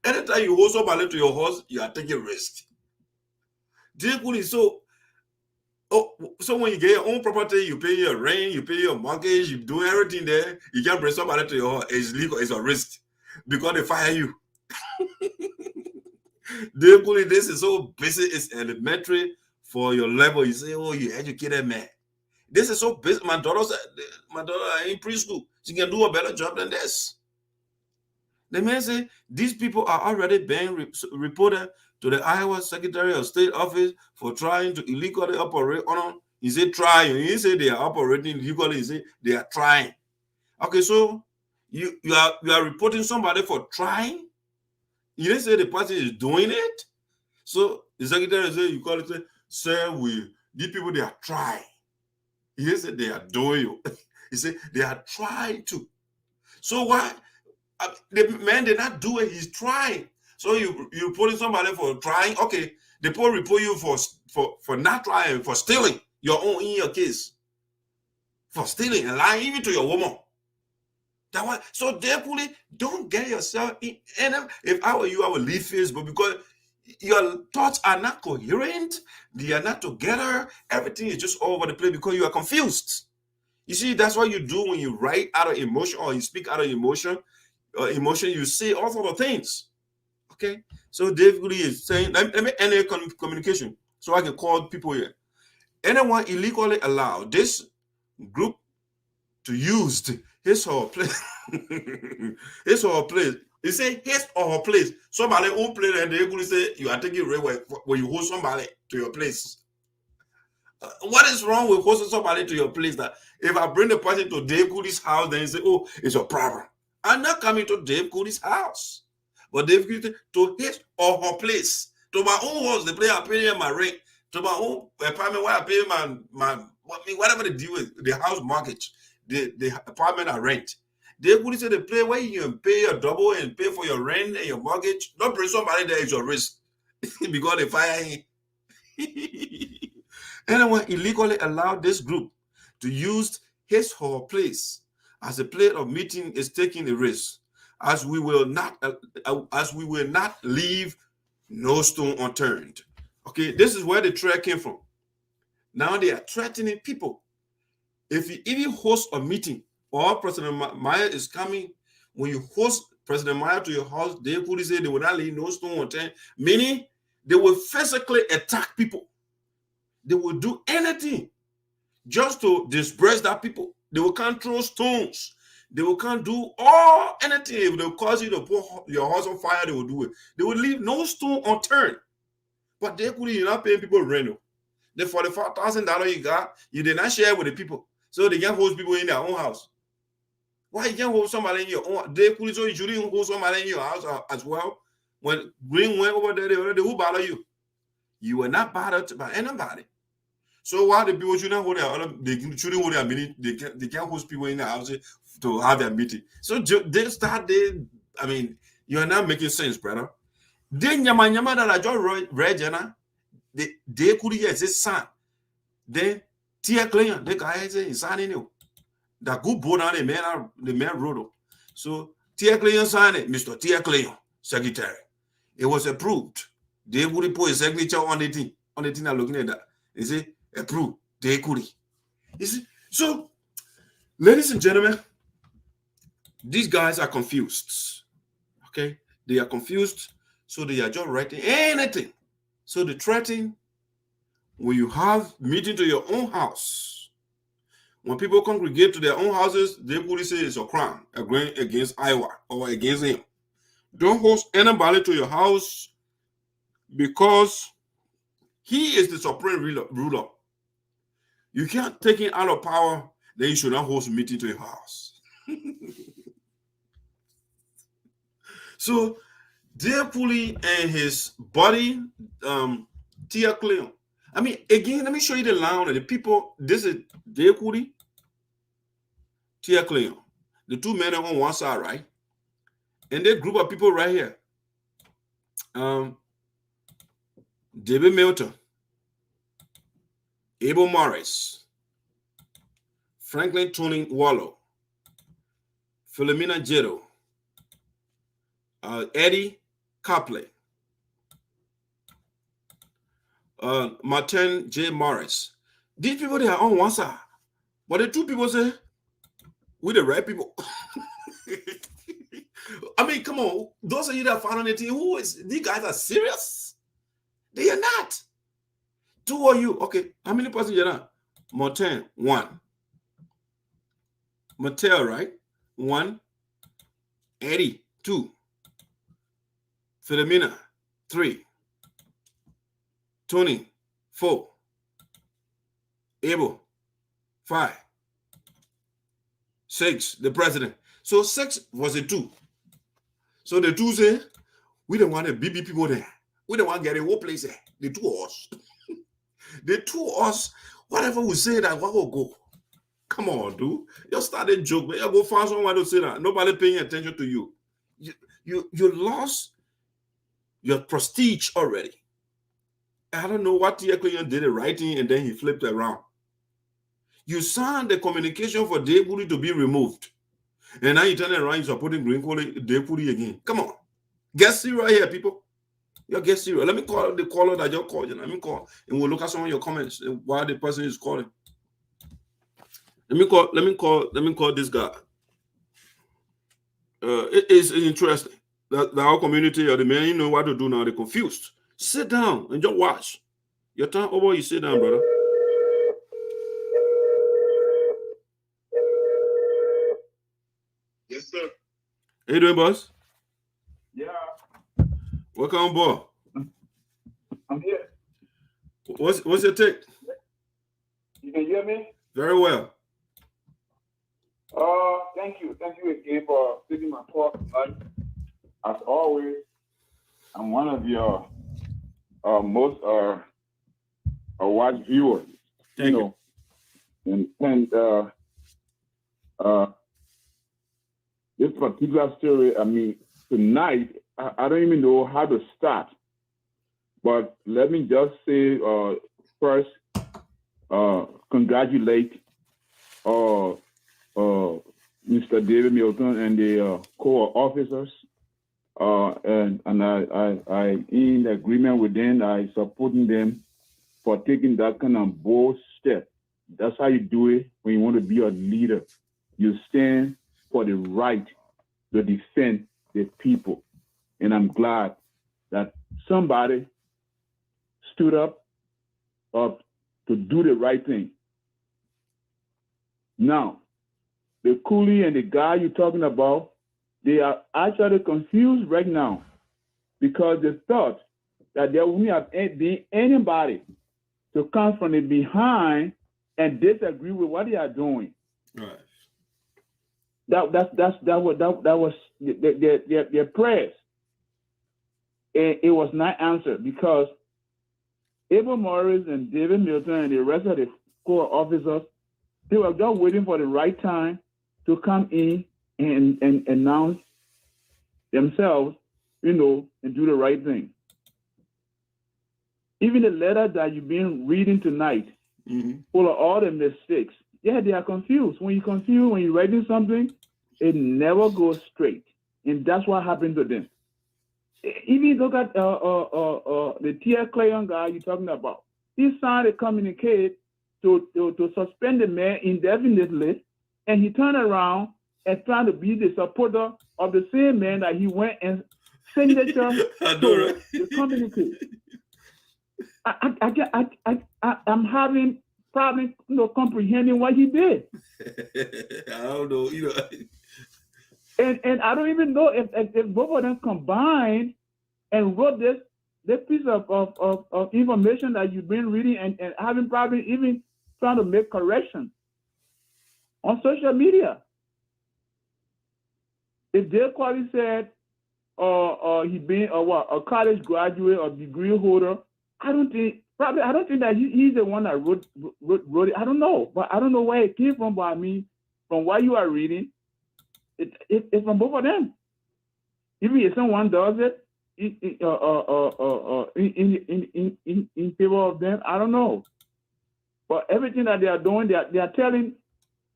Anytime you host somebody to your horse, you are taking risk. So when you get your own property, you pay your rent, you pay your mortgage, you do everything there, you can't bring somebody to your horse. It's legal, it's a risk because they fire you. This is so basic, it's elementary for your level. You say, oh, you educated man. This is so basic. My daughter in preschool. She can do a better job than this. The man say these people are already being reported to the Iowa Secretary of State office for trying to illegally operate on. He said trying. He said they are operating illegally. He said they are trying. Okay, so you are reporting somebody for trying. You didn't say the person is doing it. So the secretary said, you call it, say, sir, these people, they are trying. He didn't say they are doing it. He said they are trying to. So why? The man did not do it. He's trying. So you reporting somebody for trying. Okay, the poor report you for not trying, for stealing your own in your case, for stealing and lying even to your woman. That one. So therefore, don't get yourself in. And if I were you, I would leave Facebook because your thoughts are not coherent. They are not together. Everything is just all over the place because you are confused. You see, that's what you do when you write out of emotion or you speak out of emotion. You say all sorts of things. Okay? So Dave Kulee is saying, let me end the communication so I can call people here. Anyone illegally allowed this group to use his or her place. His or her place. He say his or her place. Somebody who play and they could say you are taking away when you host somebody to your place. What is wrong with hosting somebody to your place? That if I bring the person to Dave Kulee's house, then you say, oh, it's a problem. I'm not coming to Dave Kulee's house, but Dave Kulee to his or her place, to my own house. The place I pay my rent, to my own apartment where I pay my whatever they do with the house mortgage, the apartment I rent. Dave Kulee say the place where you can pay your double and pay for your rent and your mortgage. Don't bring somebody there is your risk because they fire him. Anyone illegally allowed this group to use his or her place as a place of meeting is taking a risk, as we will not leave no stone unturned. Okay, this is where the threat came from. Now they are threatening people. If you even host a meeting or President Myers is coming, when you host President Myers to your house, they could say they will not leave no stone unturned. Meaning they will physically attack people. They will do anything just to disperse that people. They will can't throw stones. They will can't do anything. If they will cause you to put your house on fire, they will do it. They will leave no stone unturned. But they could not pay people rent. The $45,000 you got, you did not share with the people. So they can't host people in their own house. Why you can't host somebody in your own? They could so you shouldn't host somebody in your house as well. When Green went over there, who bother you? You were not bothered by anybody. So why the people should not hold they shouldn't hold their meeting? They can't host people in the house to have their meeting. So they start. I mean, you are not making sense, brother. Then nyama that I just read, they could yes, it's son. Then Teah Kloyan, the guy is signing you. That good board on the man wrote. So Teah Kloyan signed it, Mr. Teah Kloyan, secretary. It was approved. They would put a signature on the thing. I'm looking at that. They say approved. They could. You see? So, ladies and gentlemen, these guys are confused. Okay? They are confused. So they are just writing anything. So the threatening, when you have meeting to your own house, when people congregate to their own houses, they would say it's a crime against Iowa or against him. Don't host anybody to your house because he is the supreme ruler. You can't take him out of power, then you should not host a meeting to your house. So, dear Kulee and his buddy, Teah Kloyan. I mean, again, let me show you the line of the people. This is dear Kulee, Teah Kloyan. The two men are on one side, right? And that group of people right here. David Milton, Abel Morris, Franklin Tuning Wallow, Philomena Jero, Eddie Copley, Martin J. Morris. These people, they are on one side. But the two people say, we the right people. I mean, come on. Those of you that found on the team, these guys are serious? They are not. Two of you. Okay, how many persons you are? Martin, 1. Mattel, right? 1. Eddie, 2. Philomena, 3. Tony, 4. Abel, 5. 6, the president. So 6 was a 2. So the 2 say, we don't want the BB people there. We don't want to get a whole place there. The 2 of us. The 2 of us, whatever we say that, what will go? Come on, dude. You start a joke, but you go find someone to say that. Nobody paying attention to you. You lost your prestige already. I don't know what Teah Kloyan did the writing and then he flipped around. You signed the communication for Dave Kulee to be removed. And now you turn around, you're putting Dave Kulee again. Come on. Get serious right here, people. You get serious. Let me call the caller that you called. Let me call. And we'll look at some of your comments while the person is calling. Let me call this guy. It is interesting that our community or the men, you know what to do now. They're confused. Sit down and just watch. Your time over, you sit down, brother. Yes, sir. How you doing, boss? Yeah, Welcome, boy. I'm here. What's your take? You can hear me? Very well. Thank you. Thank you again for taking my call tonight. As always, I'm one of your most watched viewers. Thank you. And this particular story, I mean, tonight, I don't even know how to start. But let me just say first, congratulate Mr. David Milton and the core officers. And I in agreement with them, I supporting them for taking that kind of bold step. That's how you do it when you want to be a leader. You stand for the right to defend the people. And I'm glad that somebody stood up to do the right thing. Now, the Kulee and the guy you're talking about, they are actually confused right now because they thought that there wouldn't have been anybody to come from the behind and disagree with what they are doing. Right. That was their prayers. And it was not answered because Abel Morris and David Milton and the rest of the Corps officers, they were just waiting for the right time to come in and announce themselves, and do the right thing. Even the letter that you've been reading tonight, full of all the mistakes. Yeah, they are confused. When you're writing something, it never goes straight. And that's what happened to them. Even look at the Teah Kloyan guy you're talking about. He signed a communique to suspend the man indefinitely, and he turned around and tried to be the supporter of the same man that he went and signature to the communique. I'm having problems, comprehending what he did. I don't know, And I don't even know if both of them combined and wrote this piece of information that you've been reading and having probably even trying to make corrections on social media. If Dale Qualley said he being a college graduate or degree holder, I don't think that he's the one that wrote it. I don't know, but I don't know where it came from. But I mean, from what you are reading, it's from both of them. Even if someone does it in favor of them, I don't know. But everything that they are doing, they are telling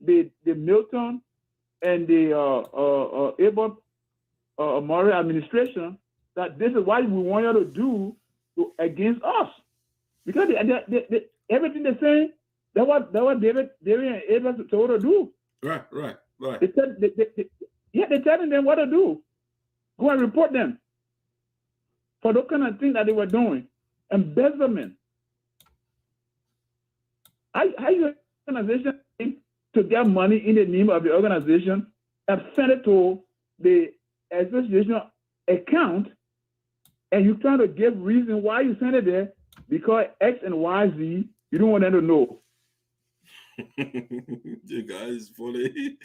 the Milton and the Abel Murray administration that this is what we want you to do against us, because they everything they're saying, that's what David and Abel told her to do. Right. They're telling them what to do. Go and report them for those kind of things that they were doing. Embezzlement. How you organization to get money in the name of the organization and send it to the association account, and you're trying to give reason why you send it there, because X and Y, Z, you don't want them to know. The guy is funny.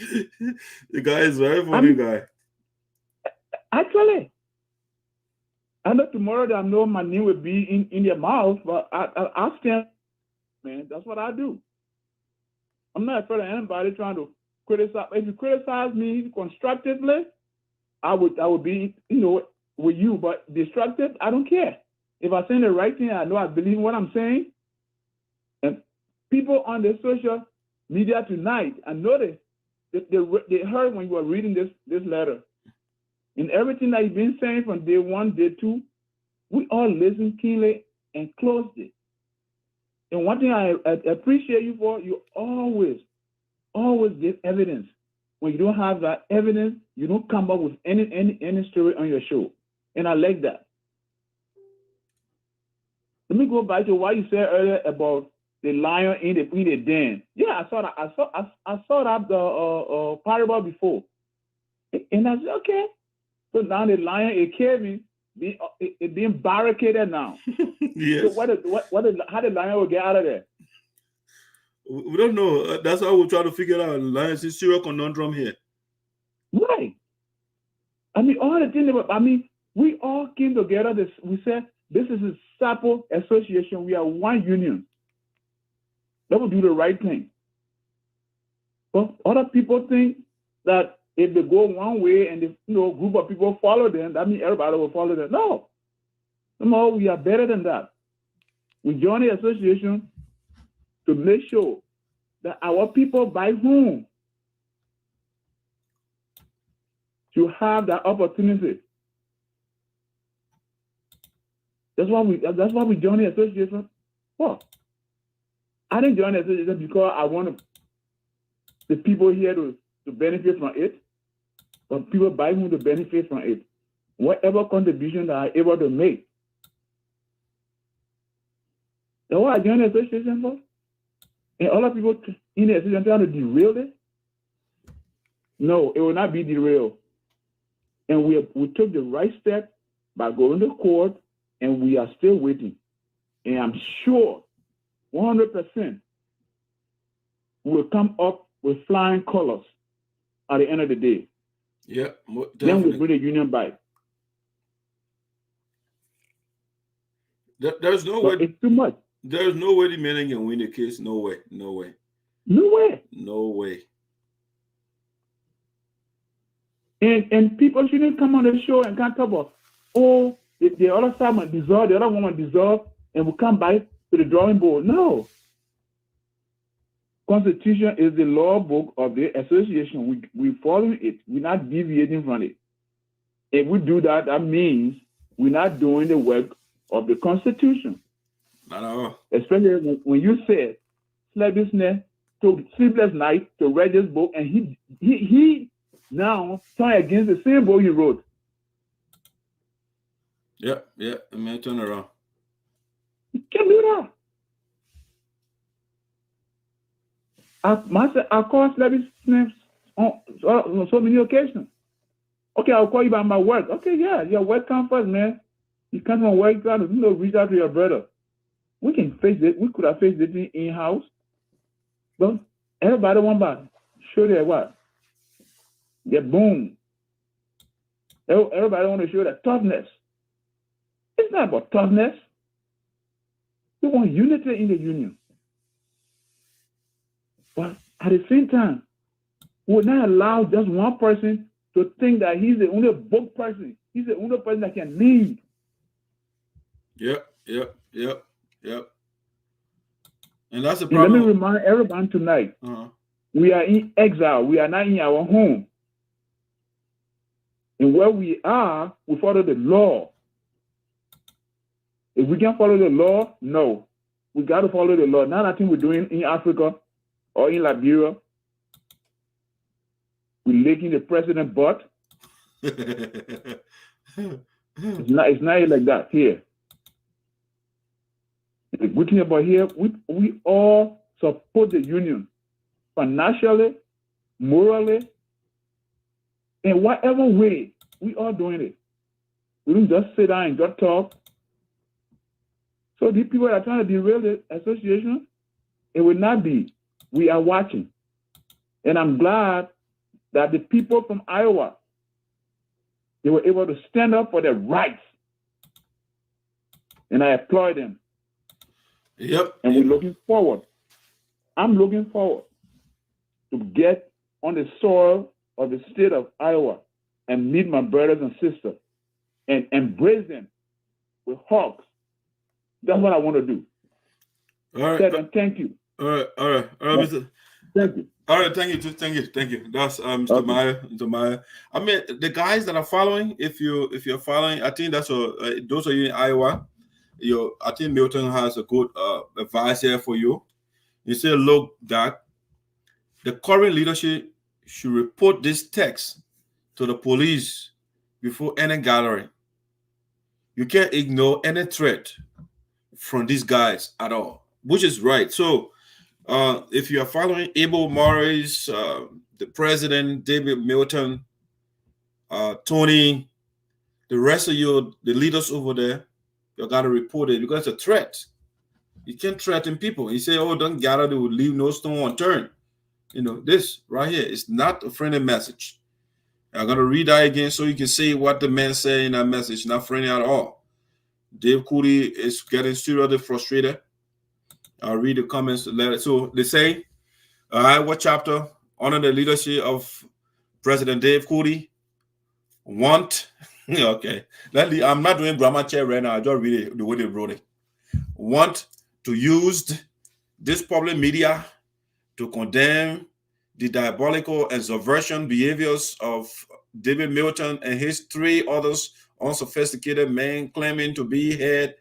The guy is very funny guy. Actually, I know tomorrow that I know my name will be in their mouth, but I'll stand, man. That's what I do. I'm not afraid of anybody trying to criticize. If you criticize me constructively, I would be, with you, but destructive, I don't care. If I say the right thing, I know I believe in what I'm saying. And people on the social media tonight, I noticed they heard when you were reading this letter. And everything that you've been saying from day one, day two, we all listen keenly and closely. And one thing I appreciate you for, you always give evidence. When you don't have that evidence, you don't come up with any story on your show. And I like that. Let me go back to what you said earlier about the lion in the den. Yeah, I saw that. I saw that parable before, and I said, okay. So now the lion is caving, it being barricaded now. Yes. So how the lion will get out of there? We don't know. That's how we're trying to figure out. Lion's a serious conundrum here. Right. I mean, all the things. We all came together. We said this is a SAPO association. We are one union. That will do the right thing. But other people think that if they go one way and a group of people follow them, that means everybody will follow them. No, we are better than that. We join the association to make sure that our people by whom to have that opportunity. That's why we joined the association. Well, I didn't join the association because I wanted the people here to benefit from it, but people by whom to benefit from it. Whatever contribution that I'm able to make. That's what I joined the association for. And all the people in the association trying to derail it. No, it will not be derailed. And we took the right step by going to court, and we are still waiting. And I'm sure 100% will come up with flying colors at the end of the day. Yeah, then we bring the union back. There's no But way. it's too much. There's no way the man can win the case. No way. No way. No way. No way. And people shouldn't come on the show and can't talk about, oh, the other side might dissolve, the other one might dissolve, and we'll come back to the drawing board. No. Constitution is the law book of the association. We follow it. We're not deviating from it. If we do that, that means we're not doing the work of the Constitution. Not at all. Especially when you said sleepless night to read this book, and he now turn against the same book he wrote. Yeah, I mean, turn around. You can't do that. I call sleepless on so many occasions. Okay, I'll call you by my work. Okay, yeah, your work comes first, man. You come from work, you got to reach out to your brother. We can face it. We could have faced it in-house. But everybody want to show their what? Their boom. Everybody want to show their toughness. It's not about toughness. We want unity in the union. But at the same time, we will not allow just one person to think that he's the only book person. He's the only person that can lead. Yep. And that's the problem. Let me remind everyone tonight, we are in exile. We are not in our home. And where we are, we follow the law. If we can follow the law, no. We got to follow the law. Not nothing we're doing in Africa or in Liberia. We're licking the president butt. It's not like that here. The good thing about here, we all support the union financially, morally, in whatever way. We are doing it. We don't just sit down and just talk. So these people that are trying to derail the association, it will not be. We are watching. And I'm glad that the people from Iowa, they were able to stand up for their rights. And I applaud them. Yep. And we're looking forward. I'm looking forward to get on the soil of the state of Iowa and meet my brothers and sisters and embrace them with hugs. That's what I want to do. All right. And thank you. All right. Mr. Thank you. All right, thank you. That's Mr. Meyer. I mean, the guys that are following, if you're following, I think that's those of you in Iowa. I think Milton has a good advice here for you. You say, look, that the current leadership should report this text to the police before any gathering. You can't ignore any threat from these guys at all, which is right. So if you are following Abel Morris, the president, David Milton, Tony, the rest of you, the leaders over there, you got to report it because it's a threat. You can't threaten people. You say, oh, don't gather, they will leave no stone unturned. You know, this right here is not a friendly message. I'm going to read that again so you can see what the man said in that message. Not friendly at all. Dave Kulee is getting seriously frustrated. I'll read the comments. So they say, Iowa chapter, under the leadership of President Dave Kulee, okay. I'm not doing grammar check right now. I just read it the way they wrote it. Want to use this public media to condemn the diabolical and subversion behaviors of David Milton and his three others unsophisticated men claiming to be head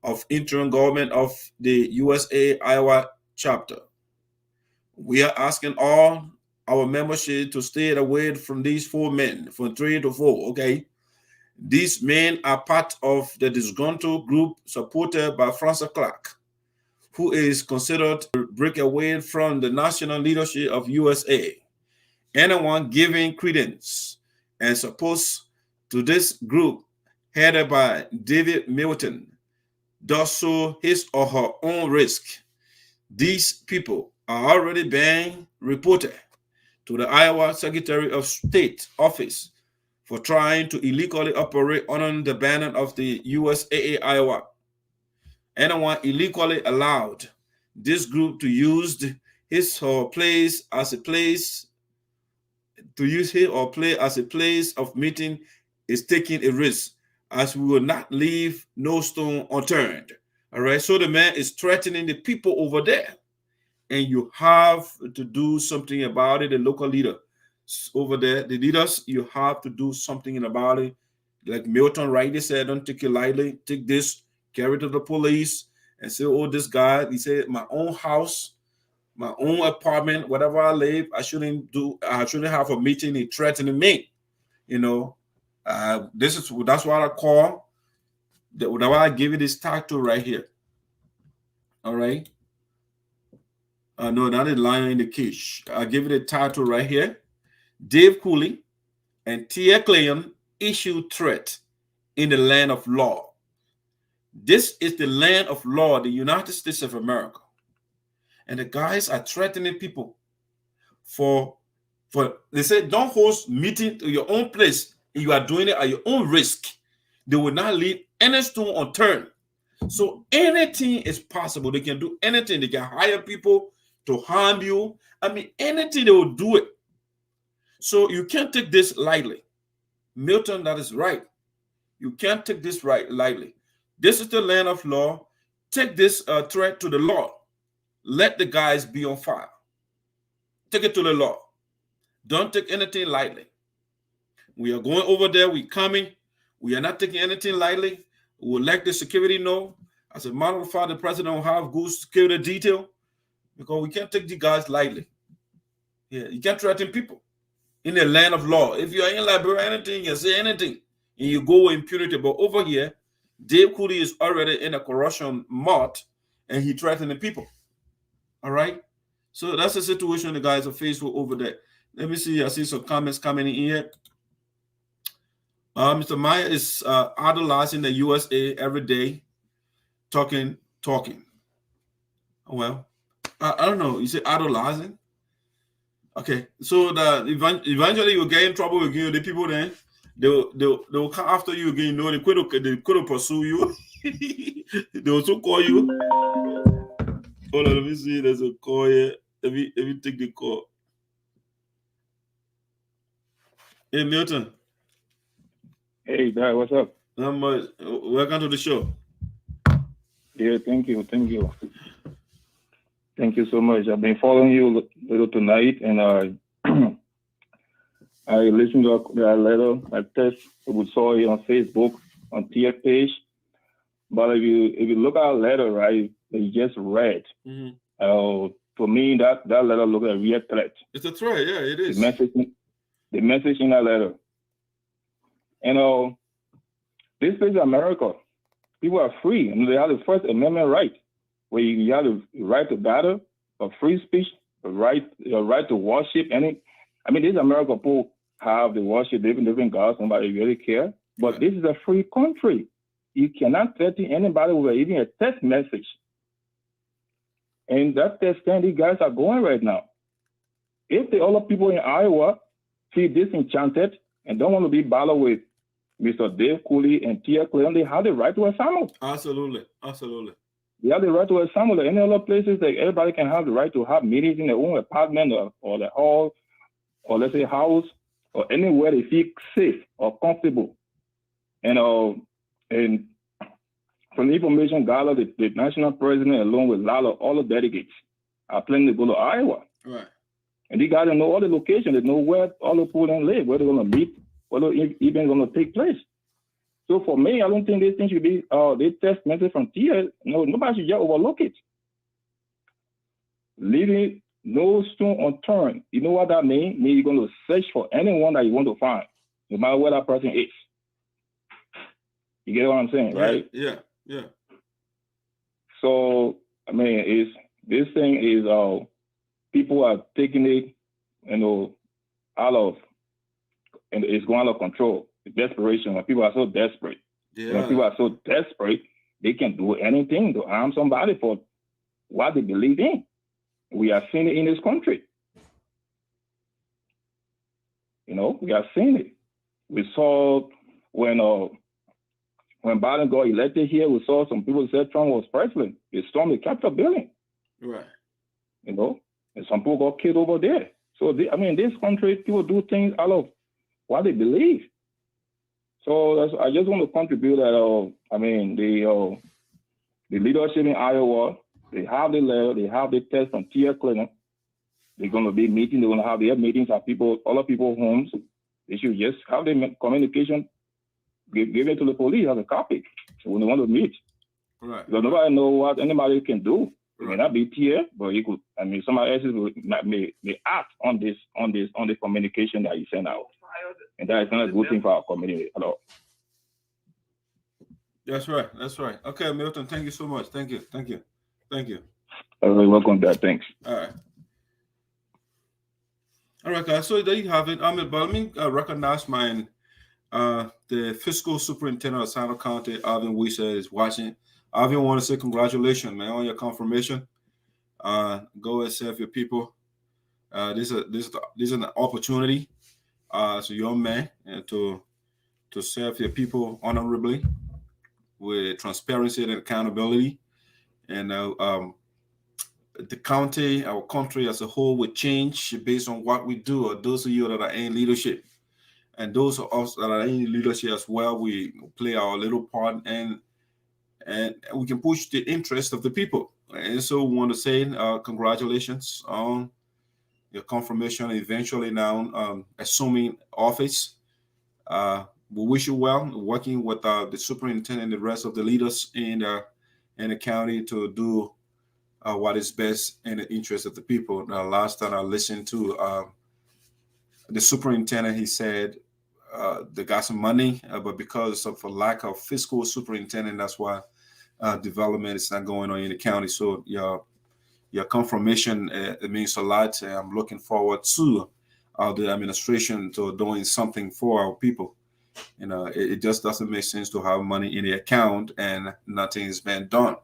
of interim government of the USA Iowa chapter. We are asking all our membership to stay away from these four men, from 3 to 4, okay? These men are part of the disgruntled group supported by Francess Clarke, who is considered to break away from the national leadership of USA. Anyone giving credence and support to this group headed by David Milton does so his or her own risk. These people are already being reported to the Iowa Secretary of State office for trying to illegally operate under the banner of the USAA Iowa. anyone illegally allowed this group to use his or place as a place of meeting is taking a risk, as we will not leave no stone unturned. All right. So the man is threatening the people over there, and you have to do something about it. The local leader over there, the leaders, you have to do something about it. Like Milton rightly said, don't take it lightly. Take this, carry it to the police, and say, oh, this guy, he said, my own house, my own apartment, whatever I live, I shouldn't have a meeting. He threatening me. You know, that's what I call, that's why I give it this title right here. All right. No, not a lion in the cage. I give it a title right here. Dave Kulee and Teah Kloyan issue threat in the land of law. This is the land of law, the United States of America. And the guys are threatening people for they say, don't host meeting to your own place. You are doing it at your own risk. They will not leave any stone unturned. So anything is possible. They can do anything. They can hire people to harm you. I mean, anything, they will do it. So you can't take this lightly. Milton, that is right. You can't take this lightly. This is the land of law. Take this threat to the law. Let the guys be on fire. Take it to the law. Don't take anything lightly. We are going over there. We're coming. We are not taking anything lightly. We will let the security know. As a matter of fact, the president will have good security detail, because we can't take the guys lightly. Yeah, you can't threaten people in the land of law. If you are in Liberia, anything, you say anything, and you go with impunity. But over here, Dave Kulee is already in a corruption mode, and he threatening people. All right? So that's the situation the guys are faced with over there. Let me see. I see some comments coming in here. Mr. Meyer is idolizing the USA every day, talking. Well, I don't know. You say idolizing? Okay. So eventually you'll get in trouble again. The people then they'll come after you again. You know, they could pursue you. They also call you. Hold on, let me see. There's a call here. Let me take the call. Hey, Milton. Hey, Dad, what's up? Welcome to the show. Yeah, thank you. Thank you so much. I've been following you a little tonight, and I listened to that letter. I text, we saw it on Facebook, on Teah page. But if you look at our letter, right, that you just read, for me, that letter looks like a real threat. It's a threat, yeah, it is. The message in that letter. And this is America. People are free, and they have the First Amendment right, where you have the right to battle, a free speech, a right to worship. This America, people have the worship different gods. Nobody really care. But This is a free country. You cannot threaten anybody with even a text message. And that's the extent these guys are going right now. If the other people in Iowa feel disenchanted and don't want to be bothered with Mr. Dave Kulee and Teah Kloyan, they have the right to assemble. Absolutely. They have the right to assemble. Any other places that everybody can have the right to have meetings in their own apartment or the hall, or let's say house, or anywhere they feel safe or comfortable. And from the information gathered, the national president, along with a lot of all the delegates, are planning to go to Iowa. Right. And they got to know all the locations. They know where all the people live, where they're going to meet, where the event going to take place. So for me, I don't think this thing should be the text message from Teah. No, nobody should just overlook it. Leaving no stone unturned. You know what that means? You're going to search for anyone that you want to find, no matter where that person is. You get what I'm saying, right? Yeah. So, this thing is, people are taking it, out of, and it's going out of control. The desperation, when people are so desperate. Yeah. When people are so desperate, they can do anything to harm somebody for what they believe in. We are seeing it in this country. We are seeing it. We saw when when Biden got elected here, we saw some people said Trump was president. They stormed the Capitol building. Right. You know, and some people got killed over there. So, this country, people do things out of what they believe. So I just want to contribute that, the leadership in Iowa, they have the letter, they have the test from Teah Clinic. They're going to be meeting, they're going to have their meetings at other people's homes. They should just have the communication, give it to the police as a copy when they want to meet. Right. Because nobody knows what anybody can do. It Right. may not be Teah, but he could. Somebody else may act on the communication that you send out, and that is not a good thing for our community at all. That's right. That's right. Okay, Milton. Thank you so much. Thank you. Welcome back. Thanks. All right, guys. So there you have it. But let me recognize the fiscal superintendent of SADO County, Alvin Wesseh, is watching. Alvin, want to say congratulations, man, on your confirmation. Go and serve your people. This is an opportunity as a young man to serve your people honorably with transparency and accountability. And the county, our country as a whole, will change based on what we do. Or those of you that are in leadership, and those of us that are in leadership as well, we play our little part, and we can push the interest of the people. And so we want to say congratulations on your confirmation, eventually now assuming office. We wish you well, working with the superintendent and the rest of the leaders in the county to do what is best in the interest of the people. Last time I listened to the superintendent, he said they got some money, but because of a lack of fiscal superintendent, that's why development is not going on in the county. So your confirmation, it means a lot. I'm looking forward to the administration to doing something for our people. It just doesn't make sense to have money in the account and nothing is being done.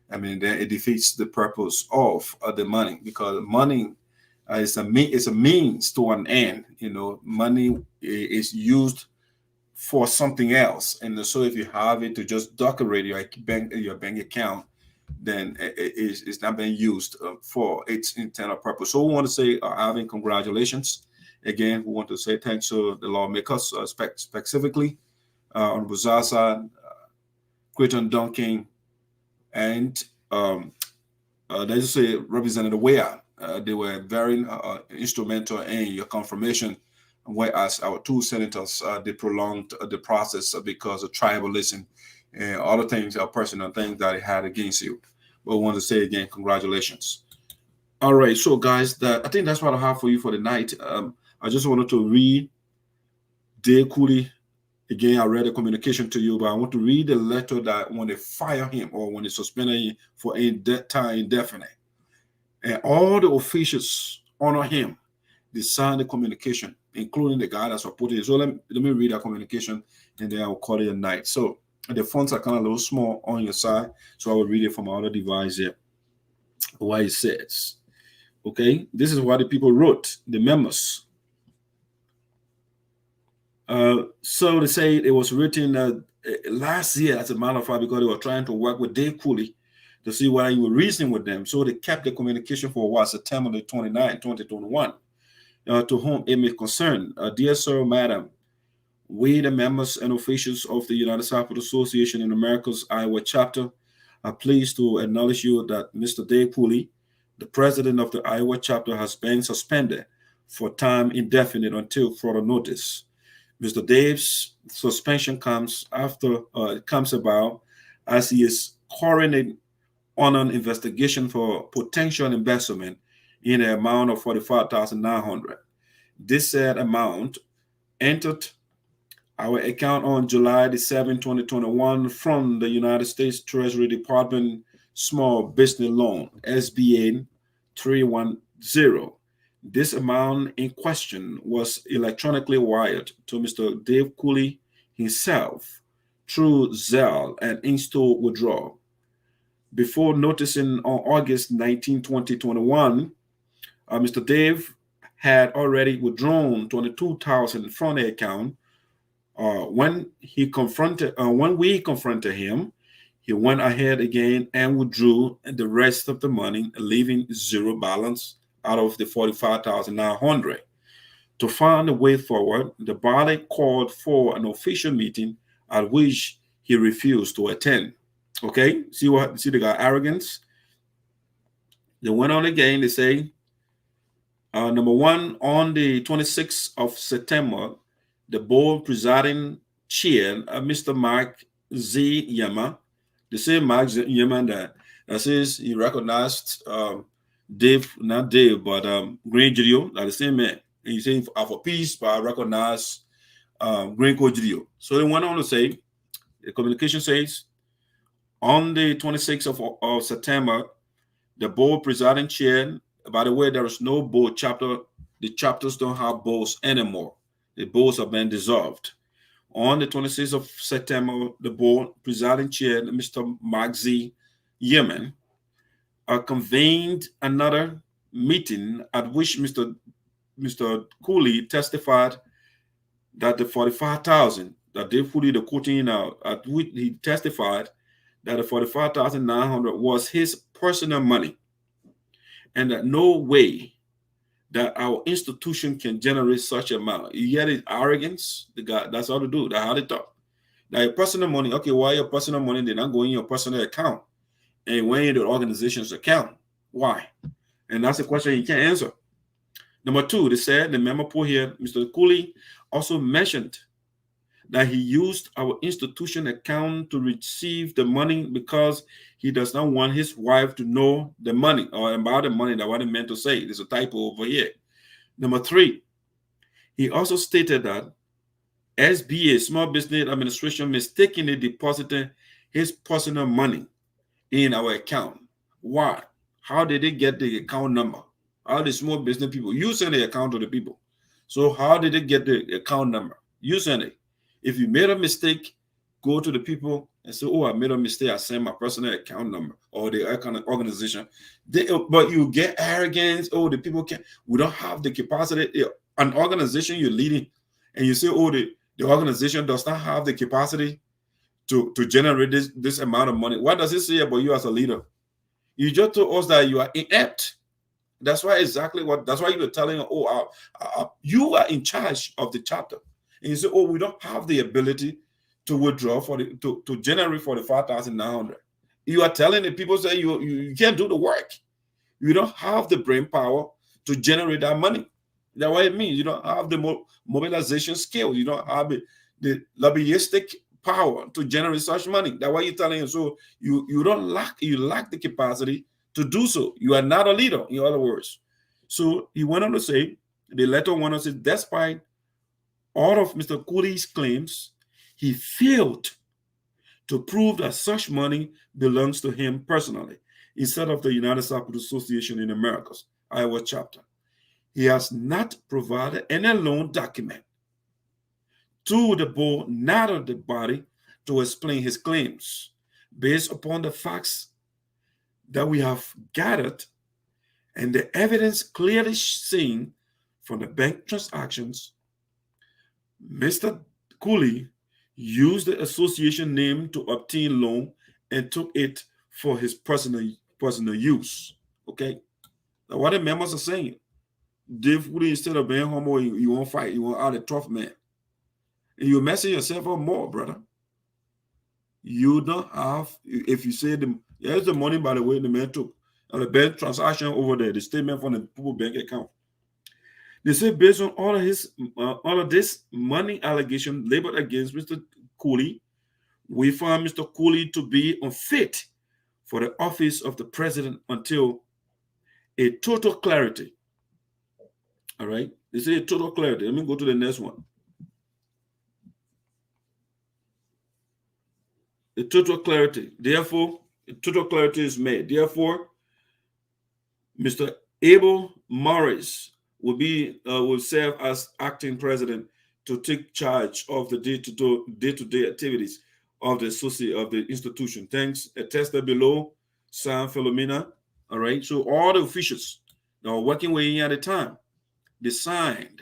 Then it defeats the purpose of the money, because money is a means to an end. Money is used for something else, and so if you have it to just decorate your bank account, then it's not being used for its intended purpose. So we want to say, Alvin, congratulations. Again, we want to say thanks to the lawmakers, specifically on Zarzar, Creighton Duncan, and let's say Representative Weah. They were very instrumental in your confirmation, whereas our two senators, they prolonged the process because of tribalism and other things, personal things that they had against you. But I want to say again, congratulations. All right, so guys, I think that's what I have for you for the night. I just wanted to read Dave Kulee. Again, I read the communication to you, but I want to read the letter that when they fire him or when they suspended him for time indefinite. And all the officials honor him. They signed the communication, including the guy that supported it. So let me read that communication, and then I will call it a night. So the fonts are kind of a little small on your side, so I will read it from my other device here. What it says. Okay, this is what the people wrote, the members. So they say it was written last year, as a matter of fact, because they were trying to work with Dave Kulee to see why he was reasoning with them. So they kept the communication for a while, September the 29th, 2021, to whom it may concern. Dear Sir, Madam, we, the members and officials of the United Sapota Association in America's Iowa chapter, are pleased to acknowledge you that Mr. Dave Kulee, the president of the Iowa chapter, has been suspended for time indefinite until further notice. Mr. Dave's suspension comes about as he is currently on an investigation for potential embezzlement in the amount of $45,900. This said amount entered our account on July the 7th, 2021 from the United States Treasury Department Small Business Loan, SBA 310. This amount in question was electronically wired to Mr. Dave Kulee himself through Zelle and in-store withdrawal. Before noticing on August 19, 2021, Mr. Dave had already withdrawn $22,000 from the account When we confronted him, he went ahead again and withdrew the rest of the money, leaving zero balance out of the 45,900. To find a way forward, the body called for an official meeting at which he refused to attend. Okay, see the guy arrogance. They went on again. They say, number one, on the 26th of September, the board presiding chair, Mr. Mark Z. Yama, the same Mark Z. Yama that says he recognized Dave, not Dave, but Green Gidio, that the same man. And he's saying for peace, but I recognize Green Gidio. So they went on to say, the communication says, on the 26th of September, the board presiding chair, by the way, there is no board chapter. The chapters don't have boards anymore. The boards have been dissolved. On the 26th of September, the board presiding chair, Mr. Mark Z. Yemen, convened another meeting at which Mr. Kulee testified that the 45,000 that they fully the quoting out, at which he testified that the 45,900 was his personal money, and that no way that our institution can generate such amount. You get his arrogance, the guy, that's how to do, that's how they talk. Now your personal money, okay, why your personal money did not go in your personal account and went in the organization's account? Why? And that's a question you can't answer. Number two, they said, the memo put here, Mr. Kulee also mentioned that he used our institution account to receive the money because he does not want his wife to know the money or about the money. That what it meant to say. There's a typo over here. Number three, he also stated that SBA, Small Business Administration, mistakenly deposited his personal money in our account. Why? How did they get the account number? How the small business people? You send the account to the people. So how did they get the account number? You send it. If you made a mistake, go to the people and say, oh, I made a mistake. I sent my personal account number or the organization. But you get arrogance. Oh, the people can't. We don't have the capacity. An organization you're leading and you say, oh, the organization does not have the capacity to generate this amount of money. What does it say about you as a leader? You just told us that you are inept. That's why that's why you were telling, you are in charge of the chapter. And you say, oh, we don't have the ability to withdraw to generate 45,900. You are telling the people, say you can't do the work. You don't have the brain power to generate that money. That's what it means. You don't have the mobilization skill. You don't have the lobbyistic power to generate such money. That's why you're telling them. So you lack the capacity to do so. You are not a leader, in other words. So he went on to say, the letter went on to say, despite all of Mr. Kulee's claims, he failed to prove that such money belongs to him personally instead of the United States Association in Americas, Iowa chapter. He has not provided any loan document to the board, neither the body, to explain his claims based upon the facts that we have gathered and the evidence clearly seen from the bank transactions. Mr. Kulee used the association name to obtain loan and took it for his personal use. Okay, now what the members are saying, Dave Kulee, instead of being humble, you won't fight, you want out a tough man, and you're messing yourself up more, brother. You don't have, if you say here's the money, by the way, the man took the bank transaction over there, the statement from the people bank account. They say based on all of this money allegation labeled against Mr. Kulee, we found Mr. Kulee to be unfit for the office of the president until a total clarity. All right, they say a total clarity. Let me go to the next one. A total clarity. Therefore, a total clarity is made. Therefore, Mr. Abel Morris will serve as acting president to take charge of the day-to-day activities of the institution. Thanks. Attested below, signed Philomena. All right. So all the officials that are working with him at the time, they signed.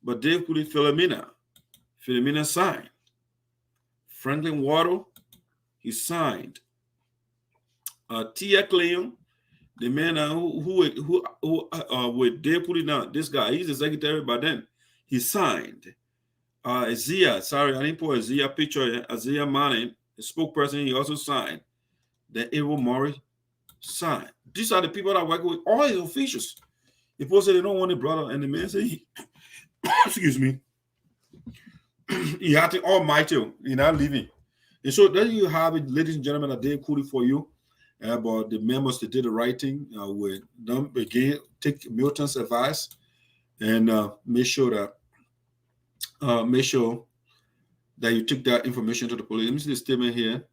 But Dave Kulee, Philomena Philomena signed. Franklin Waddle, he signed. Teah Kloyan, the man who with they put it down. This guy, he's the secretary, but then he signed. Isaiah, sorry, I didn't put Isaiah picture. Isaiah Manning, the spokesperson, he also signed. Then Abel Murray signed. These are the people that work with all his officials. The people say they don't want a brother, and the man say, excuse me, he had to almighty, he's not leaving. And so then you have it, ladies and gentlemen, a day Kulee for you about the members that did the writing. With them again, take Milton's advice and make sure that you took that information to the police. Let me see the statement here.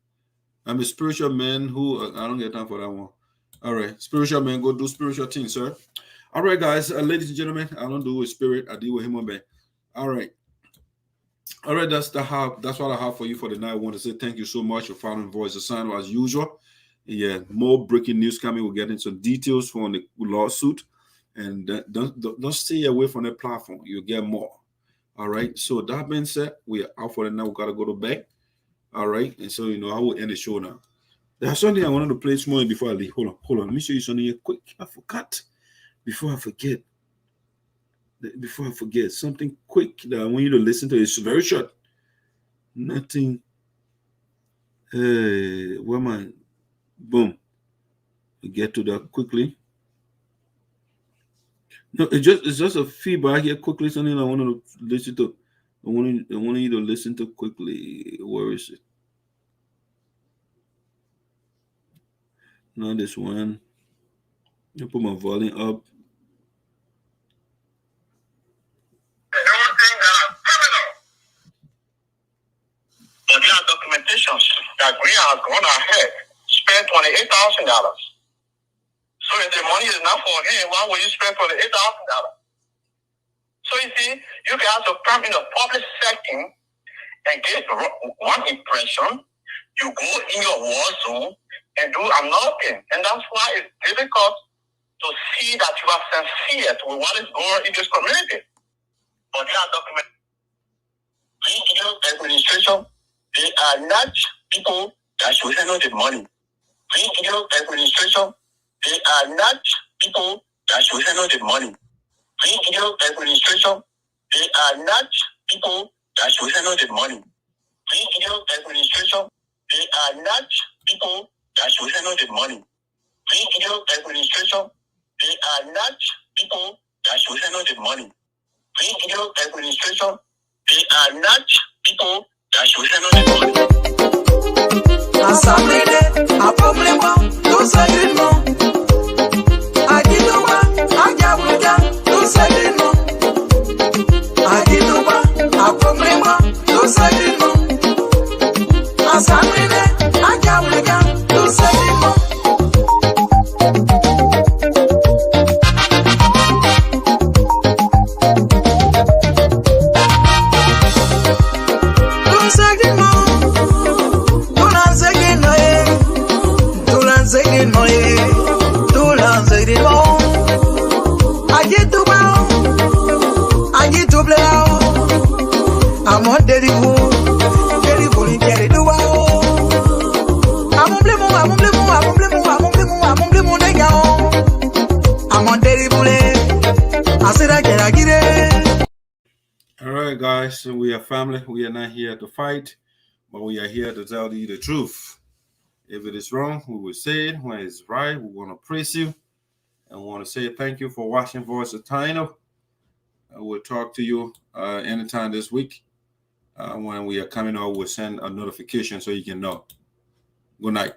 I'm a spiritual man who I don't get time for that one. All right, spiritual man, go do spiritual things, sir. All right, guys, ladies and gentlemen, I don't do with spirit, I deal with human being. All right, that's what I have for you for the night. I want to say thank you so much for following Voices of Sinoe as usual. Yeah, more breaking news coming. We'll get into some details from the lawsuit, and don't stay away from the platform. You'll get more. All right. So that being said, we are out for the night. We gotta go to bed. All right. And so I will end the show now. There's something I wanted to play this morning before I leave. Hold on. Let me show you something here quick. I forgot. Before I forget something quick that I want you to listen to. It's very short. Nothing. Where am I? Boom. We get to that quickly. No, it's just a feedback here quickly. Something I want to listen to. I want you to listen to quickly. Where is it? Not this one. I put my volume up. Everything that are criminal. But there are documentations that Weah has gone ahead, spent $28,000. So if the money is not for him, why would you spend $28,000? So you see, you can also come in a public setting and get one impression. You go in your war zone and do another thing. And that's why it's difficult to see that you are sincere to what is going on in this community. But there are documents. Regional administration, they are not people that should handle the money. Regional administration, they are not people that should handle the money. Regional administration, they are not people that should handle the money. Regional administration, they are not people that should handle the money. Regional administration, they are not people that should handle the money. Regional administration, they are not people that should handle the money. Assemblée, un problème, tout ça du monde. Agitoba, Agabuga, tout ça du monde. Agitoba, un problème, tout ça du monde. Assemblée, Agabuga, tout ça du monde. All right, guys, we are family. We are not here to fight, but we are here to tell you the truth. If it is wrong, we will say it. When it's right, we want to praise you and we want to say thank you for watching Voice of Sinoe. We'll talk to you anytime this week. When we are coming out, we'll send a notification so you can know. Good night.